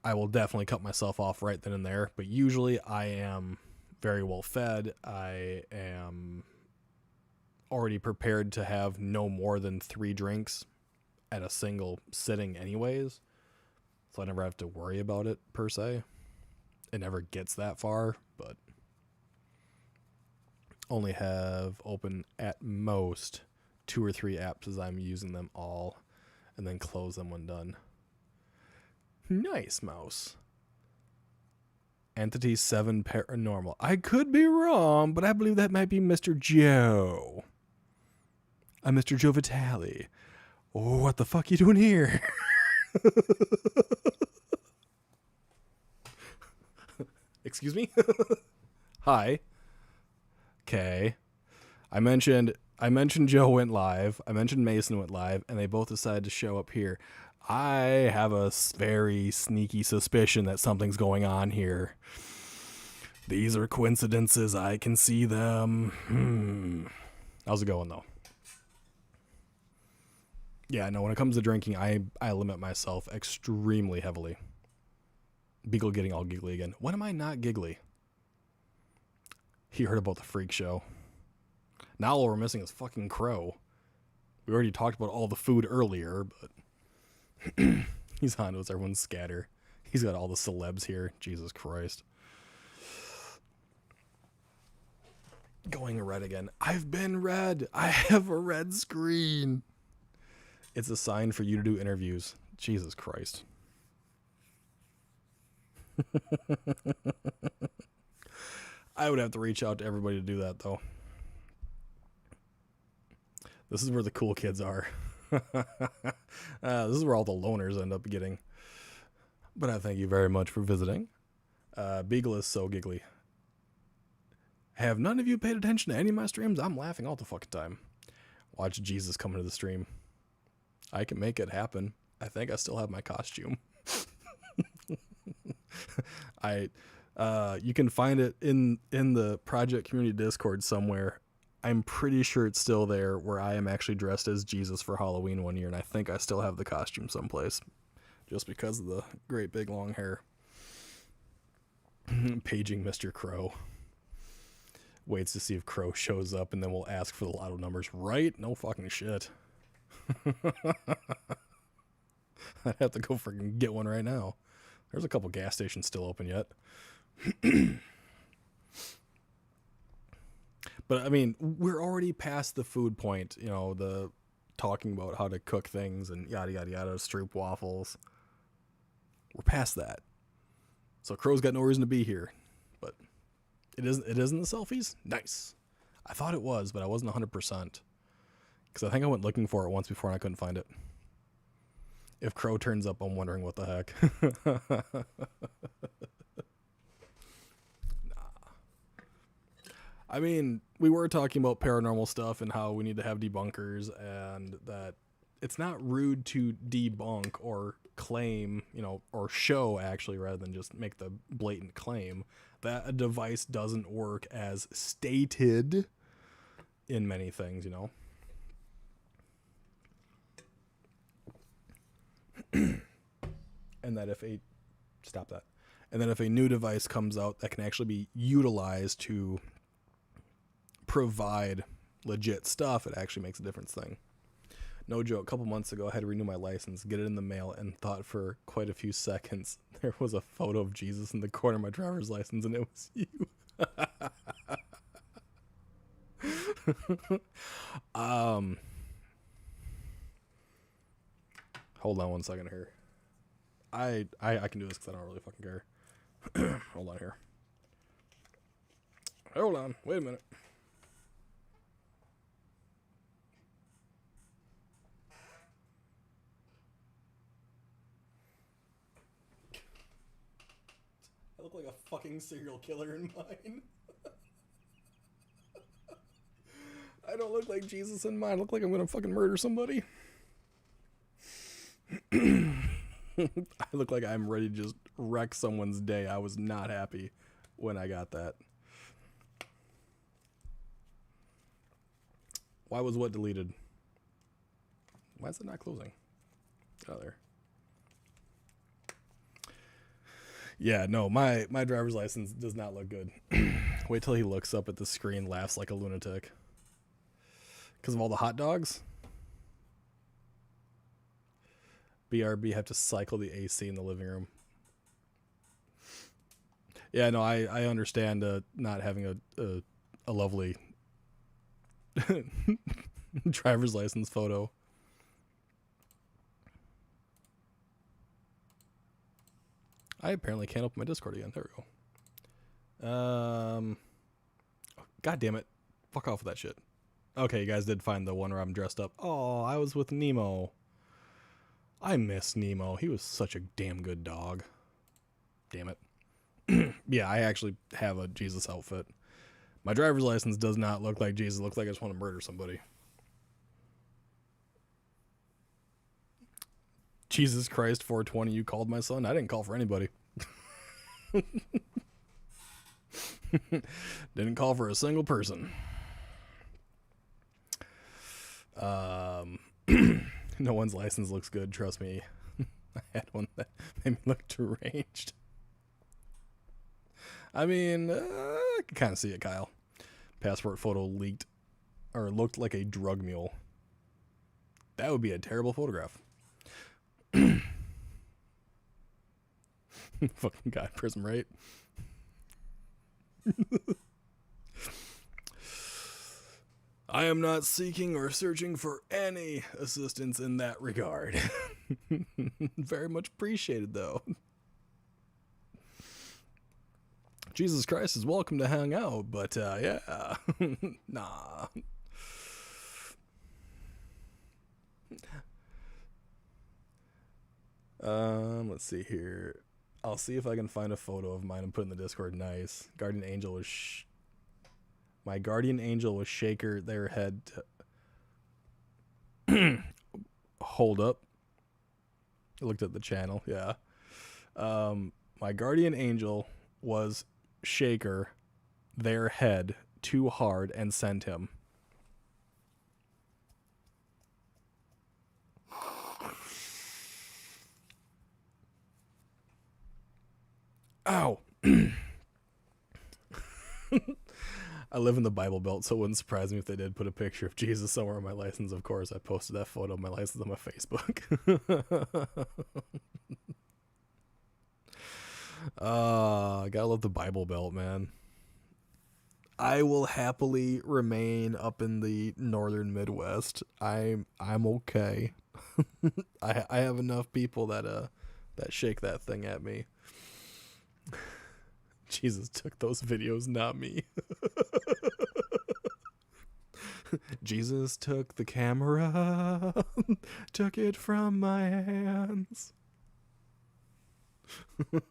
I will definitely cut myself off right then and there. But usually I am very well fed. I am already prepared to have no more than 3 drinks at a single sitting anyways, so I never have to worry about it per se. It never gets that far, but only have open at most 2 or 3 apps as I'm using them all, and then close them when done. Nice, mouse. Entity 7 Paranormal. I could be wrong, but I believe that might be Mr. Joe. Mr. Joe Vitale. What the fuck you doing here? Excuse me? Hi. Okay. I mentioned Joe went live. I mentioned Mason went live, and they both decided to show up here. I have a very sneaky suspicion that something's going on here. These are coincidences. I can see them. How's it going, though? Yeah, no, when it comes to drinking, I limit myself extremely heavily. Beagle getting all giggly again. When am I not giggly? He heard about the freak show. Now all we're missing is fucking Crow. We already talked about all the food earlier, but he's on to us. Everyone's scatter. He's got all the celebs here. Jesus Christ. Going red again. I've been red. I have a red screen. It's a sign for you to do interviews. Jesus Christ. I would have to reach out to everybody to do that, though. This is where the cool kids are. This is where all the loners end up getting. But I thank you very much for visiting. Beagle is so giggly. Have none of you paid attention to any of my streams? I'm laughing all the fucking time. Watch Jesus come into the stream. I can make it happen. I think I still have my costume. You can find it in the project community Discord somewhere. I'm pretty sure it's still there, where I am actually dressed as Jesus for Halloween one year, and I think I still have the costume someplace, just because of the great big long hair. Paging Mr. Crow. Waits to see if Crow shows up, and then we'll ask for the lotto numbers. Right? No fucking shit. I'd have to go freaking get one right now. There's a couple gas stations still open yet. But I mean, we're already past the food point, you know, the talking about how to cook things and yada yada yada, stroop waffles. We're past that. So Crow's got no reason to be here. But it isn't the selfies? Nice. I thought it was, but I wasn't 100%. Because I think I went looking for it once before and I couldn't find it. If Crow turns up, I'm wondering what the heck. I mean, we were talking about paranormal stuff and how we need to have debunkers, and that it's not rude to debunk or claim, you know, or show actually, rather than just make the blatant claim that a device doesn't work as stated in many things, you know. And that if a new device comes out that can actually be utilized to provide legit stuff, it actually makes a difference thing. No joke, a couple months ago I had to renew my license, get it in the mail, and thought for quite a few seconds there was a photo of Jesus in the corner of my driver's license, and it was you. Hold on one second here. I can do this because I don't really fucking care. Hold on here. Hold on. Wait a minute. I look like a fucking serial killer in mine. I don't look like Jesus in mine. I look like I'm gonna fucking murder somebody. I look like I'm ready to just wreck someone's day. I was not happy when I got that. Why was what deleted? Why is it not closing? Get out of there. Yeah, no, my driver's license does not look good. Wait till he looks up at the screen, laughs like a lunatic. Because of all the hot dogs? BRB have to cycle the AC in the living room. Yeah, no, I understand not having a lovely driver's license photo. I apparently can't open my Discord again. There we go. God damn it. Fuck off with that shit. Okay, you guys did find the one where I'm dressed up. Oh, I was with Nemo. I miss Nemo. He was such a damn good dog. Damn it. Yeah, I actually have a Jesus outfit. My driver's license does not look like Jesus. It looks like I just want to murder somebody. Jesus Christ, 420, you called my son? I didn't call for anybody. Didn't call for a single person. No one's license looks good, trust me. I had one that made me look deranged. I mean, I can kind of see it, Kyle. Passport photo leaked, or looked like a drug mule. That would be a terrible photograph. Fucking guy, Prism, right? I am not seeking or searching for any assistance in that regard. Very much appreciated, though. Jesus Christ is welcome to hang out, but yeah. Nah. Let's see here. I'll see if I can find a photo of mine and put in the Discord. Nice. Guardian Angel was my guardian angel was shaker their head hold up. I looked at the channel, yeah. My guardian angel was shaker their head too hard and sent him. Ow. I live in the Bible Belt, so it wouldn't surprise me if they did put a picture of Jesus somewhere on my license. Of course, I posted that photo of my license on my Facebook. I gotta love the Bible Belt, man. I will happily remain up in the northern Midwest. I'm okay. I have enough people that shake that thing at me. Jesus took those videos, not me. Jesus took the camera, took it from my hands. At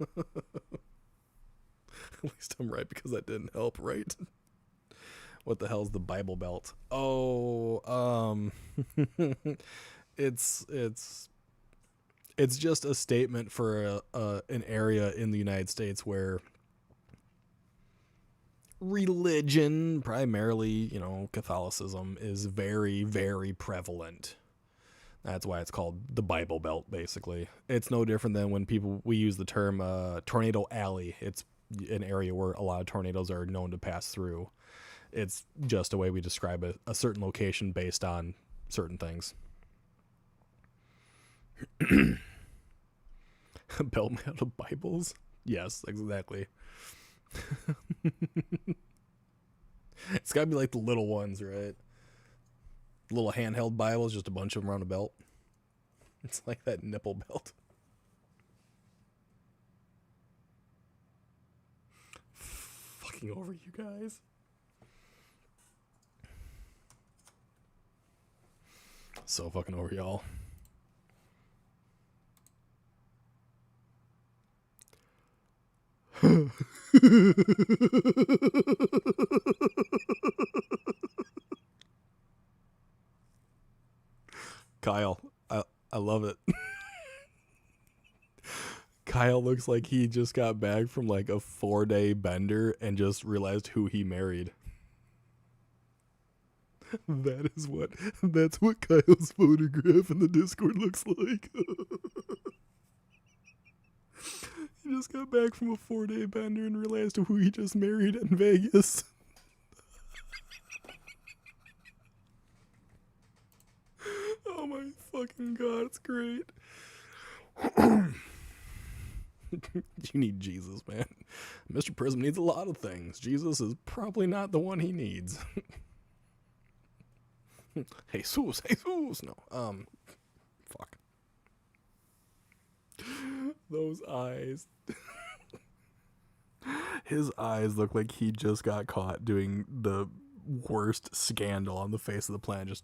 least I'm right because that didn't help, right? What the hell's the Bible Belt? Oh, it's just a statement for an area in the United States where religion, primarily, Catholicism, is very, very prevalent. That's why it's called the Bible Belt, basically. It's no different than when we use the term tornado alley. It's an area where a lot of tornadoes are known to pass through. It's just a way we describe a certain location based on certain things. Belt made out of Bibles? Yes, exactly. It's gotta be like the little ones, right? Little handheld Bibles, just a bunch of them around a belt. It's like that nipple belt. Fucking over you guys. So fucking over y'all. Kyle, I love it. Kyle looks like he just got back from like a 4-day bender and just realized who he married. That's what Kyle's photograph in the Discord looks like. He just got back from a 4-day bender and realized who he just married in Vegas. Oh my fucking god, it's great. You need Jesus, man. Mr. Prism needs a lot of things. Jesus is probably not the one he needs. Jesus. No. Fuck. Those eyes. His eyes look like he just got caught doing the worst scandal on the face of the planet. Just.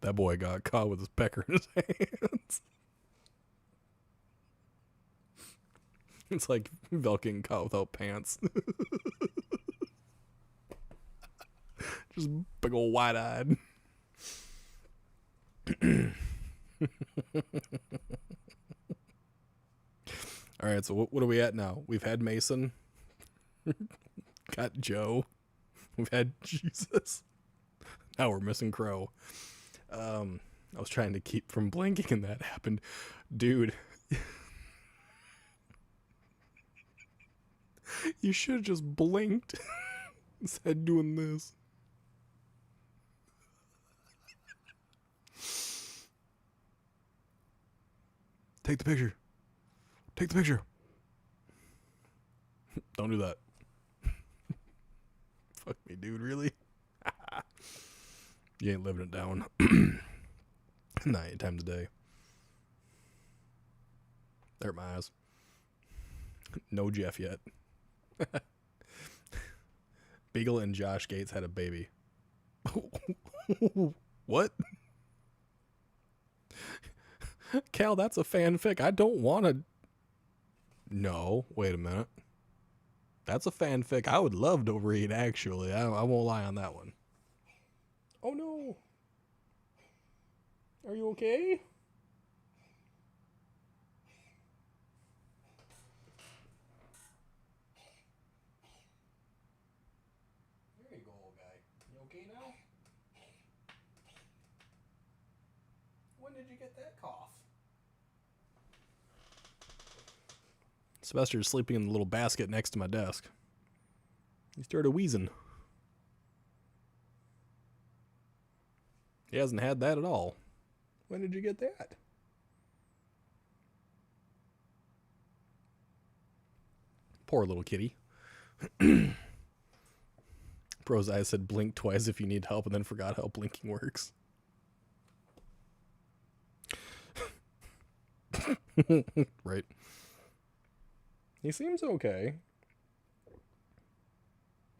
That boy got caught with his pecker in his hands. It's like Velk getting caught without pants. Just big ol' wide-eyed. Alright, so what are we at now? We've had Mason. Got Joe. We've had Jesus. Now we're missing Crow. I was trying to keep from blinking and that happened. Dude. You should have just blinked instead of doing this. Take the picture. Take the picture. Don't do that. Fuck me, dude, really? You ain't living it down. Not 8 times a day. There are my eyes. No Jeff yet. Beagle and Josh Gates had a baby. What? Cal, that's a fanfic. I don't want to. No, wait a minute. That's a fanfic I would love to read, actually. I won't lie on that one. Oh no. Are you okay? There you go, old guy. You okay now? When did you get that cough? Sylvester's sleeping in the little basket next to my desk. He started wheezing. He hasn't had that at all. When did you get that? Poor little kitty. Bro's eyes said blink twice if you need help and then forgot how blinking works. Right. He seems okay.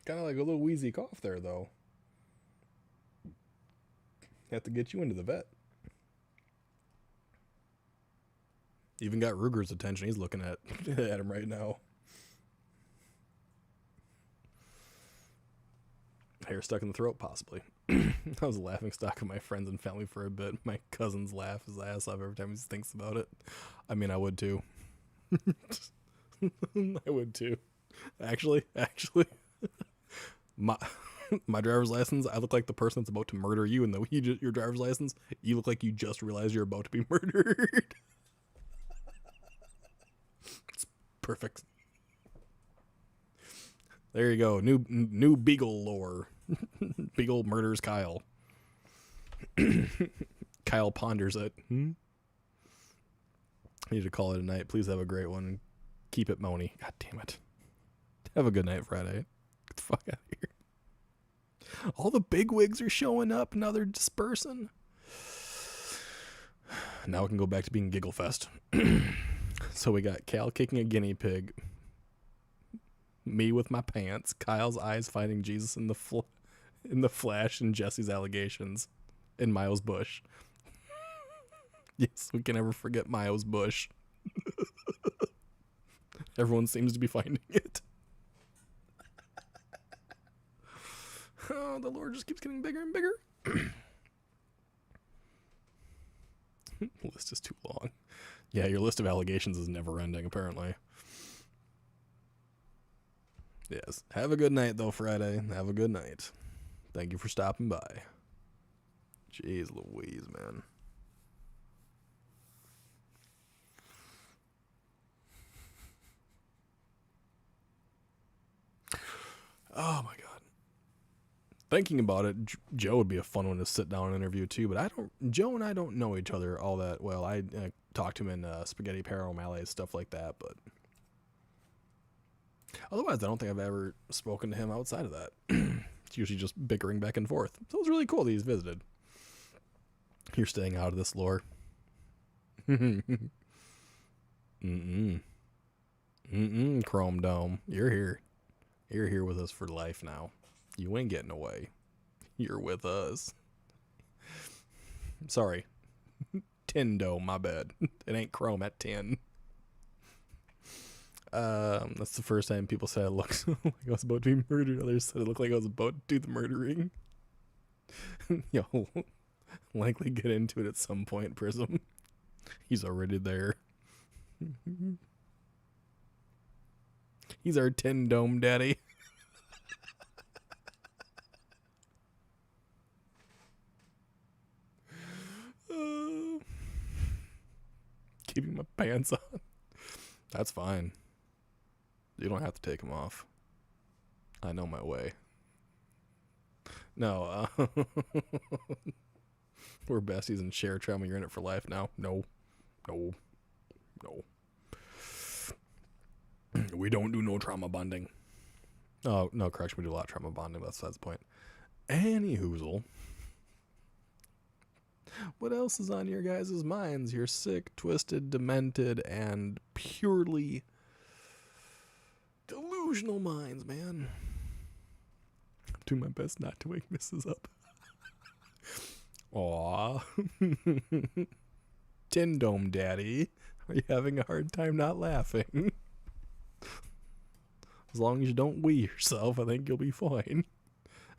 Kind of like a little wheezy cough there, though. Have to get you into the vet. Even got Ruger's attention. He's looking at him right now. Hair stuck in the throat, possibly. I was a laughing stock of my friends and family for a bit. My cousins laugh his ass off every time he thinks about it. I mean, I would too. I would too. Actually, my driver's license, I look like the person that's about to murder you, and your driver's license, you look like you just realized you're about to be murdered. It's perfect. There you go. New Beagle lore. Beagle murders Kyle. Kyle ponders it. I need to call it a night. Please have a great one. Keep it Moni. God damn it. Have a good night, Friday. Get the fuck out of here. All the bigwigs are showing up. Now they're dispersing. Now we can go back to being Giggle Fest. So we got Cal kicking a guinea pig. Me with my pants. Kyle's eyes finding Jesus in the flash, and Jesse's allegations. And Miles Bush. Yes, we can never forget Miles Bush. Everyone seems to be finding it. Oh, the lore just keeps getting bigger and bigger. The list is too long. Yeah, your list of allegations is never ending, apparently. Yes. Have a good night, though, Friday. Have a good night. Thank you for stopping by. Jeez Louise, man. Oh, my God. Thinking about it, Joe would be a fun one to sit down and interview, too, but Joe and I don't know each other all that well. I talked to him in Spaghetti Paranormal, stuff like that, but otherwise, I don't think I've ever spoken to him outside of that. It's usually just bickering back and forth. So it was really cool that he's visited. You're staying out of this lore. Chrome Dome. You're here. You're here with us for life now. You ain't getting away. You're with us. Sorry. Tin Dome, my bad. It ain't Chrome at 10. That's the first time people said I looked like I was about to be murdered. Others said it looked like I was about to do the murdering. You'll likely get into it at some point, Prism. He's already there. He's our Tin Dome daddy. Keeping my pants on. That's fine. You don't have to take them off. I know my way. No, we're besties and share trauma. You're in it for life now. No. We don't do no trauma bonding. Oh, no, correction. We do a lot of trauma bonding. That's the point. Anyhoozle. What else is on your guys' minds? You're sick, twisted, demented, and purely delusional minds, man. I'm doing my best not to wake Mrs. up. Aw. Tin Dome Daddy. Are you having a hard time not laughing? As long as you don't wee yourself, I think you'll be fine.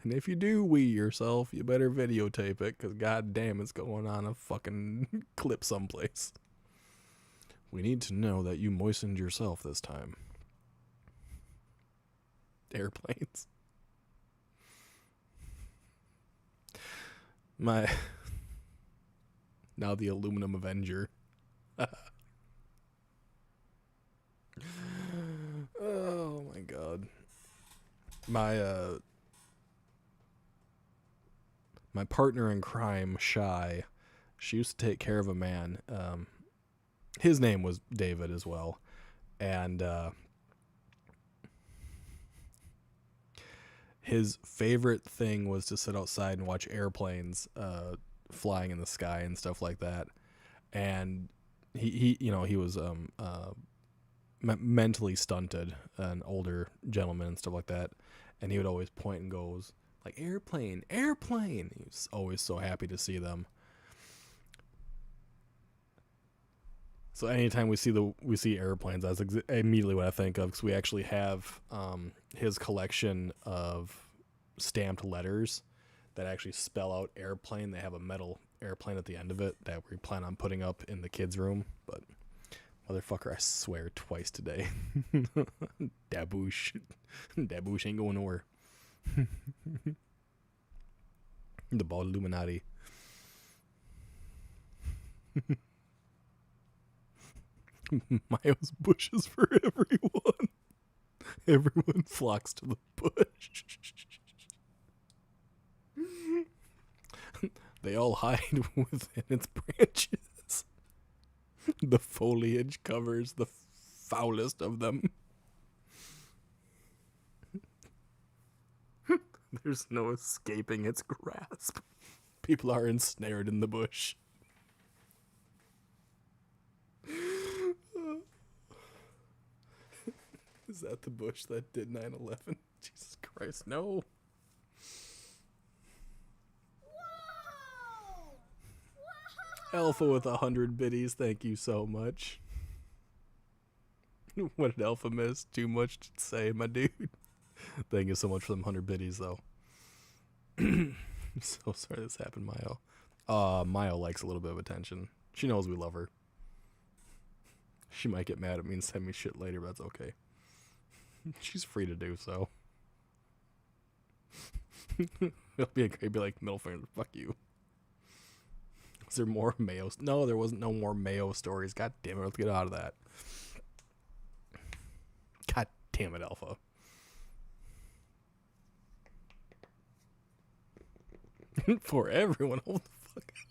And if you do wee yourself, you better videotape it, because goddamn, it's going on a fucking clip someplace. We need to know that you moistened yourself this time. Airplanes. Now the aluminum Avenger. Oh my god. My partner in crime, Shy, she used to take care of a man. His name was David as well. And his favorite thing was to sit outside and watch airplanes flying in the sky and stuff like that. And he he was mentally stunted, an older gentleman and stuff like that, and he would always point and goes like, airplane, airplane. He was always so happy to see them. So anytime we see airplanes, that's immediately what I think of, because we actually have his collection of stamped letters that actually spell out airplane. They have a metal airplane at the end of it that we plan on putting up in the kids' room. But motherfucker, I swear twice today. Daboosh. Daboosh ain't going nowhere. The bald Illuminati. Mayo's bushes for everyone. Everyone flocks to the bush. They all hide within its branches. The foliage covers the foulest of them. There's no escaping its grasp. People are ensnared in the bush. Is that the bush that did 9/11? Jesus Christ, no. Whoa! Alpha with 100 biddies, thank you so much. What did Alpha miss? Too much to say, my dude. Thank you so much for them 100 biddies, though. I'm so sorry this happened, Mayo. Mayo likes a little bit of attention. She knows we love her. She might get mad at me and send me shit later, but that's okay. She's free to do so. It'll be like, middle finger, fuck you. Is there more Mayo? No, there wasn't no more Mayo stories. God damn it, let's get out of that. God damn it, Alpha. For everyone, hold the fuck up.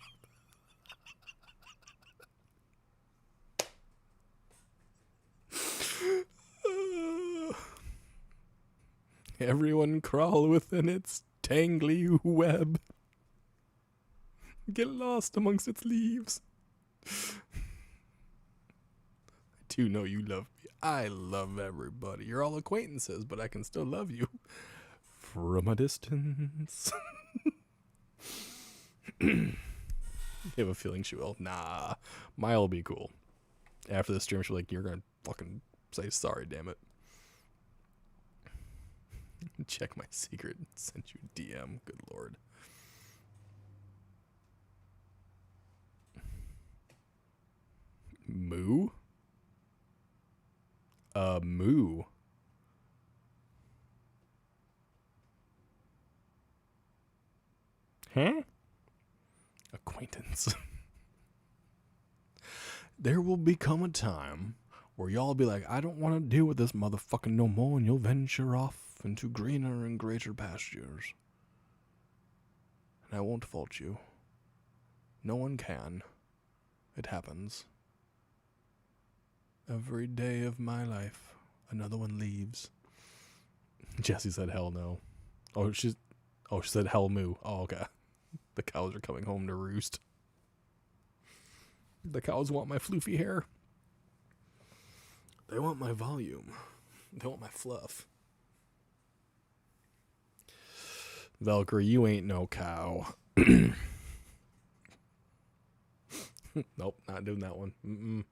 Everyone crawl within its tangly web. Get lost amongst its leaves. I do know you love me. I love everybody. You're all acquaintances, but I can still love you from a distance. You have a feeling she will? Nah. Maya will be cool. After the stream, she'll be like, you're gonna fucking say sorry, damn it. Check my secret and send you a DM. Good lord. Moo? Moo. Huh? Acquaintance. There will become a time where y'all be like, I don't want to deal with this motherfucker no more, and you'll venture off into greener and greater pastures. And I won't fault you. No one can. It happens. Every day of my life, another one leaves. Jessie said hell no. Oh, she said hell moo. Oh, okay. The cows are coming home to roost. The cows want my floofy hair. They want my volume. They want my fluff. Valkyrie, you ain't no cow. Nope, not doing that one. Mm-mm.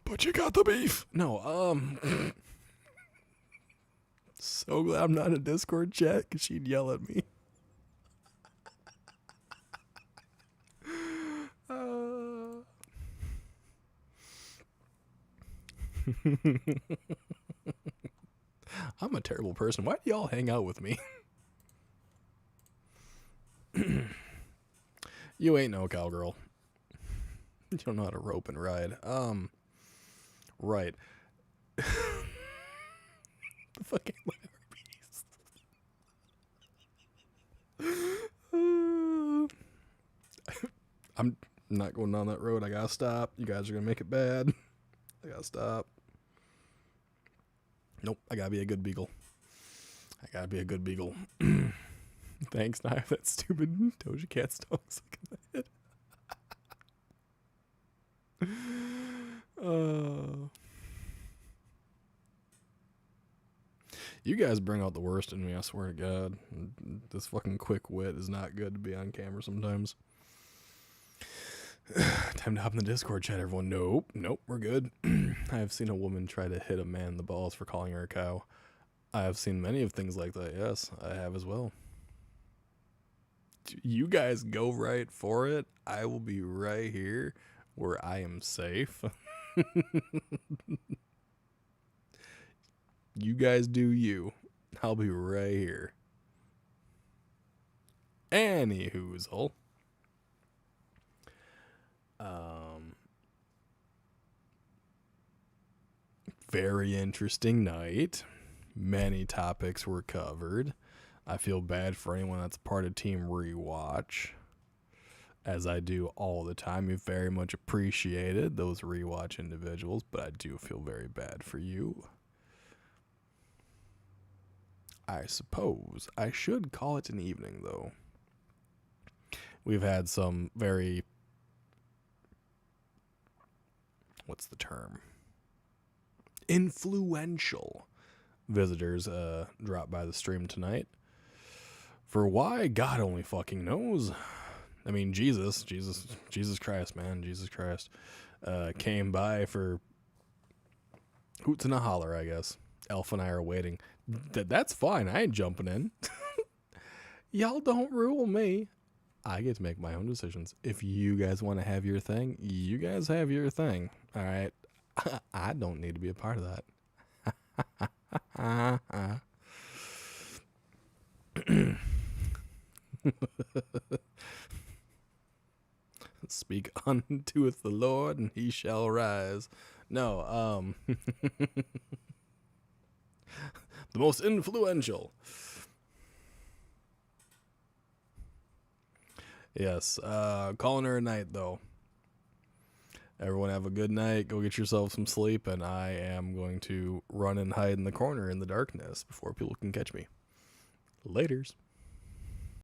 But you got the beef. No, so glad I'm not in a Discord chat, because she'd yell at me. I'm a terrible person. Why do y'all hang out with me? You ain't no cowgirl. You don't know how to rope and ride. Right. The fucking I'm not going down that road. I gotta stop. You guys are gonna make it bad. I gotta stop. Nope, I gotta be a good beagle. I gotta be a good beagle. Thanks, now I have that stupid Doja Cat song stuck in my head. You guys bring out the worst in me, I swear to God. This fucking quick wit is not good to be on camera sometimes. Time to hop in the Discord chat, everyone. Nope, we're good. I have seen a woman try to hit a man in the balls for calling her a cow. I have seen many of things like that, yes, I have as well. You guys go right for it. I will be right here where I am safe. You guys do you. I'll be right here. Anywhoozle. Very interesting night. Many topics were covered. I feel bad for anyone that's part of Team Rewatch, as I do all the time. You very much appreciated those rewatch individuals, but I do feel very bad for you. I suppose I should call it an evening, though. We've had some very... what's the term? Influential visitors drop by the stream tonight. For why, God only fucking knows. I mean, Jesus Christ, man, Jesus Christ, came by for hoots and a holler, I guess. Elf and I are waiting. That's fine. I ain't jumping in. Y'all don't rule me. I get to make my own decisions. If you guys want to have your thing, you guys have your thing. All right. I don't need to be a part of that. Speak untoeth the Lord, and he shall rise. No, the most influential. Yes, calling her a night, though. Everyone have a good night. Go get yourself some sleep, and I am going to run and hide in the corner in the darkness before people can catch me. Laters.